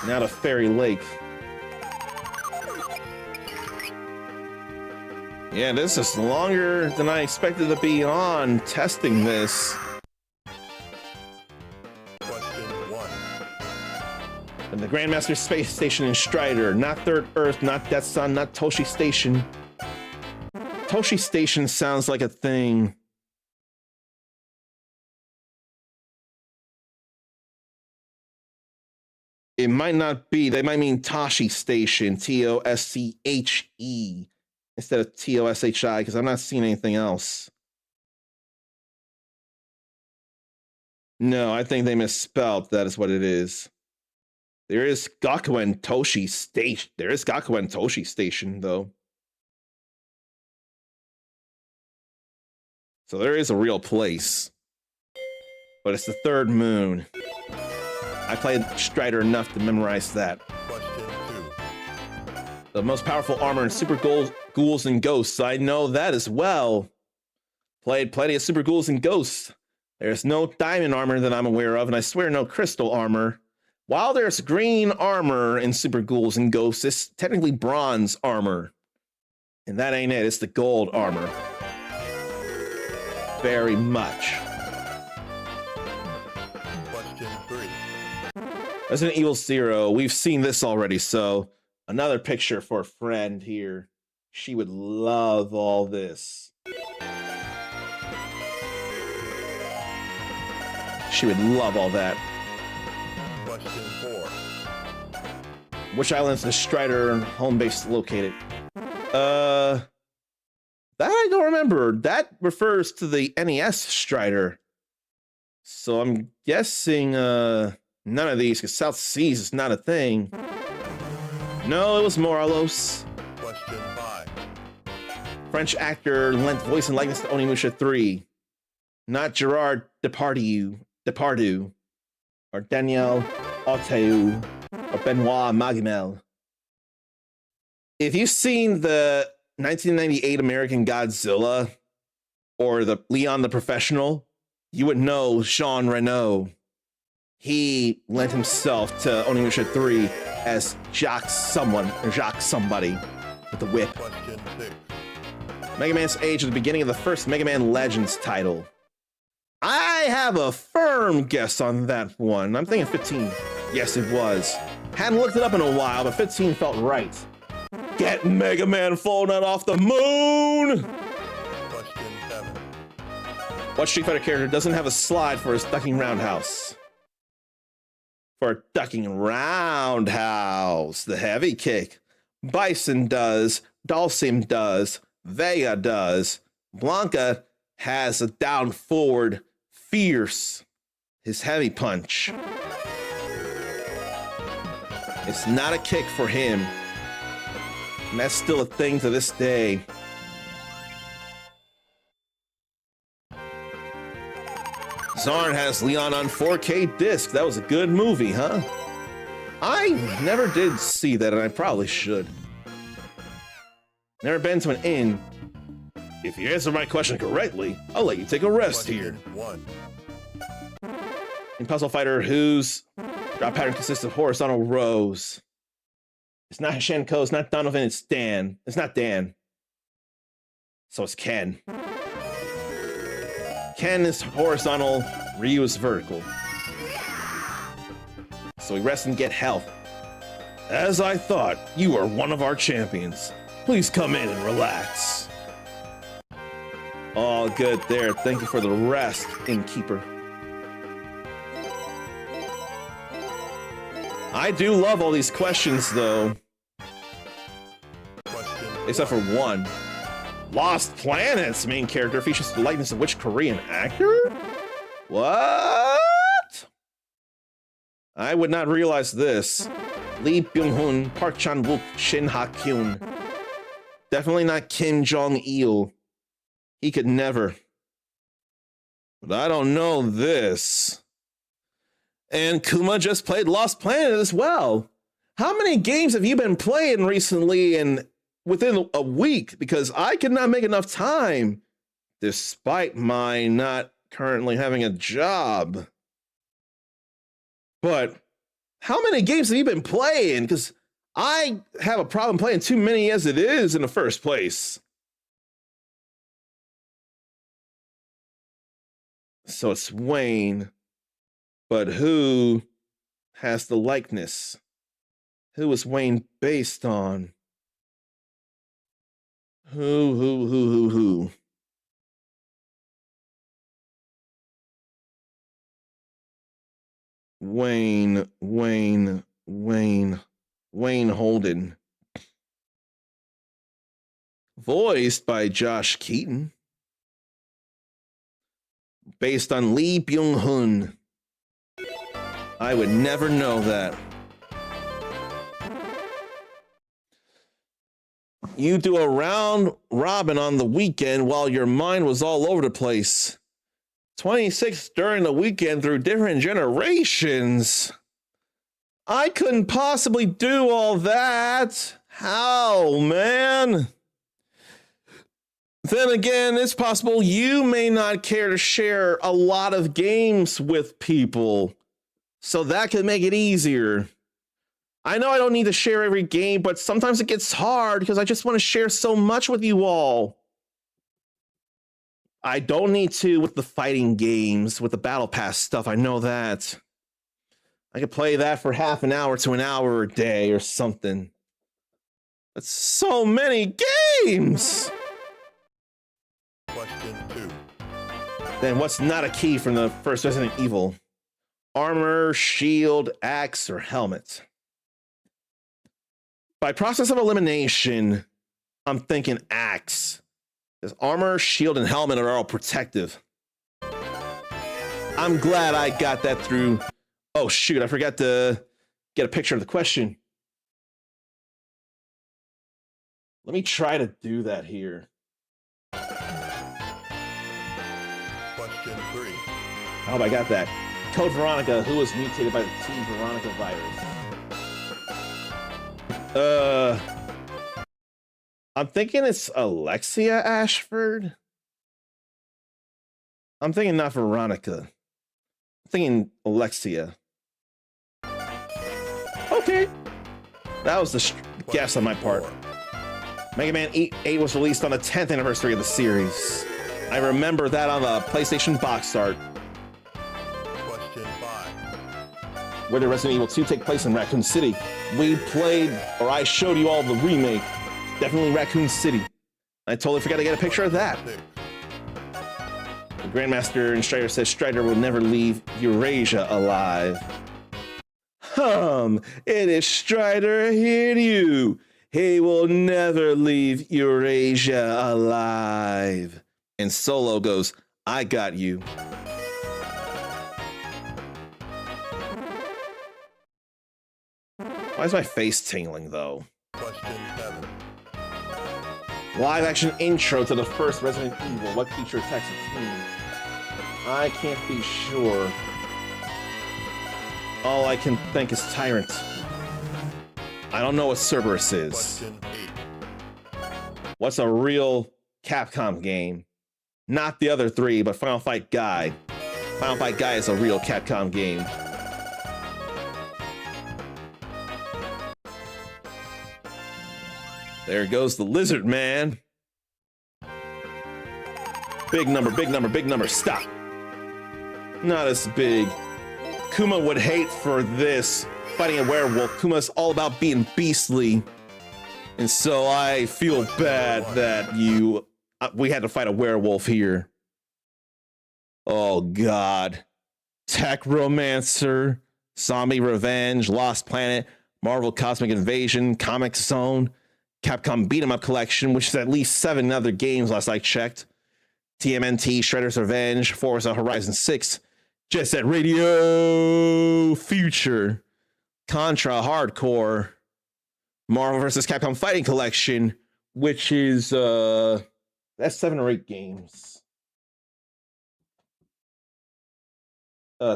Now to Fairy Lake. Yeah, this is longer than I expected to be on testing this. And the Grandmaster Space Station in Strider, not Third Earth, not Death Sun, not Toshi Station. Toshi Station sounds like a thing. It might not be. They might mean Toshi Station, Tosche, instead of Toshi, because I'm not seeing anything else. No, I think they misspelled. That is what it is. There is Gakuen Toshi Station. There is Gakuen Toshi Station, though. So there is a real place. But it's the third moon. I played Strider enough to memorize that. Question 2. The most powerful armor in Super Ghouls and Ghosts. I know that as well. Played plenty of Super Ghouls and Ghosts. There's no diamond armor that I'm aware of, and I swear no crystal armor. While there's green armor in Super Ghouls and Ghosts, it's technically bronze armor. And that ain't it, it's the gold armor. Very much. Question 3. Resident Evil 0, we've seen this already, so another picture for a friend here. She would love all this. She would love all that. Question 4. Which islands is Strider home base located? That I don't remember. That refers to the NES Strider. So I'm guessing none of these, because South Seas is not a thing. No, it was Morelos. Question 5. French actor lent voice and likeness to Onimusha 3. Not Gerard Depardieu, or Daniel Auteuil, or Benoit Magimel. If you've seen the 1998 American Godzilla, or the Leon the Professional, you would know Jean Reno. He lent himself to Onimusha 3 as Jacques somebody with the whip. Question 6. Mega Man's age at the beginning of the first Mega Man Legends title. I have a firm guess on that one. I'm thinking 15. Yes, it was. Hadn't looked it up in a while, but 15 felt right. Get Mega Man falling out off the moon! Question 7. What Street Fighter character doesn't have a slide for his ducking roundhouse? For ducking roundhouse, the heavy kick. Bison does, Dhalsim does, Vega does. Blanca has a down forward, fierce, his heavy punch. It's not a kick for him. And that's still a thing to this day. Zarn has Leon on 4K disc. That was a good movie, huh? I never did see that, and I probably should. Never been to an inn. If you answer my question correctly, I'll let you take a rest here. Question 1. In Puzzle Fighter, whose drop pattern consists of horizontal rows? It's not Hashenko, it's not Donovan, it's Dan. It's not Dan. So it's Ken. Ken is horizontal, Ryu is vertical. So we rest and get health. As I thought, you are one of our champions. Please come in and relax. All good there. Thank you for the rest, innkeeper. I do love all these questions, though. Question Except for one. Lost Planet's main character features the likeness of which Korean actor? What? I would not realize this. Lee Byung-hun, Park Chan-wook, Shin Ha-kyun. Definitely not Kim Jong-il. He could never. But I don't know this. And Kuma just played Lost Planet as well. How many games have you been playing recently and within a week? Because I could not make enough time, despite my not currently having a job. But how many games have you been playing? Because I have a problem playing too many as it is in the first place. So it's Wayne. But who has the likeness? Who is Wayne based on? Who? Wayne Holden. Voiced by Josh Keaton. Based on Lee Byung-hun. I would never know that. You do a round robin on the weekend while your mind was all over the place. 26 during the weekend through different generations. I couldn't possibly do all that. How, man? Then again, it's possible you may not care to share a lot of games with people. So that could make it easier. I know I don't need to share every game, but sometimes it gets hard because I just want to share so much with you all. I don't need to with the fighting games, with the battle pass stuff. I know that. I could play that for half an hour to an hour a day or something. That's so many games. Question 2. Then what's not a key from the first Resident Evil? Armor, shield, axe, or helmet? By process of elimination, I'm thinking axe. Because armor, shield, and helmet are all protective. I'm glad I got that through. Oh shoot, I forgot to get a picture of the question. Let me try to do that here. Question 3. I hope I got that. Code Veronica, who was mutated by the T Veronica virus? I'm thinking it's Alexia Ashford. I'm thinking not Veronica. I'm thinking Alexia. Okay. That was the guess on my part. 4. Mega Man 8 was released on the 10th anniversary of the series. I remember that on the PlayStation box art. Question 5. Where did Resident Evil 2 take place in Raccoon City? We played, or I showed you all the remake. Definitely Raccoon City. I totally forgot to get a picture of that. 6. The Grandmaster and Strider says Strider will never leave Eurasia alive. It is Strider here to you. He will never leave Eurasia alive. And Solo goes, I got you. Why is my face tingling, though? Question 7. Live action intro to the first Resident Evil. What feature attacks the team? I can't be sure. All I can think is Tyrant. I don't know what Cerberus is. Question 8. What's a real Capcom game? Not the other three, but Final Fight Guy. Final Fight Guy is a real Capcom game. There goes the Lizard Man. Big number, big number, big number. Stop. Not as big. Kuma would hate for this. Fighting a werewolf. Kuma's all about being beastly. And so I feel bad that we had to fight a werewolf here. Oh, God. Tech Romancer, Zombie Revenge, Lost Planet, Marvel Cosmic Invasion, Comic Zone, Capcom Beat 'em Up Collection, which is at least 7 other games last I checked. TMNT, Shredder's Revenge, Forza Horizon 6, Jet Set Radio, Future, Contra Hardcore, Marvel vs. Capcom Fighting Collection, which is, that's 7 or 8 games.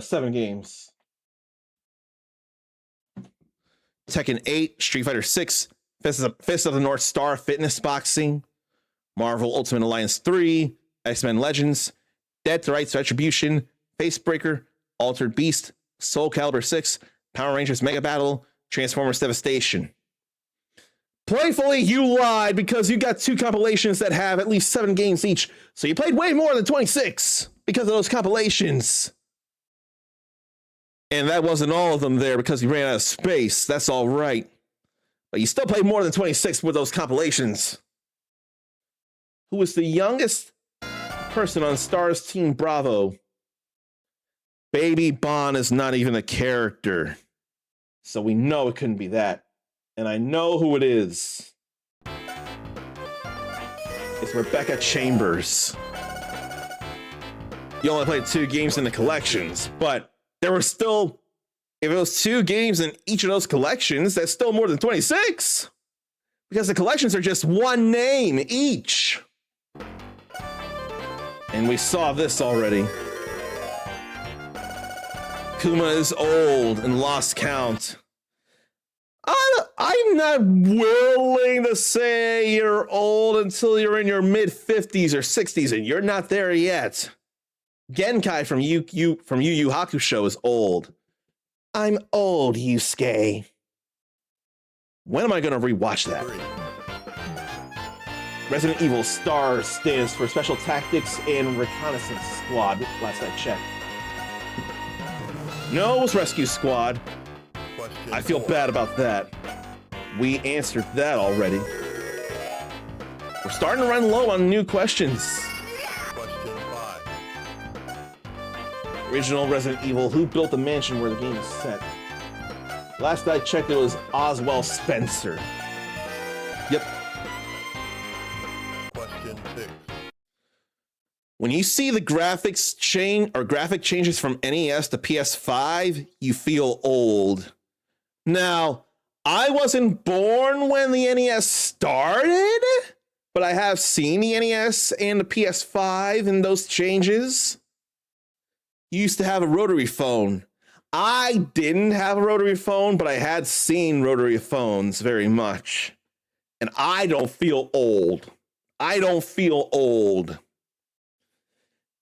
7 games. Tekken 8, Street Fighter 6, Fist of the North Star, Fitness Boxing, Marvel Ultimate Alliance 3, X-Men Legends, Dead to Rights Retribution, Facebreaker, Altered Beast, Soul Calibur 6, Power Rangers Mega Battle, Transformers Devastation. Playfully, you lied because you got 2 compilations that have at least 7 games each, so you played way more than 26 because of those compilations. And that wasn't all of them there because you ran out of space. That's all right. But you still played more than 26 with those compilations. Who was the youngest person on Stars Team Bravo? Baby Bon is not even a character. So we know it couldn't be that. And I know who it is. It's Rebecca Chambers. You only played 2 games in the collections, but there were still, if it was 2 games in each of those collections, that's still more than 26. Because the collections are just 1 name each. And we saw this already. Kuma is old and lost count. I'm not willing to say you're old until you're in your mid-50s or 60s, and you're not there yet. Genkai from Yu Yu Hakusho is old. I'm old, Yusuke. When am I going to rewatch that? 3. Resident Evil STAR stands for Special Tactics and Reconnaissance Squad, last I checked. No, it was Rescue Squad. Question I feel 4. bad about that. We answered that already. We're starting to run low on new questions. Question 5. Original Resident Evil, who built the mansion where the game is set? Last I checked, it was Oswald Spencer. Yep. Question 6. When you see the graphics change or graphic changes from NES to PS5, you feel old. Now, I wasn't born when the NES started, but I have seen the NES and the PS5 and those changes. You used to have a rotary phone. I didn't have a rotary phone, but I had seen rotary phones very much. And I don't feel old. I don't feel old.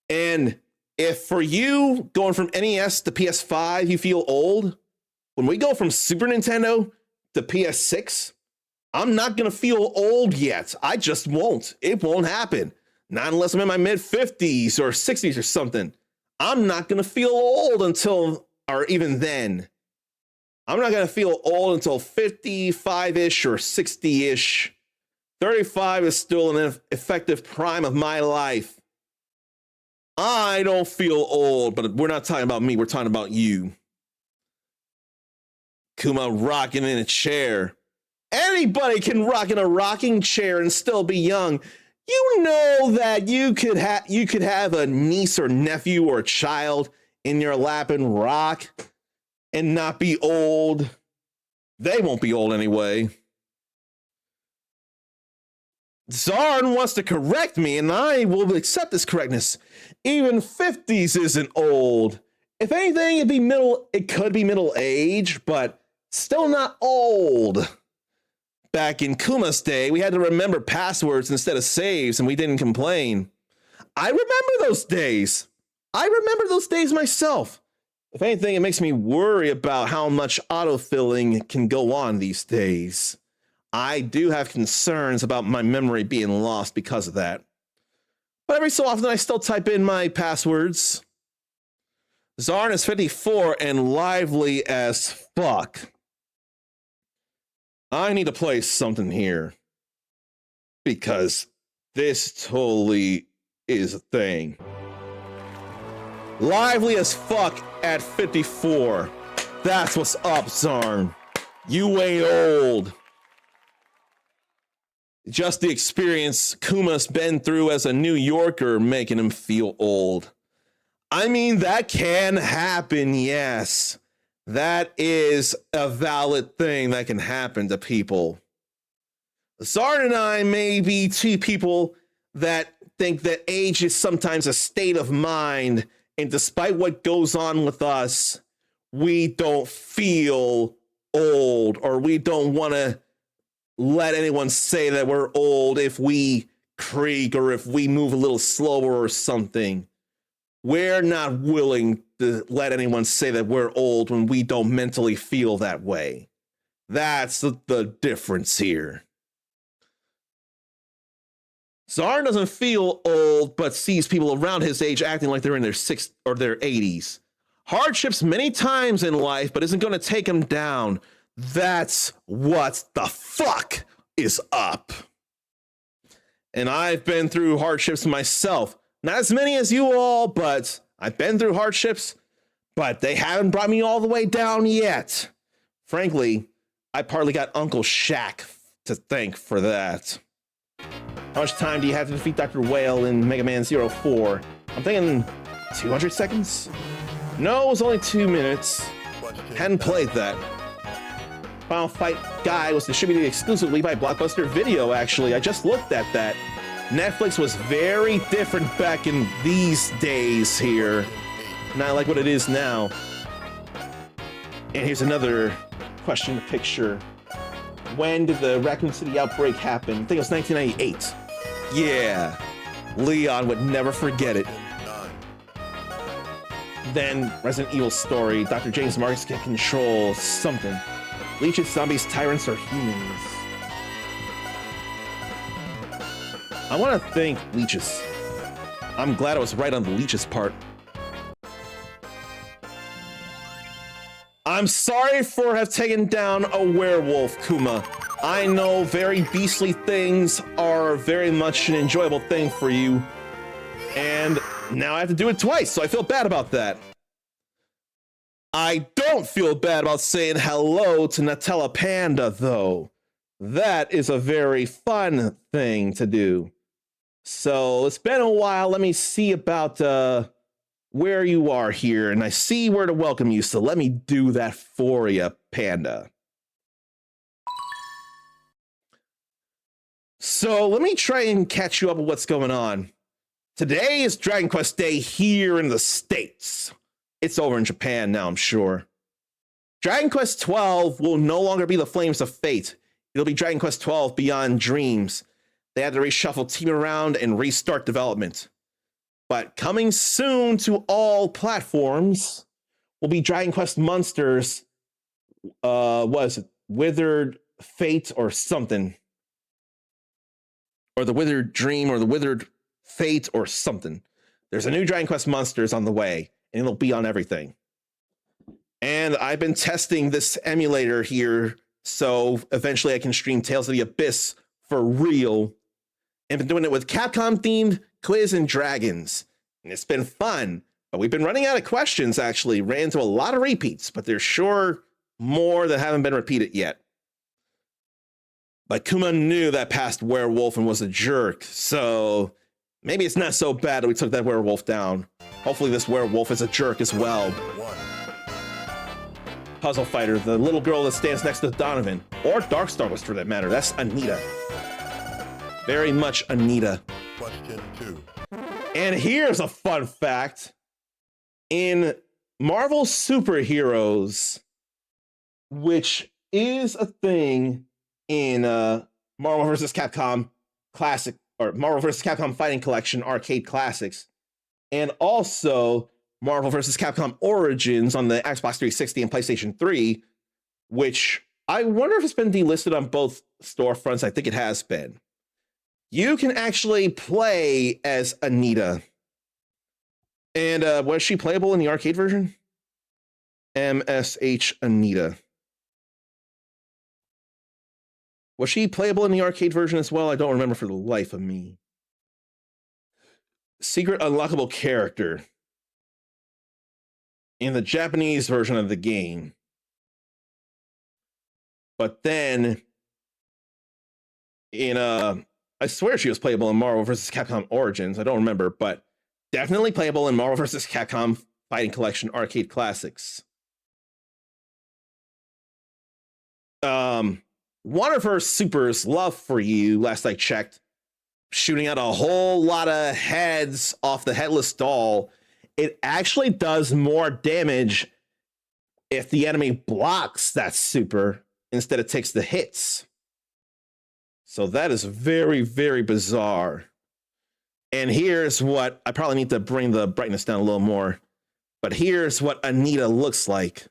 And if for you going from NES to PS5, you feel old, when we go from Super Nintendo to PS6, I'm not going to feel old yet. I just won't. It won't happen. Not unless I'm in my mid-50s or 60s or something. I'm not going to feel old until, or even then. I'm not going to feel old until 55-ish or 60-ish. 35 is still an effective prime of my life. I don't feel old, but we're not talking about me. We're talking about you. Kuma rocking in a chair. Anybody can rock in a rocking chair and still be young. You know that you could have a niece or nephew or a child in your lap and rock and not be old. They won't be old anyway. Zarn wants to correct me, and I will accept this correctness. Even 50s isn't old. If anything, it could be middle age, but still not old. back in Kuma's day, we had to remember passwords instead of saves, and we didn't complain. I remember those days. I remember those days myself. If anything, it makes me worry about how much autofilling can go on these days. I do have concerns about my memory being lost because of that. But every so often, I still type in my passwords. Zarn is 54 and lively as fuck. I need to play something here. Because this totally is a thing. Lively as fuck at 54. That's what's up, Zarn. You ain't old. Just the experience Kuma's been through as a New Yorker making him feel old. I mean, that can happen, yes. That is a valid thing that can happen to people. Zarn and I may be two people that think that age is sometimes a state of mind, and despite what goes on with us, we don't feel old, or we don't want to let anyone say that we're old if we creak or if we move a little slower or something. We're not willing to let anyone say that we're old when we don't mentally feel that way. That's the difference here. Zarn doesn't feel old, but sees people around his age acting like they're in their 60s or their 80s. Hardships many times in life, but isn't going to take him down. That's what the fuck is up. And I've been through hardships myself. Not as many as you all, but I've been through hardships, but they haven't brought me all the way down yet. Frankly, I partly got Uncle Shaq to thank for that. How much time do you have to defeat Dr. Whale in Mega Man 04? I'm thinking 200 seconds? No, it was only 2 minutes. Hadn't played that. Final Fight Guide was distributed exclusively by Blockbuster Video, actually. I just looked at that. Netflix was very different back in these days here. Not like what it is now. And here's another question picture. When did the Raccoon City outbreak happen? I think it was 1998. Yeah. Leon would never forget it. Then Resident Evil story. Dr. James Marcus can control something. Leeches, zombies, tyrants, or humans? I want to thank leeches. I'm glad I was right on the leeches part. I'm sorry for have taken down a werewolf, Kuma. I know very beastly things are very much an enjoyable thing for you. And now I have to do it twice, so I feel bad about that. I don't feel bad about saying hello to Nutella Panda, though. That is a very fun thing to do. So it's been a while. Let me see about where you are here, and I see where to welcome you, so let me do that for you, Panda. So let me try and catch you up with what's going on. Today is Dragon Quest Day here in the States. It's over in Japan now, I'm sure. Dragon Quest 12 will no longer be the Flames of Fate. It'll be Dragon Quest 12 Beyond Dreams. They had to reshuffle team around and restart development. But coming soon to all platforms will be Dragon Quest Monsters. What is it? Withered Fate or something. Or the Withered Dream or the Withered Fate or something. There's a new Dragon Quest Monsters on the way, and it'll be on everything. And I've been testing this emulator here, so eventually I can stream Tales of the Abyss for real. And been doing it with Capcom-themed Quiz and Dragons. And it's been fun, but we've been running out of questions, actually. Ran into a lot of repeats, but there's sure more that haven't been repeated yet. But Kuma knew that past werewolf and was a jerk, so maybe it's not so bad that we took that werewolf down. Hopefully this werewolf is a jerk as well. Puzzle Fighter, the little girl that stands next to Donovan, or Darkstar was for that matter. That's Anita. Very much Anita. Question 2. And here's a fun fact. In Marvel Superheroes, which is a thing in Marvel vs. Capcom Classic or Marvel vs. Capcom Fighting Collection Arcade Classics, and also Marvel vs. Capcom Origins on the Xbox 360 and PlayStation 3, which I wonder if it's been delisted on both storefronts. I think it has been. You can actually play as Anita. And was she playable in the arcade version? MSH Anita. Was she playable in the arcade version as well? I don't remember for the life of me. Secret unlockable character in the Japanese version of the game. But then in I swear she was playable in Marvel vs. Capcom Origins. I don't remember, but definitely playable in Marvel vs. Capcom Fighting Collection Arcade Classics. One of her supers, Love for You, last I checked, shooting out a whole lot of heads off the headless doll. It actually does more damage if the enemy blocks that super instead of takes the hits. So that is very, very bizarre. And here's what, I probably need to bring the brightness down a little more, but here's what Anita looks like.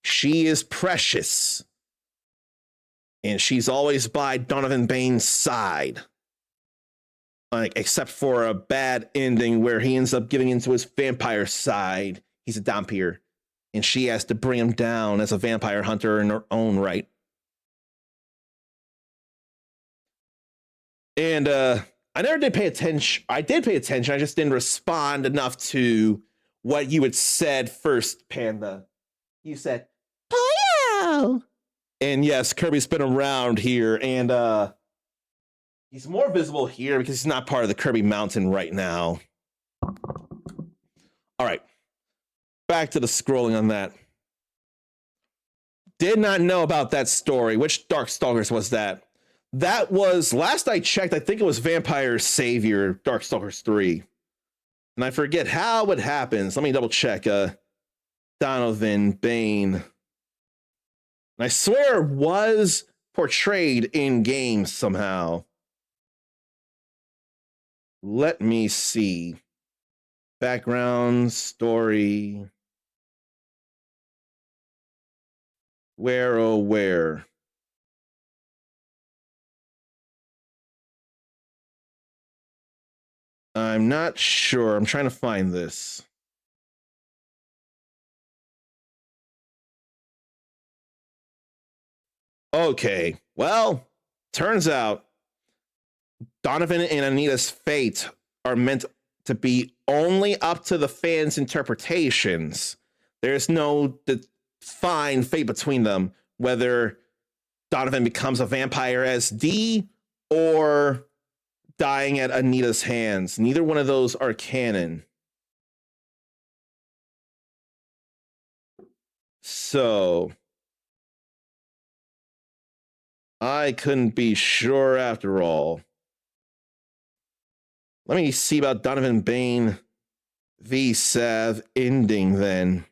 She is precious. And she's always by Donovan Bane's side. Like, except for a bad ending where he ends up giving into his vampire side. He's a Dhampir. And she has to bring him down as a vampire hunter in her own right. And I never did pay attention. I did pay attention. I just didn't respond enough to what you had said first, Panda. You said, "Pow!" And yes, Kirby's been around here, and he's more visible here because he's not part of the Kirby Mountain right now. All right. Back to the scrolling on that. Did not know about that story. Which Darkstalkers was that? That was, last I checked, I think it was Vampire Savior, Darkstalkers 3. And I forget how it happens. Let me double check. Donovan Bane. And I swear it was portrayed in games somehow. Let me see. Background, story. Where, oh, where? I'm not sure. I'm trying to find this. Okay, well, turns out Donovan and Anita's fate are meant to be only up to the fans' interpretations. There's no defined fate between them, whether Donovan becomes a vampire as D or dying at Anita's hands. Neither one of those are canon. So I couldn't be sure after all. Let me see about Donovan Bane v. Sav ending then.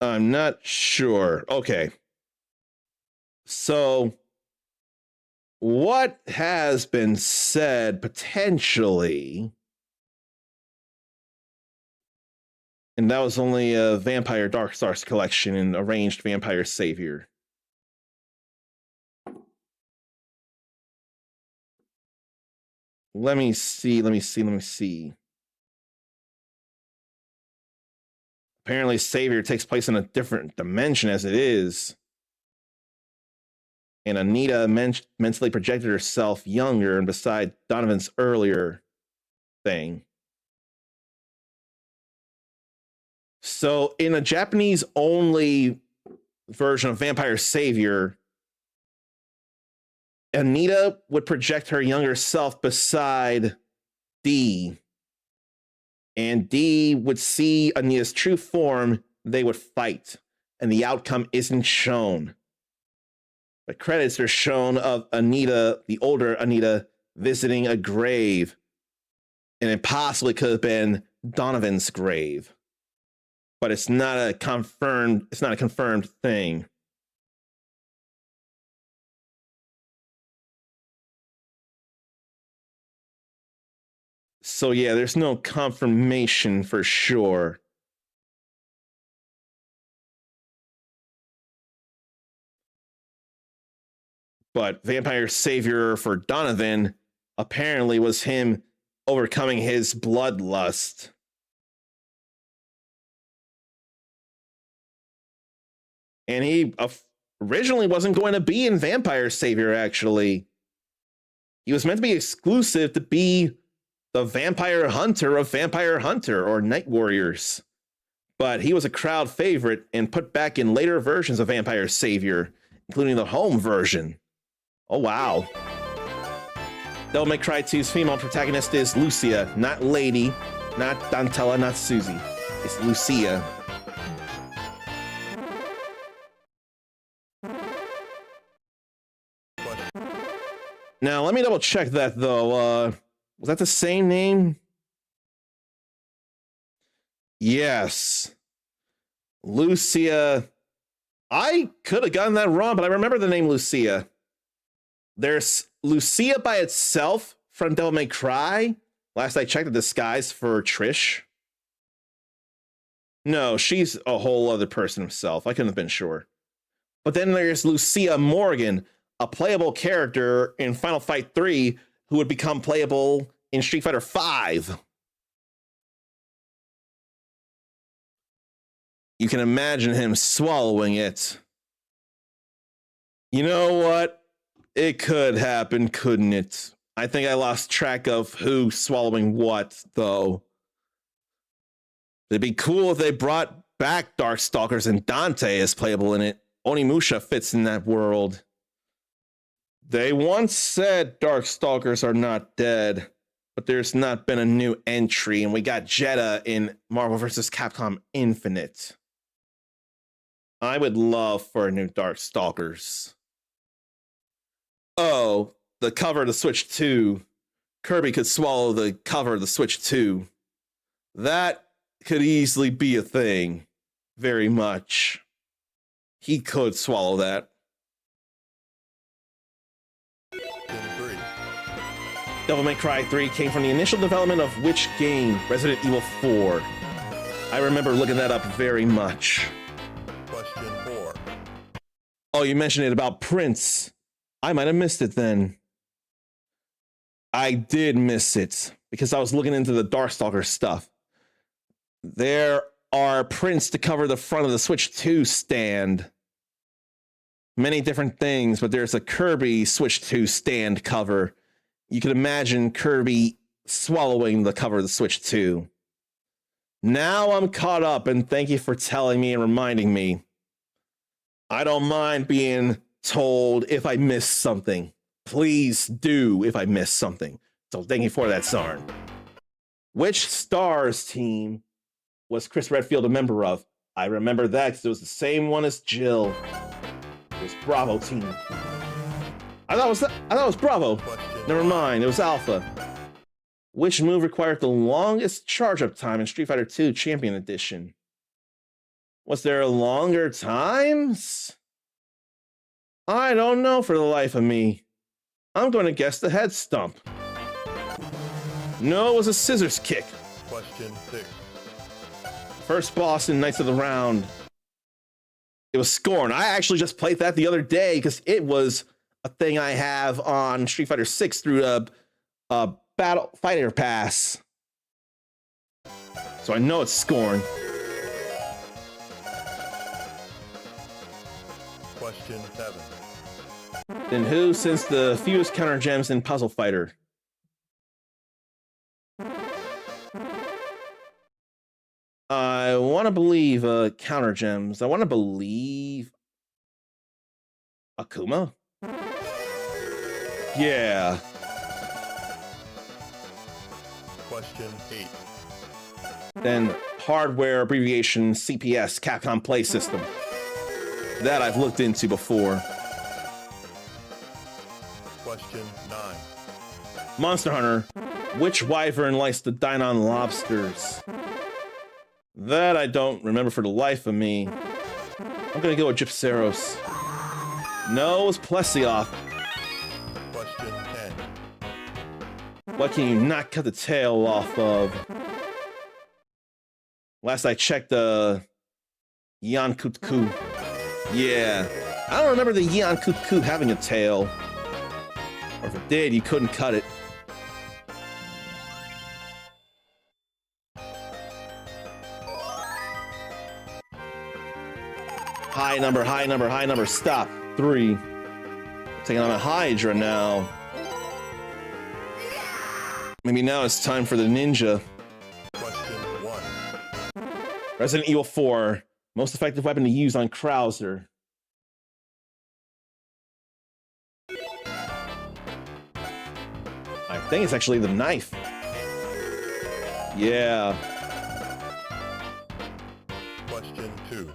I'm not sure. Okay. So what has been said potentially, and that was only a Vampire Dark Stars collection and Arranged Vampire Savior. Let me see. Apparently Savior takes place in a different dimension as it is. And Anita mentally projected herself younger and beside Donovan's earlier thing. So in a Japanese only version of Vampire Savior, Anita would project her younger self beside D. And D would see Anita's true form. They would fight. And the outcome isn't shown. But credits are shown of Anita, the older Anita, visiting a grave. And it possibly could have been Donovan's grave. but it's not a confirmed thing. So yeah, there's no confirmation for sure. But Vampire Savior for Donovan apparently was him overcoming his bloodlust. And he originally wasn't going to be in Vampire Savior, actually. He was meant to be exclusive to be the Vampire Hunter of Vampire Hunter or Night Warriors. But he was a crowd favorite and put back in later versions of Vampire Savior, including the home version. Oh, wow. Devil May Cry 2's female protagonist is Lucia, not Lady, not Dantella, not Susie. It's Lucia. Now, let me double check that, though. Was that the same name? Yes. Lucia. I could have gotten that wrong, but I remember the name Lucia. There's Lucia by itself from Devil May Cry. Last I checked, the disguise for Trish. No, she's a whole other person herself. I couldn't have been sure. But then there's Lucia Morgan, a playable character in Final Fight 3 who would become playable in Street Fighter 5. You can imagine him swallowing it. You know what? It could happen, couldn't it? I think I lost track of who swallowing what, though. It'd be cool if they brought back Darkstalkers and Dante as playable in it. Onimusha fits in that world. They once said Darkstalkers are not dead, but there's not been a new entry, and we got Jeddah in Marvel vs. Capcom Infinite. I would love for a new Darkstalkers. Oh, the cover of the Switch 2. Kirby could swallow the cover of the Switch 2. That could easily be a thing. Very much. He could swallow that. Devil May Cry 3 came from the initial development of which game? Resident Evil 4. I remember looking that up very much. Question 4. Oh, you mentioned it about Prince. I might have missed it then. I did miss it because I was looking into the Darkstalker stuff. There are prints to cover the front of the Switch 2 stand. Many different things, but there's a Kirby Switch 2 stand cover. You can imagine Kirby swallowing the cover of the Switch 2. Now I'm caught up, and thank you for telling me and reminding me. I don't mind being told if I miss something. Please do if I miss something. So thank you for that, Sarn. Which Stars team was Chris Redfield a member of? I remember that because it was the same one as Jill. It was Bravo team. I thought it was Bravo. Never mind, it was Alpha. Which move required the longest charge-up time in Street Fighter 2 Champion Edition? Was there longer times? I don't know for the life of me. I'm going to guess the head stump. No, it was a scissors kick. Question 6. First boss in Knights of the Round. It was Scorn. I actually just played that the other day because it was a thing I have on Street Fighter 6 through a Battle Fighter Pass. So I know it's Scorn. Question 7. Then who sends the fewest counter gems in Puzzle Fighter? I want to believe counter gems. I want to believe Akuma. Yeah. Question 8. Then hardware abbreviation CPS, Capcom Play System. That I've looked into before. Question 9. Monster Hunter. Which wyvern likes to dine on lobsters? That I don't remember for the life of me. I'm gonna go with Gypceros. No, it's Plesioth. Question 10. What can you not cut the tail off of? Last I checked, Yan Kutku. Yeah. I don't remember the Yan Kutku having a tail. Or if it did, you couldn't cut it. High number, high number, high number. Stop. 3. Taking on a Hydra now. Maybe now it's time for the ninja. Question 1. Resident Evil 4. Most effective weapon to use on Krauser. I think it's actually the knife. Yeah. Question 2.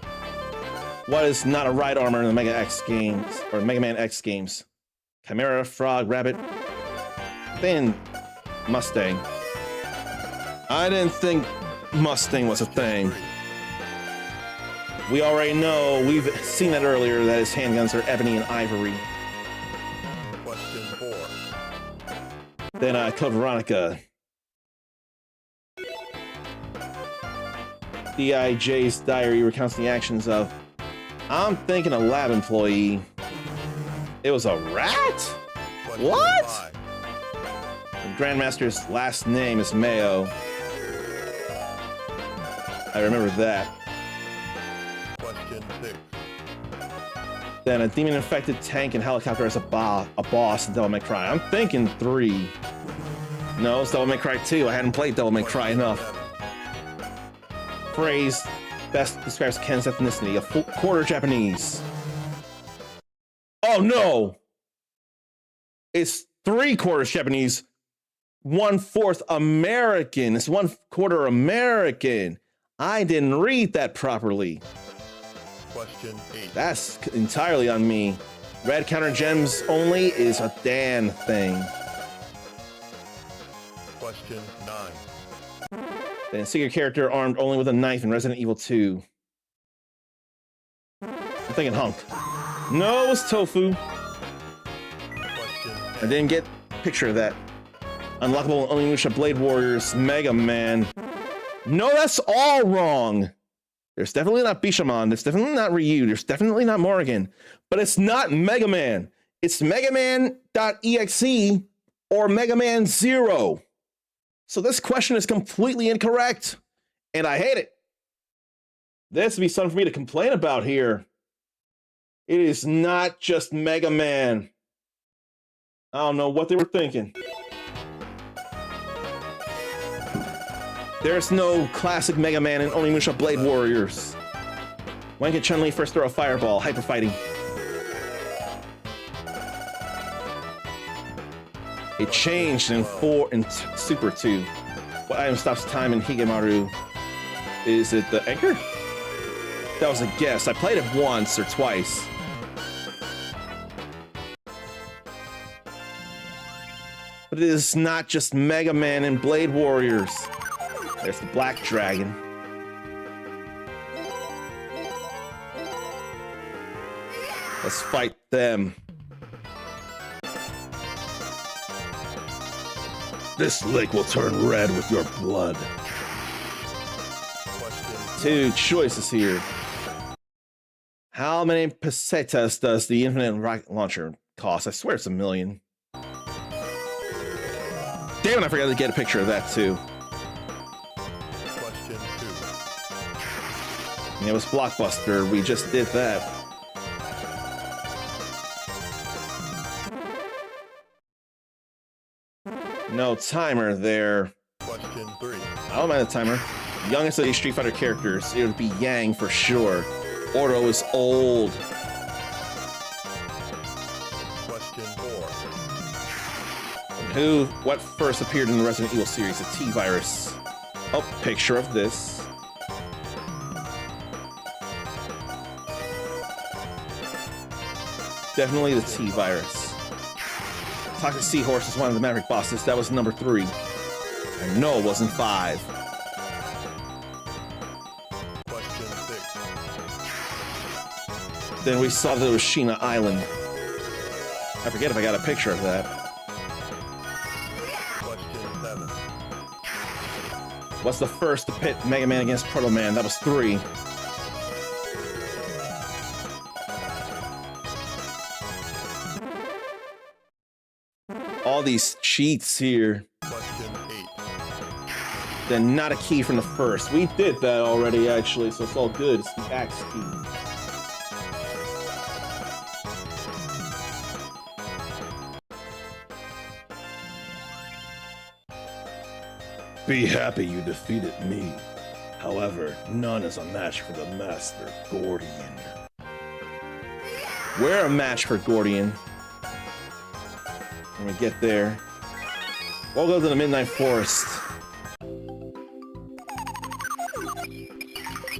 What is not a ride armor in the Mega X games, or Mega Man X games? Chimera, Frog, Rabbit, then Mustang. I didn't think Mustang was a thing. We already know, we've seen that earlier, that his handguns are ebony and ivory. Question 4. Then Code Veronica. D.I.J.'s diary recounts the actions of, I'm thinking a lab employee. It was a rat? Question What? 5. The Grandmaster's last name is Mayo. I remember that. Question 6. Then a demon-infected tank and helicopter as a boss in Devil May Cry. I'm thinking 3. No, it's Devil May Cry 2. I hadn't played Devil May Cry enough. 7. Phrase best describes Ken's ethnicity, a quarter Japanese. Oh no! It's 3/4 Japanese, 1/4 American. It's 1/4 American. I didn't read that properly. Question 8. That's entirely on me. Red counter gems only is a Dan thing. Question 9. Then secret character armed only with a knife in Resident Evil 2. I'm thinking Hunk. No, it's Tofu. Question I 10. didn't get a picture of that. Unlockable Onimusha Blade Warriors Mega Man. No, that's all wrong. There's definitely not Bishamon. There's definitely not Ryu. There's definitely not Morrigan. But it's not Mega Man. It's Mega Man.exe or Mega Man 0. So this question is completely incorrect. And I hate it. This would be something for me to complain about here. It is not just Mega Man. I don't know what they were thinking. There's no classic Mega Man in Onimusha Blade Warriors. When can Chun-Li first throw a fireball? Hyper fighting. It changed in Super 2. What item stops time in Higemaru? Is it the anchor? That was a guess. I played it once or twice. But it is not just Mega Man and Blade Warriors. There's the Black Dragon. Let's fight them. This lake will turn red with your blood. Question 2 choices here. How many pesetas does the infinite rocket launcher cost? I swear it's 1 million. Damn it, I forgot to get a picture of that too. Question 2. It was Blockbuster. We just did that. No timer there. Question 3. I don't mind the timer. Youngest of these Street Fighter characters, it would be Yang for sure. Ordo is old. Question 4. What first appeared in the Resident Evil series? The T-Virus. Oh, picture of this. Definitely the T-Virus. Toxic Seahorse is one of the Maverick bosses. That was number 3. I know it wasn't 5. Then we saw that it was Sheena Island. I forget if I got a picture of that. Question 7. What's the first to pit Mega Man against Proto Man? That was 3. All these cheats here. Question 8. Then not a key from the first. We did that already, actually, so it's all good. It's the axe key. Be happy you defeated me. However, none is a match for the Master Gordian. We're a match for Gordian. When we get there, we'll go to the Midnight Forest.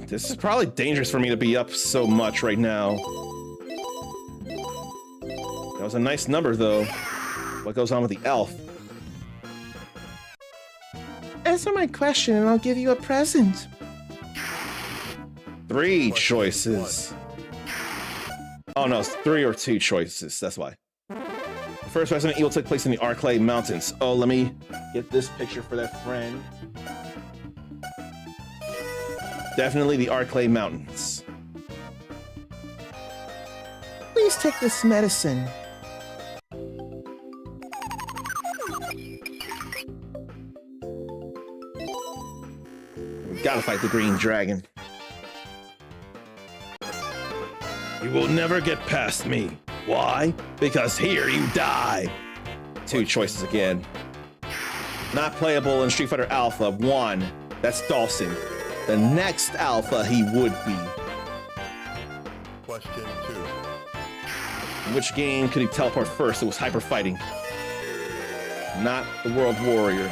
This is probably dangerous for me to be up so much right now. That was a nice number, though. What goes on with the elf? Answer my question and I'll give you a present. 3 choices. Oh no, it's 3 or 2 choices, that's why. The first Resident Evil took place in the Arclay Mountains. Oh, let me get this picture for that friend. Definitely the Arclay Mountains. Please take this medicine. We gotta fight the Green Dragon. You will never get past me. Why? Because here you die. 2 choices again. Not playable in Street Fighter Alpha. 1. That's Dawson. The next Alpha he would be. Question 2. In which game could he teleport first? It was Hyper Fighting. Not the World Warrior.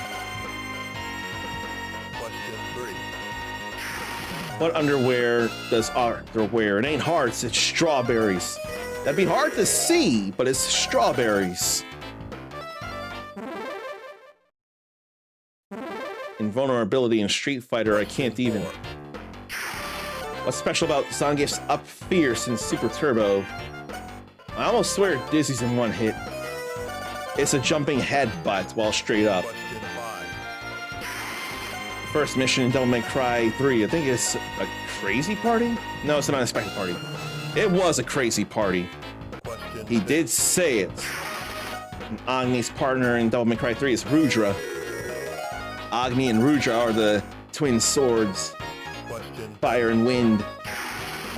Question 3. What underwear does Arthur wear? It ain't hearts, it's strawberries. That'd be hard to see, but it's strawberries. Invulnerability in Street Fighter, I can't even. What's special about Zangief's Up Fierce in Super Turbo? I almost swear it dizzies in 1 hit. It's a jumping headbutt while straight up. Question 5. First mission in Devil May Cry 3, I think it's a crazy party? No, it's an unexpected party. It was a crazy party. Question He 6. did say it. And Agni's partner in Devil May Cry 3 is Rudra. Agni and Rudra are the twin swords. Question Fire and Wind.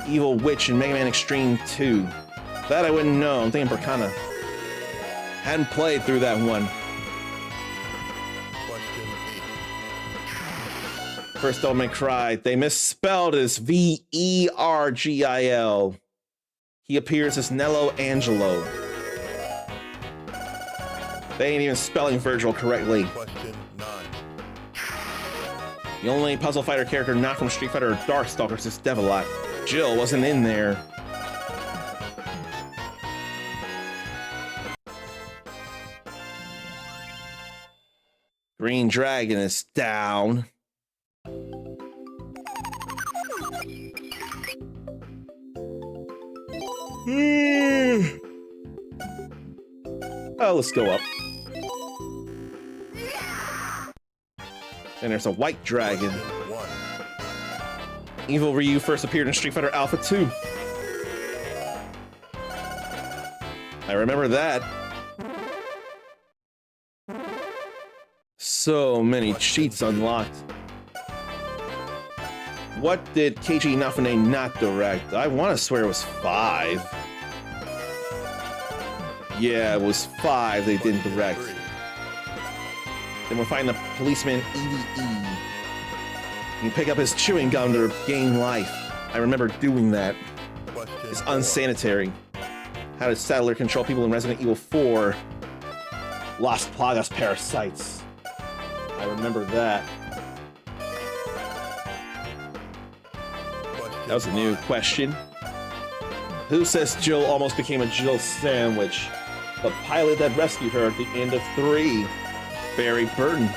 Evil Witch in Mega Man Extreme 2. That I wouldn't know. I'm thinking Berkana. Hadn't played through that one. Question 8. First Devil May Cry. They misspelled as Vergil. He appears as Nello Angelo. They ain't even spelling Virgil correctly. Question 9. The only puzzle fighter character not from Street Fighter or Darkstalkers is Devilot. Jill wasn't in there. Green Dragon is down. Oh, let's go up. And there's a white dragon. 1. Evil Ryu first appeared in Street Fighter Alpha 2. I remember that. So many cheats unlocked. What did Keiji Inafune not direct? I want to swear it was 5. Yeah, it was 5 they didn't direct. 3. Then we're fighting the policeman EDE. You pick up his chewing gum to gain life. I remember doing that. Question It's 4. unsanitary. How did Saddler control people in Resident Evil 4? Las Plagas parasites. I remember that. Question That was a new 5. question. Who says Jill almost became a Jill sandwich? The pilot that rescued her at the end of 3. Barry Burton.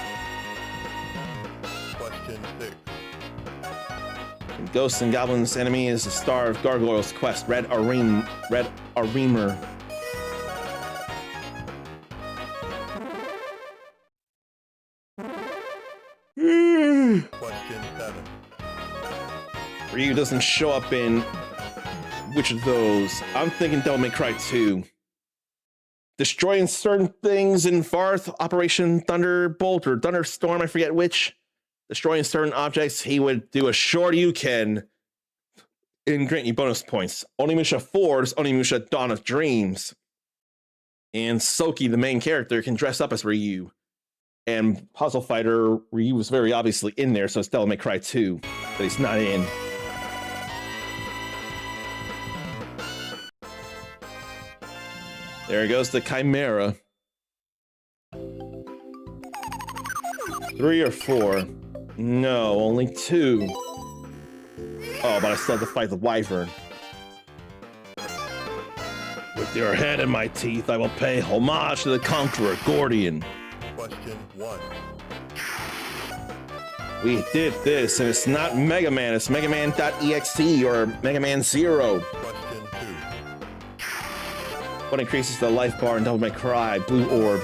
Question 6. Ghosts and Goblins enemy is the star of Gargoyle's quest, Red Aremer. Question 7. Ryu doesn't show up in which of those? I'm thinking Devil May Cry 2. Destroying certain things in Varth, Operation Thunderbolt or Thunderstorm, I forget which. Destroying certain objects, he would do a short you can and grant you bonus points. Onimusha 4 is Onimusha Dawn of Dreams. And Soki, the main character, can dress up as Ryu. And Puzzle Fighter, Ryu was very obviously in there, so it's Devil May Cry 2 that he's not in. There goes the Chimera. 3 or 4? No, only 2. Oh, but I still have to fight the Wyvern. With your head in my teeth, I will pay homage to the Conqueror, Gordian. Question 1. We did this, and it's not Mega Man, it's Mega Man.exe or Mega Man 0. Question 2. What increases the life bar in Devil May Cry? Blue Orb.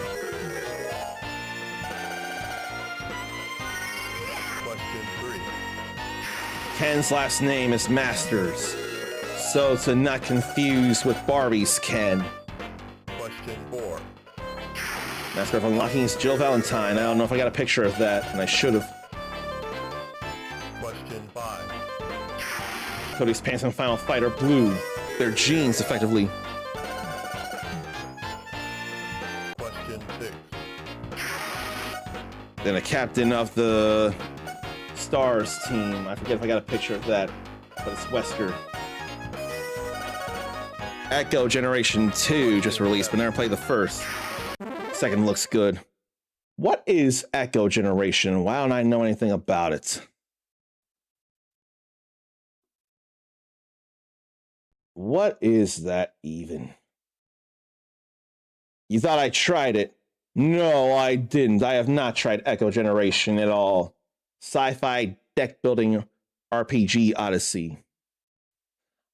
Question 3. Ken's last name is Masters, so to not confuse with Barbie's Ken. Question 4. Master of Unlocking is Jill Valentine. I don't know if I got a picture of that, and I should have. Question 5. Cody's pants in Final Fight are blue. They're jeans, effectively. Question 6. Then a captain of the Stars team. I forget if I got a picture of that, but it's Wesker. Echo Generation 2 just released, but never played the first. Second looks good. What is Echo Generation? Why don't I know anything about it? What is that even? You thought I tried it? No, I didn't. I have not tried Echo Generation at all. Sci-fi deck building RPG Odyssey.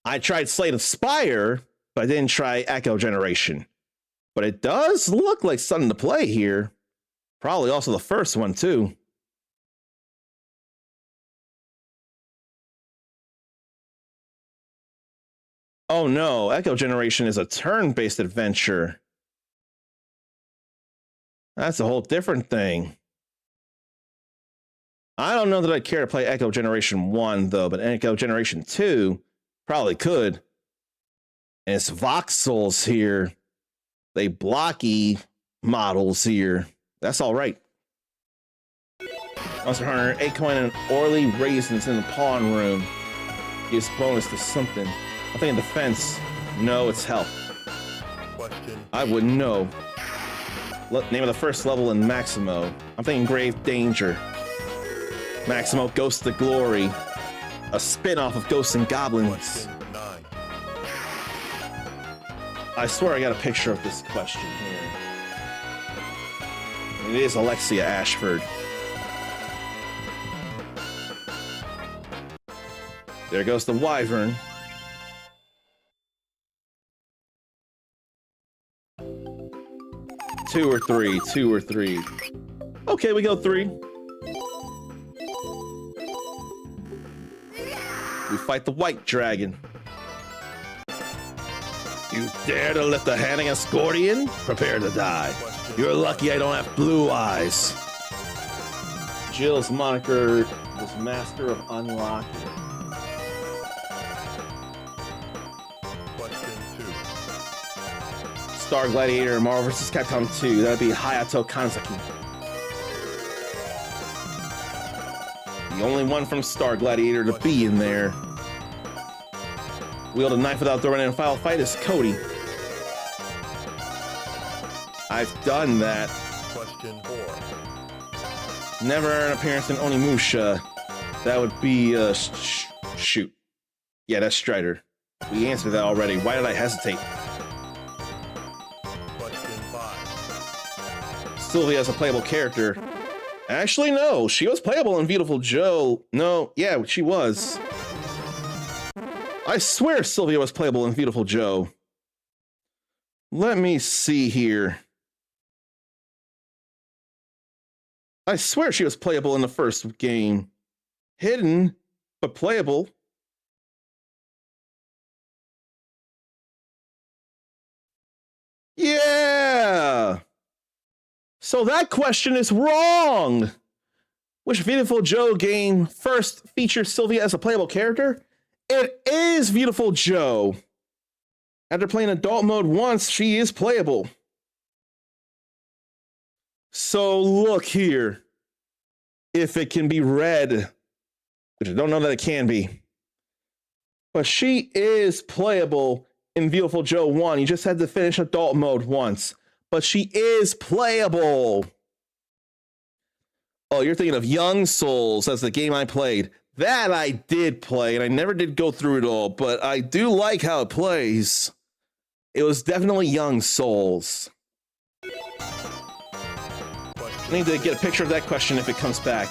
I tried Slate of Spire, but I didn't try Echo Generation. But it does look like something to play here. Probably also the first one, too. Oh no, Echo Generation is a turn-based adventure. That's a whole different thing. I don't know that I'd care to play Echo Generation 1, though, but Echo Generation 2 probably could. And it's voxels here. They blocky models here. That's all right. Monster Hunter, 8 coin and Orly raisins in the pawn room. Gives bonus to something. I think in defense. No, it's health. Question I wouldn't know. Name of the first level in Maximo. I'm thinking Grave Danger. Maximo Ghost of Glory. A spin-off of Ghosts and Goblins. Question 9. I swear I got a picture of this question here. It is Alexia Ashford. There goes the Wyvern. Two or three. Okay, we go 3. We fight the White Dragon. You dare to lift a hand against Gordian? Prepare to die. You're lucky I don't have blue eyes. Jill's moniker was Master of Unlocking. Question 2. Star Gladiator, Marvel vs. Capcom 2. That'd be Hayato Kanzaki. The only one from Star Gladiator to be in there. Wield a knife without throwing in a final fight is Cody. I've done that. Question 4. Never an appearance in Onimusha. That would be, shoot. Yeah, that's Strider. We answered that already. Why did I hesitate? Question 5. Sylvia as a playable character. Actually, no. She was playable in Beautiful Joe. No, yeah, she was. I swear Sylvia was playable in Beautiful Joe. Let me see here. I swear she was playable in the first game. Hidden, but playable. Yeah! So that question is wrong! Which Beautiful Joe game first features Sylvia as a playable character? It is Beautiful Joe. After playing adult mode once, she is playable. So look here. If it can be read, which I don't know that it can be, but she is playable in Beautiful Joe 1. You just had to finish adult mode once, but she is playable. Oh, you're thinking of Young Souls. That's the game I played. That I did play, and I never did go through it all, but I do like how it plays. It was definitely Young Souls. I need to get a picture of that question if it comes back.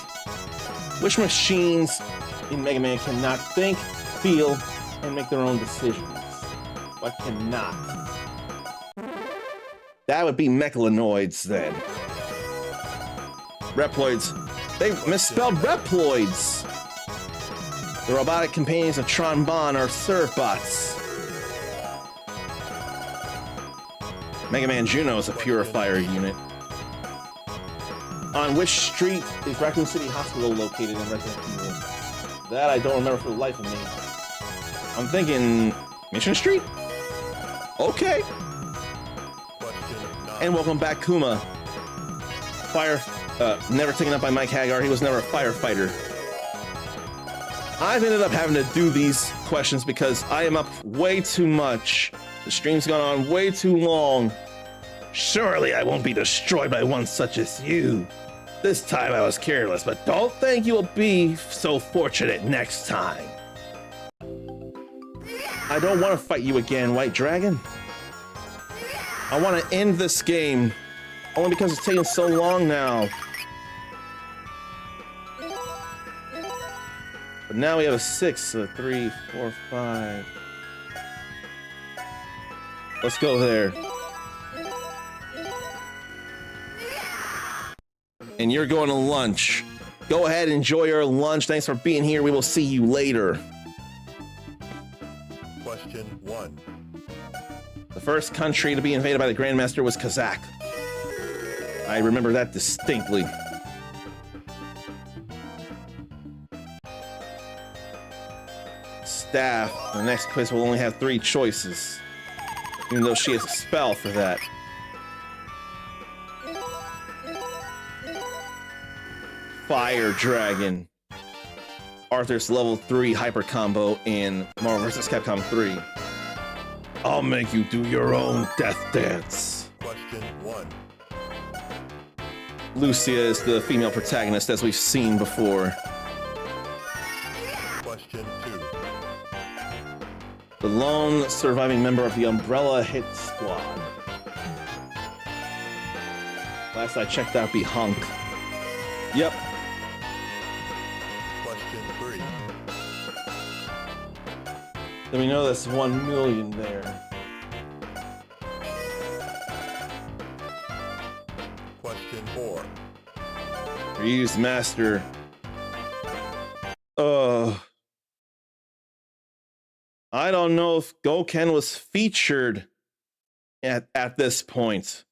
Which machines in Mega Man cannot think, feel, and make their own decisions? What cannot? That would be Mechalanoids then. Reploids. They misspelled Reploids. The robotic companions of Tron Bonne are Servbots. Mega Man Juno is a purifier unit. On which street is Raccoon City Hospital located in Resident Evil? That I don't remember for the life of me. I'm thinking Mission Street? Okay. And welcome back, Kuma. Never taken up by Mike Hagar. He was never a firefighter. I've ended up having to do these questions because I am up way too much. The stream's gone on way too long. Surely I won't be destroyed by one such as you. This time I was careless, but don't think you will be so fortunate next time. I don't want to fight you again, White Dragon. I want to end this game, only because it's taking so long now. But now we have a 6, so 3, 4, 5. Let's go there. And you're going to lunch. Go ahead, enjoy your lunch. Thanks for being here. We will see you later. Question 1. The first country to be invaded by the Grandmaster was Kazakh. I remember that distinctly. Staff, the next quiz will only have 3 choices, even though she has a spell for that. Fire Dragon. Arthur's level 3 hyper combo in Marvel vs. Capcom 3. I'll make you do your own death dance. Question 1. Lucia is the female protagonist, as we've seen before. Question 2. The lone surviving member of the Umbrella Hit Squad. Last I checked, that'd be Hunk. Yep. Question 3. Then we know that's 1 million there. Question 4. Reused Master. I don't know if Goken was featured at this point.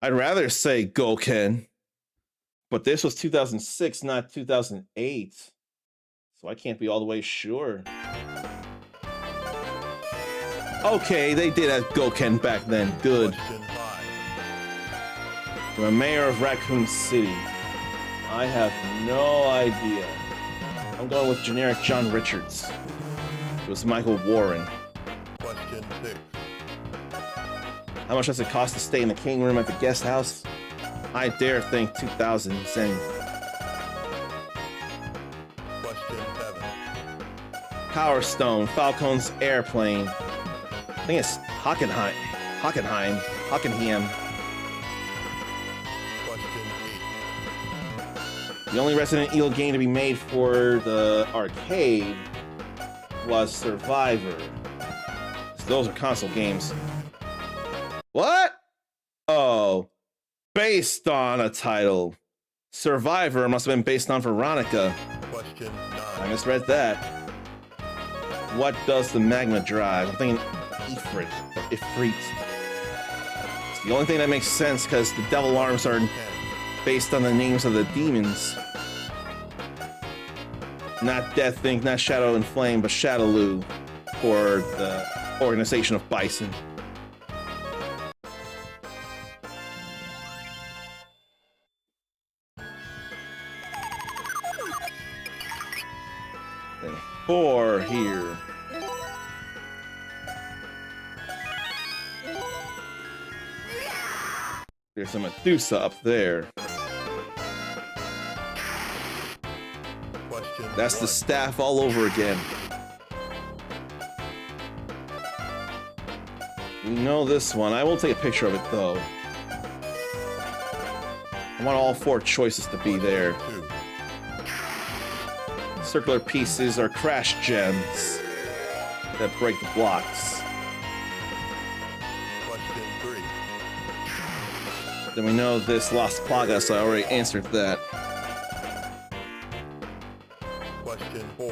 I'd rather say Goken, but this was 2006, not 2008. So I can't be all the way sure. Okay, they did have Goken back then. Good. Question 5. The mayor of Raccoon City. I have no idea. I'm going with generic John Richards. It was Michael Warren. Question 6. How much does it cost to stay in the king room at the guest house? I dare think 2,000 zen. Question 7. Power Stone, Falcon's airplane. I think it's Hockenheim. Hockenheim. Question 8. The only Resident Evil game to be made for the arcade was Survivor. So those are console games. What? Oh, based on a title. Survivor must have been based on Veronica. Question I 9. misread that. What does the magma drive? I'm thinking Ifrit or Ifrit. It's the only thing that makes sense because the devil arms are 10. based on the names of the demons. Not Death Think, not Shadow and Flame, but Shadowloo for the organization of Bison. Then 4 here. There's a Medusa up there. Question That's the 1. staff all over again. We know this one. I will take a picture of it though. I want all 4 choices to be there. 2. Circular pieces are crash gems that break the blocks. Question 3. Then we know this Las Plagas, so I already answered that. Question 4.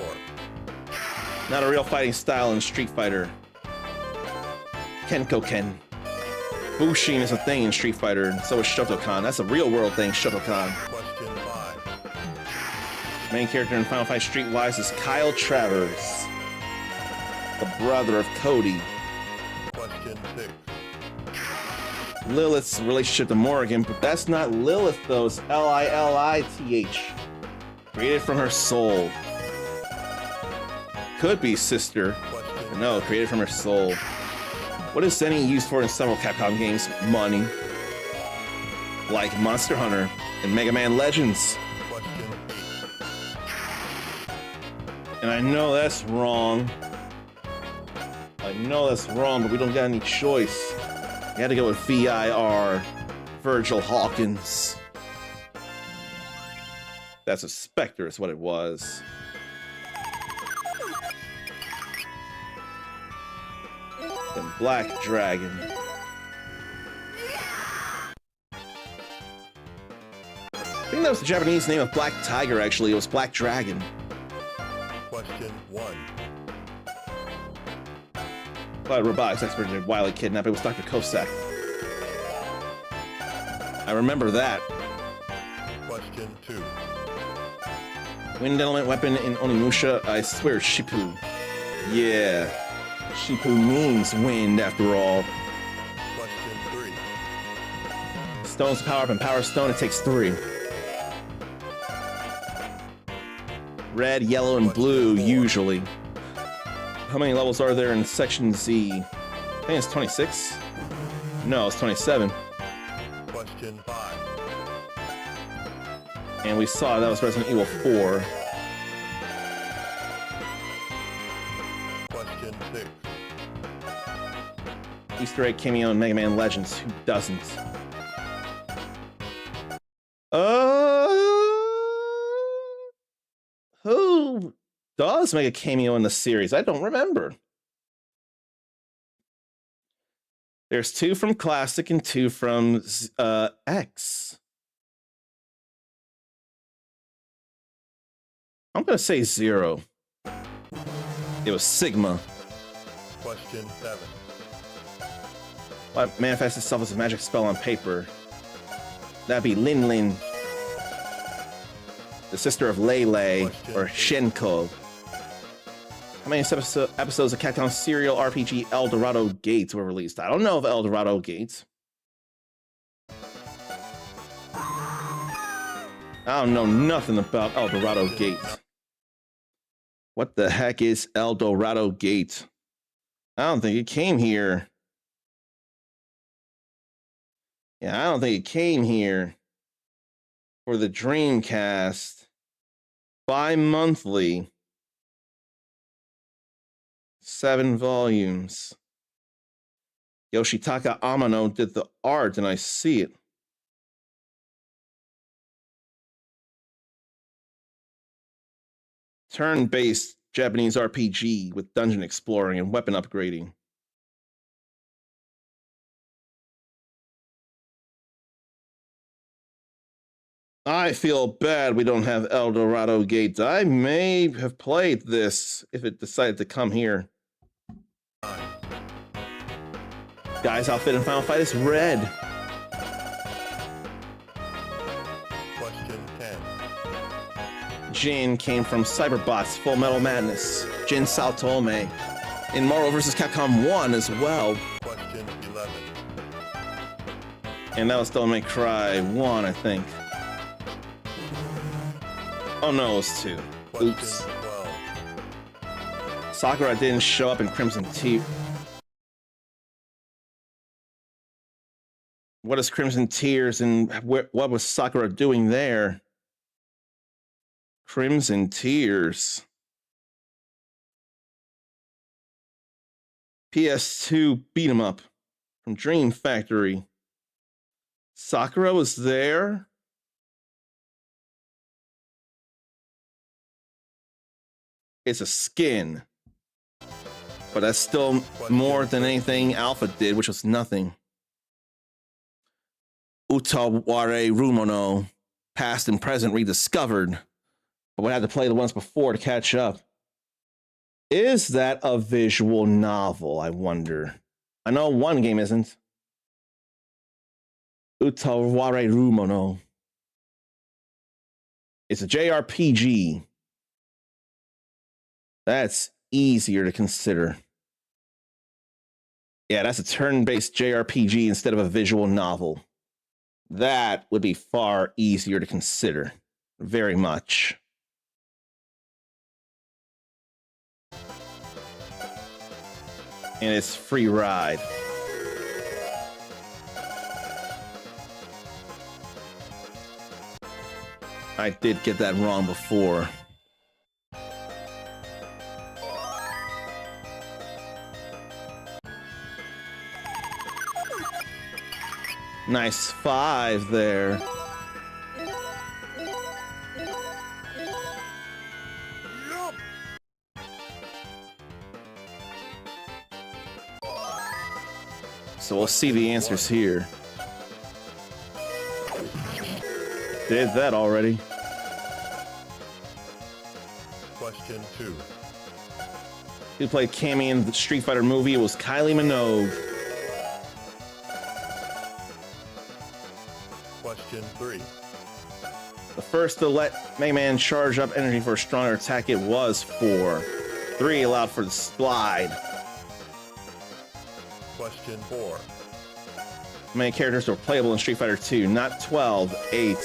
Not a real fighting style in Street Fighter. Kenko-ken. Bushin is a thing in Street Fighter, and so is Shotokan. That's a real world thing, Shotokan. Question 5. Main character in Final Fight Streetwise is Kyle Travers, the brother of Cody. Question 6. Lilith's relationship to Morrigan, but that's not Lilith though, it's Lilith. Created from her soul. Could be sister, Question but no, created from her soul. What is Zenny used for in several Capcom games? Money. Like Monster Hunter and Mega Man Legends. Question 8. And I know that's wrong. I know that's wrong, but we don't got any choice. You had to go with VIR, Virgil Hawkins. That's a Spectre is what it was. Then Black Dragon. I think that was the Japanese name of Black Tiger, actually. It was Black Dragon. Question 1. But robotics expert did Wily kidnap. It was Dr. Cossack. I remember that. Question 2. Wind element weapon in Onimusha, I swear Shippu. Yeah. Shippu means wind after all. Question 3. Stones power up and Power Stone, it takes 3. Red, yellow, and blue, usually. How many levels are there in Section Z? I think it's 26? No, it's 27. Question 5. And we saw that was Resident Evil 4. Question 6. Easter egg cameo in Mega Man Legends. Who doesn't? Who does make a cameo in the series? I don't remember. There's 2 from Classic and 2 from X. I'm gonna say 0. It was Sigma. Question 7. What manifests itself as a magic spell on paper? That'd be Lin Lin, the sister of Lele, or Shenko. How many episodes of Capcom serial RPG El Dorado Gates were released? I don't know of El Dorado Gates. I don't know nothing about El Dorado Gates. What the heck is El Dorado Gate? I don't think it came here. Yeah, I don't think it came here for the Dreamcast. Bi-monthly. 7 volumes. Yoshitaka Amano did the art, and I see it. Turn-based Japanese RPG with dungeon exploring and weapon upgrading. I feel bad we don't have El Dorado Gate. I may have played this if it decided to come here. Guy's outfit in Final Fight is red. Question 10. Jin came from Cyberbots Full Metal Madness. Jin Saotome. In Marvel vs. Capcom 1 as well. Question 11. And that was Devil May Cry 1, I think. Oh no, it was 2. Question Oops. 12. Sakura didn't show up in Crimson Tears. What is Crimson Tears and what was Sakura doing there? Crimson Tears. PS2 beat 'em up from Dream Factory. Sakura was there? It's a skin. But that's still more than anything Alpha did, which was nothing. Utaware Rumono, past and present rediscovered. But we had to play the ones before to catch up. Is that a visual novel, I wonder? I know one game isn't. Utaware Rumono. It's a JRPG. That's easier to consider. Yeah, that's a turn-based JRPG instead of a visual novel. That would be far easier to consider. Very much. And it's free ride. I did get that wrong before. Nice 5 there. So we'll see the answers here. Did that already. Question 2. Who played Cammy in the Street Fighter movie? It was Kylie Minogue. Question 3. The first to let Mega Man charge up energy for a stronger attack, it was 4. 3 allowed for the slide. Question 4. How many characters were playable in Street Fighter 2? Not 12, 8.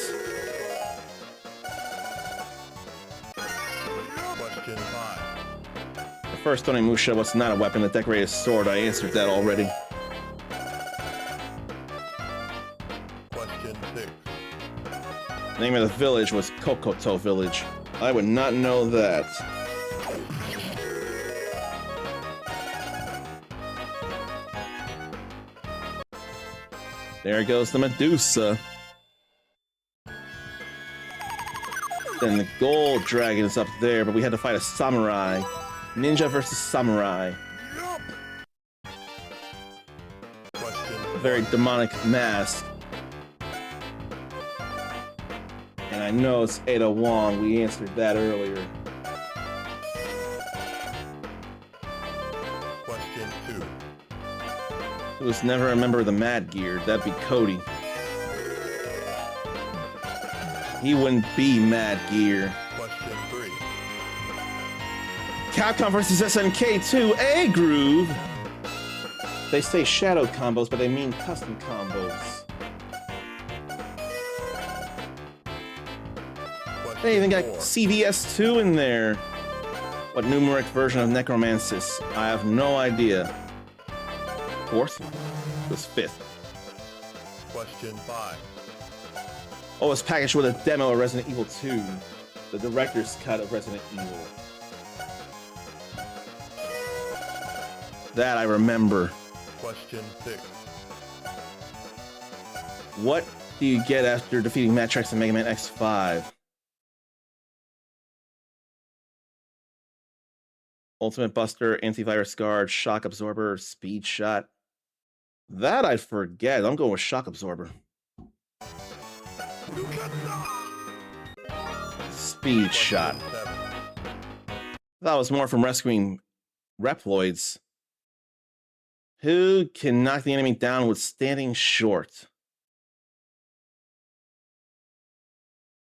Question 5. The first Onimusha was not a weapon, a decorated sword. I answered that already. Question 6. The name of the village was Kokoto Village. I would not know that. There goes the Medusa. Then the gold dragon is up there, but we had to fight a samurai. Ninja versus samurai. Question A very demonic mask. And I know it's Ada Wong. We answered that earlier. Question 2. It was never a member of the Mad Gear. That'd be Cody. He wouldn't be Mad Gear. Question 3. Capcom vs SNK 2, A Groove. They say shadow combos, but they mean custom combos. They even got CVS 2 in there. What numeric version of Necromancis? I have no idea. 4th? It was 5th. Question 5. Oh, it's packaged with a demo of Resident Evil 2. The director's cut of Resident Evil. That I remember. Question 6. What do you get after defeating Matrix and Mega Man X5? Ultimate Buster, Antivirus Guard, Shock Absorber, Speed Shot. That I forget. I'm going with Shock Absorber. Speed Shot. That was more from rescuing Reploids. Who can knock the enemy down with standing short?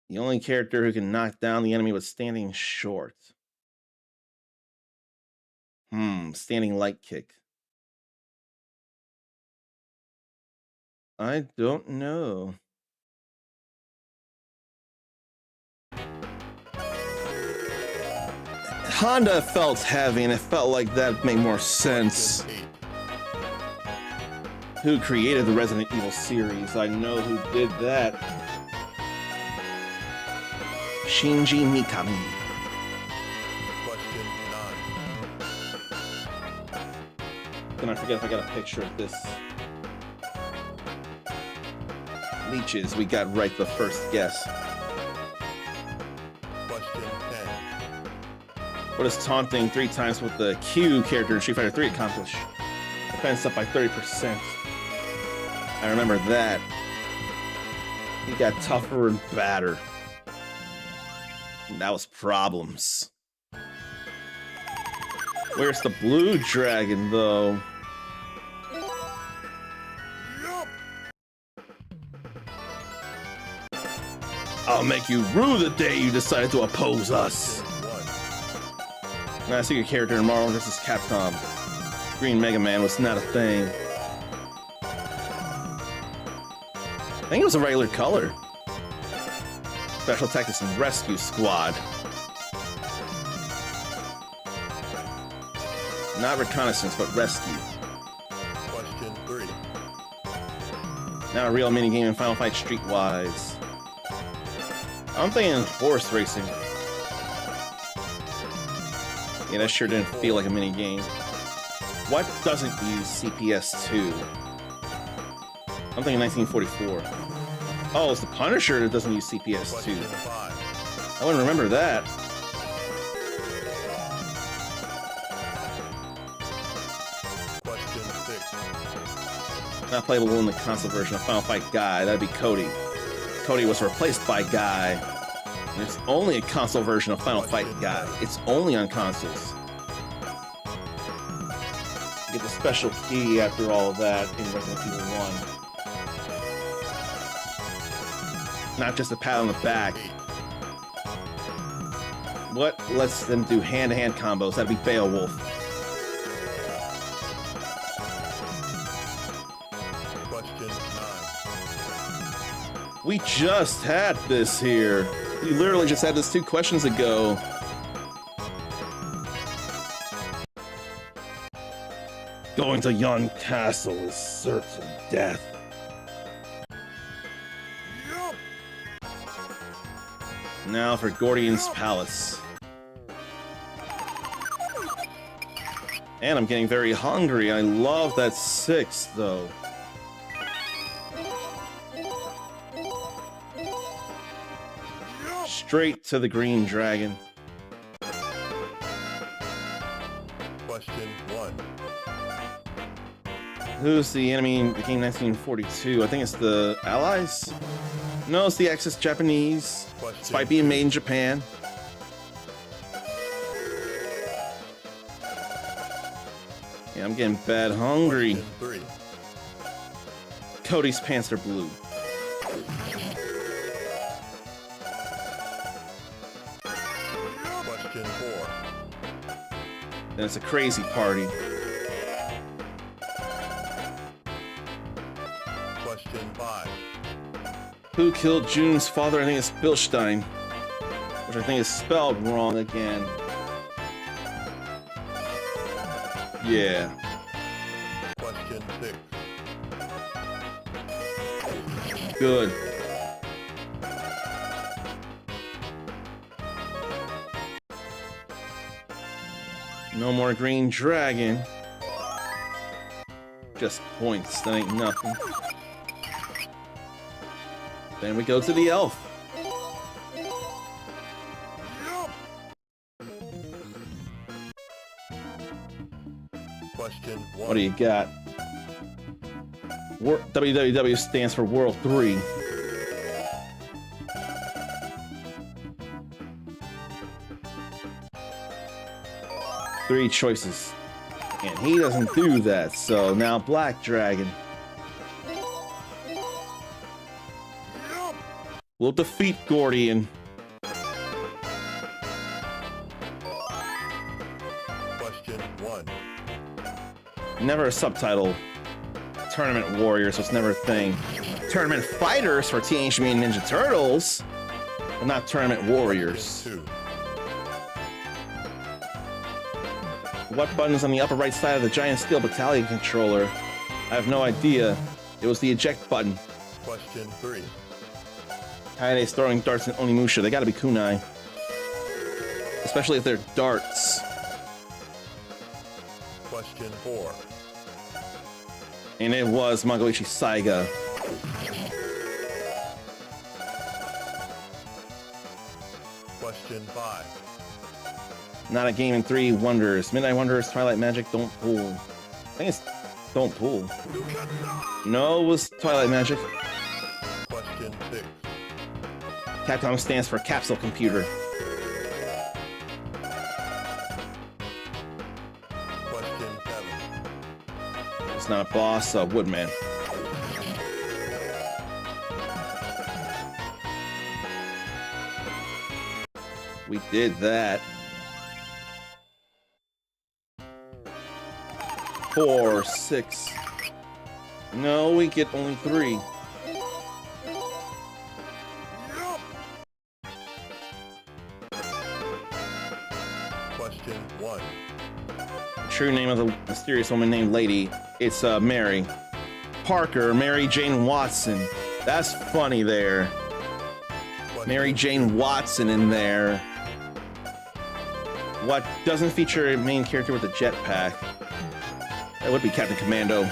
The only character who can knock down the enemy with standing short. Standing light kick. I don't know. Honda felt heavy, and it felt like that made more sense. Who created the Resident Evil series? I know who did that. Shinji Mikami. Question 9. Then I forget if I got a picture of this. Leeches, we got right the first guess. Question 10. What does taunting 3 times with the Q character in Street Fighter 3 accomplish? Defense up by 30%. I remember that. He got tougher and badder. And that was problems. Where's the blue dragon, though? I'll make you rue the day you decided to oppose us. I see your character in Marvel vs. Capcom. Green Mega Man was not a thing. I think it was a regular color. Special Tactics and Rescue Squad. Not reconnaissance, but rescue. Question 3. Now a real minigame in Final Fight Streetwise. I'm thinking horse racing. Yeah, that sure didn't feel like a minigame. What doesn't use CPS 2? I'm thinking 1944. Oh, it's the Punisher that doesn't use CPS 2. Question 5. I wouldn't remember that. Question 6. Not playable in the console version of Final Fight Guy. That'd be Cody. Cody was replaced by Guy. There's only a console version of Final Fight Guy. It's only on consoles. You get the special key after all of that in Resident Evil 1. Not just a pat on the back. What lets them do hand-to-hand combos? That'd be Beowulf. Question 9. We just had this here. We literally just had this 2 questions ago. Going to Yon Castle is certain death. Now for Gordian's Palace. And I'm getting very hungry. I love that 6, though. Straight to the green dragon. Question 1. Who's the enemy in the game 1942? I think it's the Allies? No, it's the Axis Japanese. Despite being made in Japan. Yeah, I'm getting bad hungry. Question 3. Cody's pants are blue. Question 4. Then it's a crazy party. Question 5. Who killed June's father? I think it's Bilstein. Which I think is spelled wrong again. Yeah. Question 6. Good. No more green dragon. Just points, that ain't nothing. Then we go to the elf. Question 1. What do you got? WWW stands for World 3. Three choices. And he doesn't do that, so now Black Dragon will defeat Gordian. Question 1. Never a subtitle. Tournament Warriors was never a thing. Tournament Fighters for Teenage Mutant Ninja Turtles, but not Tournament Warriors. Question 2. What button is on the upper right side of the giant steel battalion controller? I have no idea. It was the eject button. Question 3. Kaine's throwing darts in Onimusha. They gotta be kunai. Especially if they're darts. Question 4. And it was Magoichi Saiga. Question 5. Not a game in 3 wonders. Midnight Wonders, Twilight Magic, Don't Pull. I think it's Don't Pull. No, it was Twilight Magic. Question 6. Capcom stands for Capsule Computer. Question 7. It's not a boss, Woodman. We did that. 4, 6. No, we get only 3. Question 1. True name of the mysterious woman named Lady. It's Mary Parker, Mary Jane Watson. That's funny there. Question Mary Jane Watson in there. What doesn't feature a main character with a jetpack? That would be Captain Commando.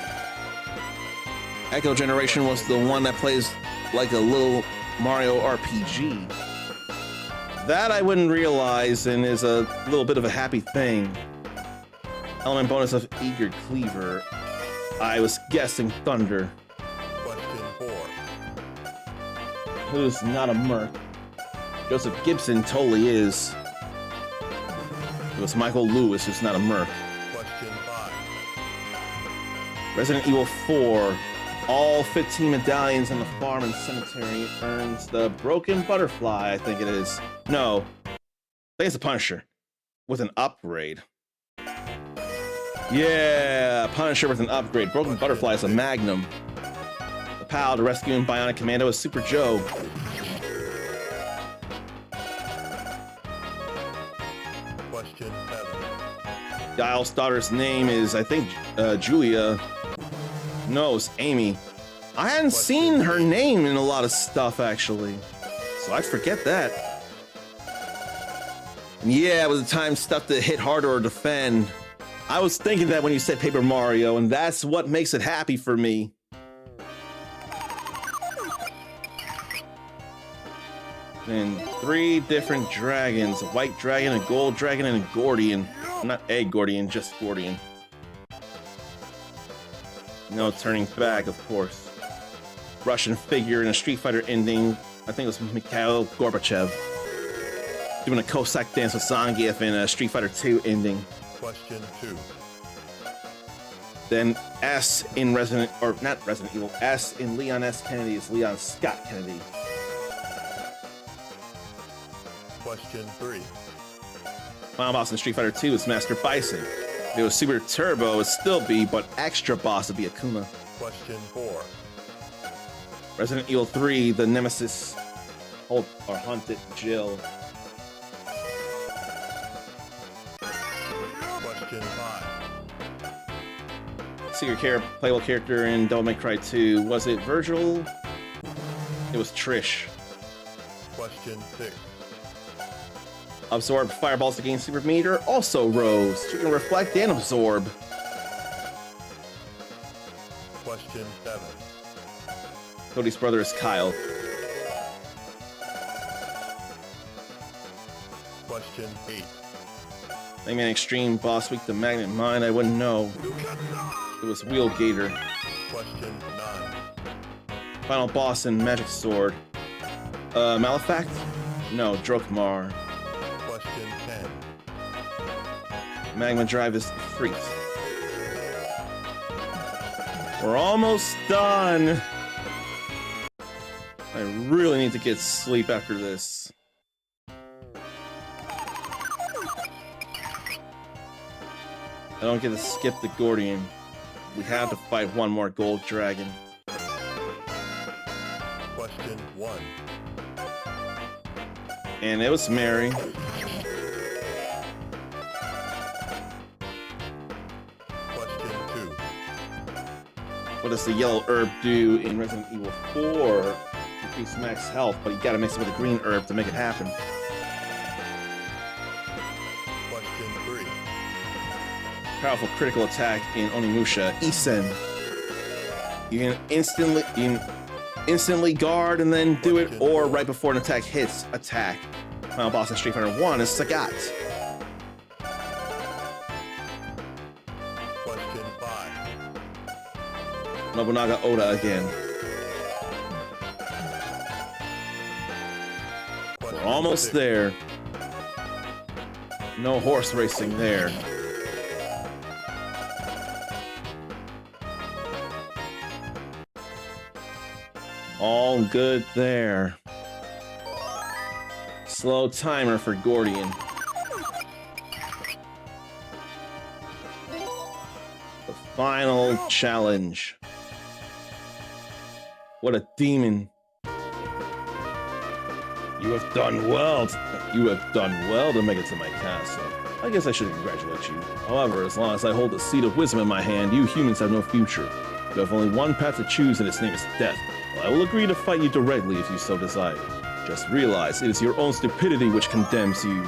Echo Generation was the one that plays like a little Mario RPG. That I wouldn't realize and is a little bit of a happy thing. Element bonus of Eager Cleaver. I was guessing Thunder. Question 4. Who's not a merc? Joseph Gibson totally is. It was Michael Lewis who's not a merc. Question 5. Resident Evil 4. All 15 medallions in the farm and cemetery earns the Broken Butterfly, I think it is. No, I think it's the Punisher with an upgrade. Yeah, Punisher with an upgrade. Broken Butterfly is a Magnum. The pal to rescue and Bionic Commando is Super Joe. Question 7. Giles' daughter's name is, I think, Julia. No, it's Amy. I hadn't seen her name in a lot of stuff, actually. So I'd forget that. And yeah, with the time stuff to hit harder or defend. I was thinking that when you said Paper Mario, and that's what makes it happy for me. And 3 different dragons. A white dragon, a gold dragon, and a Gordian. Not a Gordian, just Gordian. No turning back, of course. Russian figure in a Street Fighter ending. I think it was Mikhail Gorbachev. Doing a Cossack dance with Zangief in a Street Fighter 2 ending. Question 2. Then S in Resident, or not Resident Evil, S in Leon S. Kennedy is Leon Scott Kennedy. Question 3. Final boss in Street Fighter 2 is Master Bison. If it was Super Turbo, it would still be, but extra boss would be Akuma. Question 4. Resident Evil 3, the Nemesis hunted Jill. Question 5. Secret playable character in Devil May Cry 2. Was it Virgil? It was Trish. Question 6. Absorb fireballs to gain super meter. Also Rose. She can reflect and absorb. Question 7. Cody's brother is Kyle. Question 8. Eggman Extreme, boss weak to Magnet Mind. I wouldn't know. It was Wheel Gator. Question 9. Final boss in Magic Sword. Malefact? No, Drokmar. Question 10. Magma Drive is freaked. We're almost done. I really need to get sleep after this. I don't get to skip the Gordian. We have to fight one more gold dragon. Question 1. And it was Mary. Question 2. What does the yellow herb do in Resident Evil 4? Increase max health, but you gotta mix it with a green herb to make it happen. Question 3. Powerful critical attack in Onimusha, Isen. You can instantly guard and then do it, or right before an attack hits, attack. Final boss in Street Fighter 1 is Sagat. Question 5. Nobunaga Oda again. We're almost 6. there. No horse racing there. All good there. Slow timer for Gordian. The final challenge. What a demon. You have done well. You have done well to make it to my castle. I guess I should congratulate you. However, as long as I hold the seed of wisdom in my hand, you humans have no future. You have only one path to choose, and its name is death. Well, I will agree to fight you directly if you so desire. Just realize it is your own stupidity which condemns you.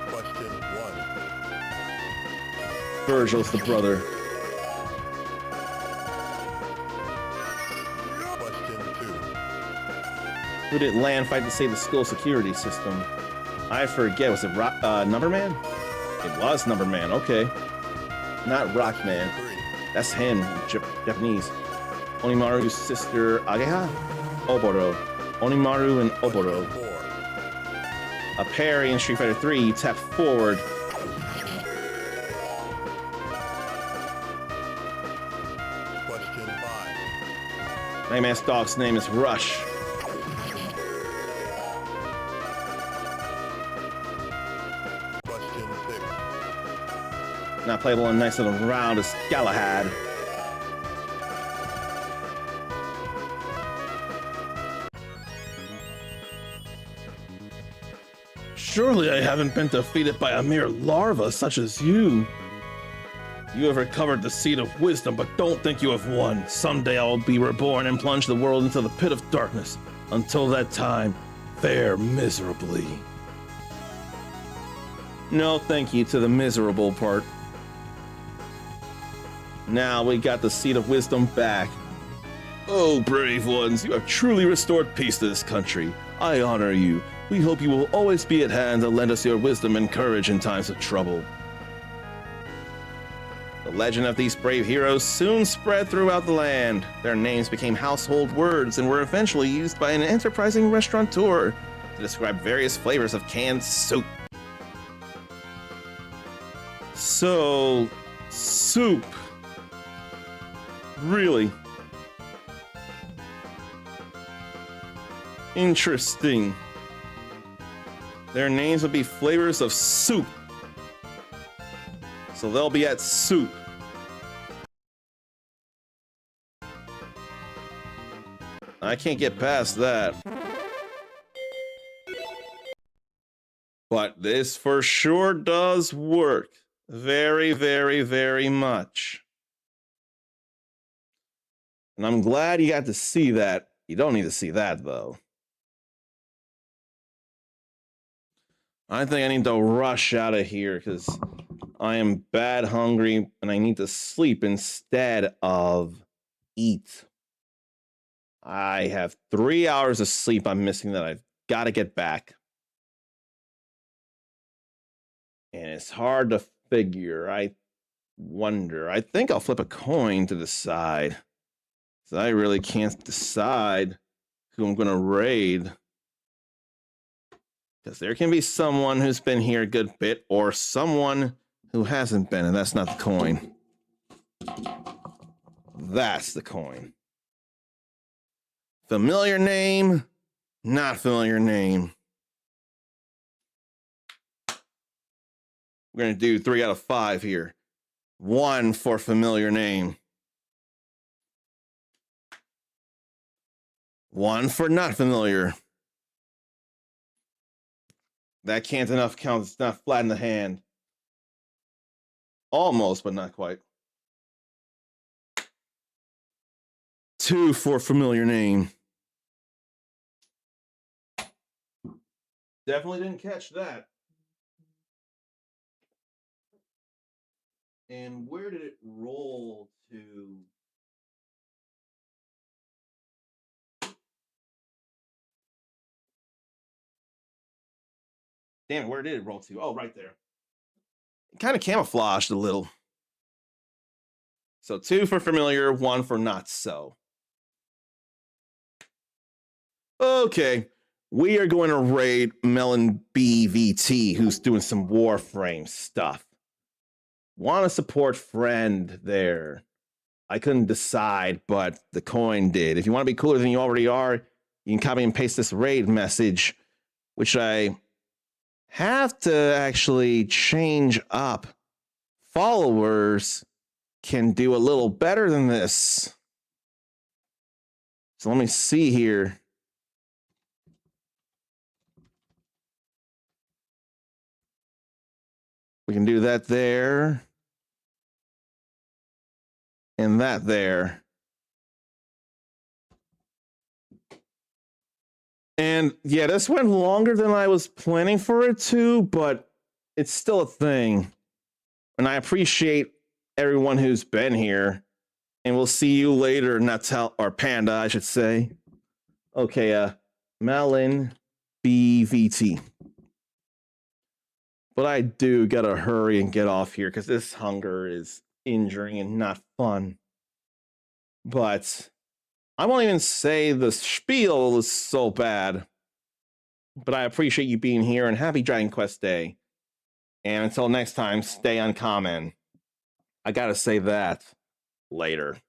Question 1. Virgil's the brother. Question 2. Who did Land fight to save the school security system? I forget. Was it Numberman? It was Numberman. Okay. Not Rockman. 3. That's him, Japanese. Onimaru's sister, Ageha? Oboro. Onimaru and Oboro. Question 4. A parry in Street Fighter 3, you tap forward. Question 5. Nightmare's dog's name is Rush. Question 6. Not playable and nice little round is Galahad. Surely I haven't been defeated by a mere larva such as you. You have recovered the seed of wisdom, but don't think you have won. Someday I will be reborn and plunge the world into the pit of darkness. Until that time, fare miserably. No thank you to the miserable part. Now we got the seed of wisdom back. Oh, brave ones, you have truly restored peace to this country. I honor you. We hope you will always be at hand to lend us your wisdom and courage in times of trouble. The legend of these brave heroes soon spread throughout the land. Their names became household words and were eventually used by an enterprising restaurateur to describe various flavors of canned soup. So, soup. Really? Interesting. Their names would be flavors of soup. So they'll be at soup. I can't get past that. But this for sure does work. Very, very, very much. And I'm glad you got to see that. You don't need to see that, though. I think I need to rush out of here because I am bad hungry and I need to sleep instead of eat. I have 3 hours of sleep I'm missing that I've got to get back. And it's hard to figure. I wonder. I think I'll flip a coin to decide. So I really can't decide who I'm going to raid. Because there can be someone who's been here a good bit, or someone who hasn't been, and that's not the coin. That's the coin. Familiar name, not familiar name. We're going to do 3 out of 5 here. 1 for familiar name. 1 for not familiar. That can't enough count. It's not flat in the hand. Almost, but not quite. 2 for familiar name. Definitely didn't catch that. And where did it roll to? Damn it, where did it roll to? Oh, right there. Kind of camouflaged a little. So 2 for familiar, 1 for not so. Okay, we are going to raid Melon BVT, who's doing some Warframe stuff. Want to support friend there. I couldn't decide, but the coin did. If you want to be cooler than you already are, you can copy and paste this raid message, which I have to actually change up. Followers can do a little better than this. So let me see here. We can do that there. And that there. And yeah, this went longer than I was planning for it to, but it's still a thing. And I appreciate everyone who's been here. And we'll see you later, Natal, or Panda, I should say. Okay, Melon BVT. But I do gotta hurry and get off here because this hunger is injuring and not fun. But I won't even say the spiel is so bad. But I appreciate you being here and happy Dragon Quest Day. And until next time, stay uncommon. I gotta say that later.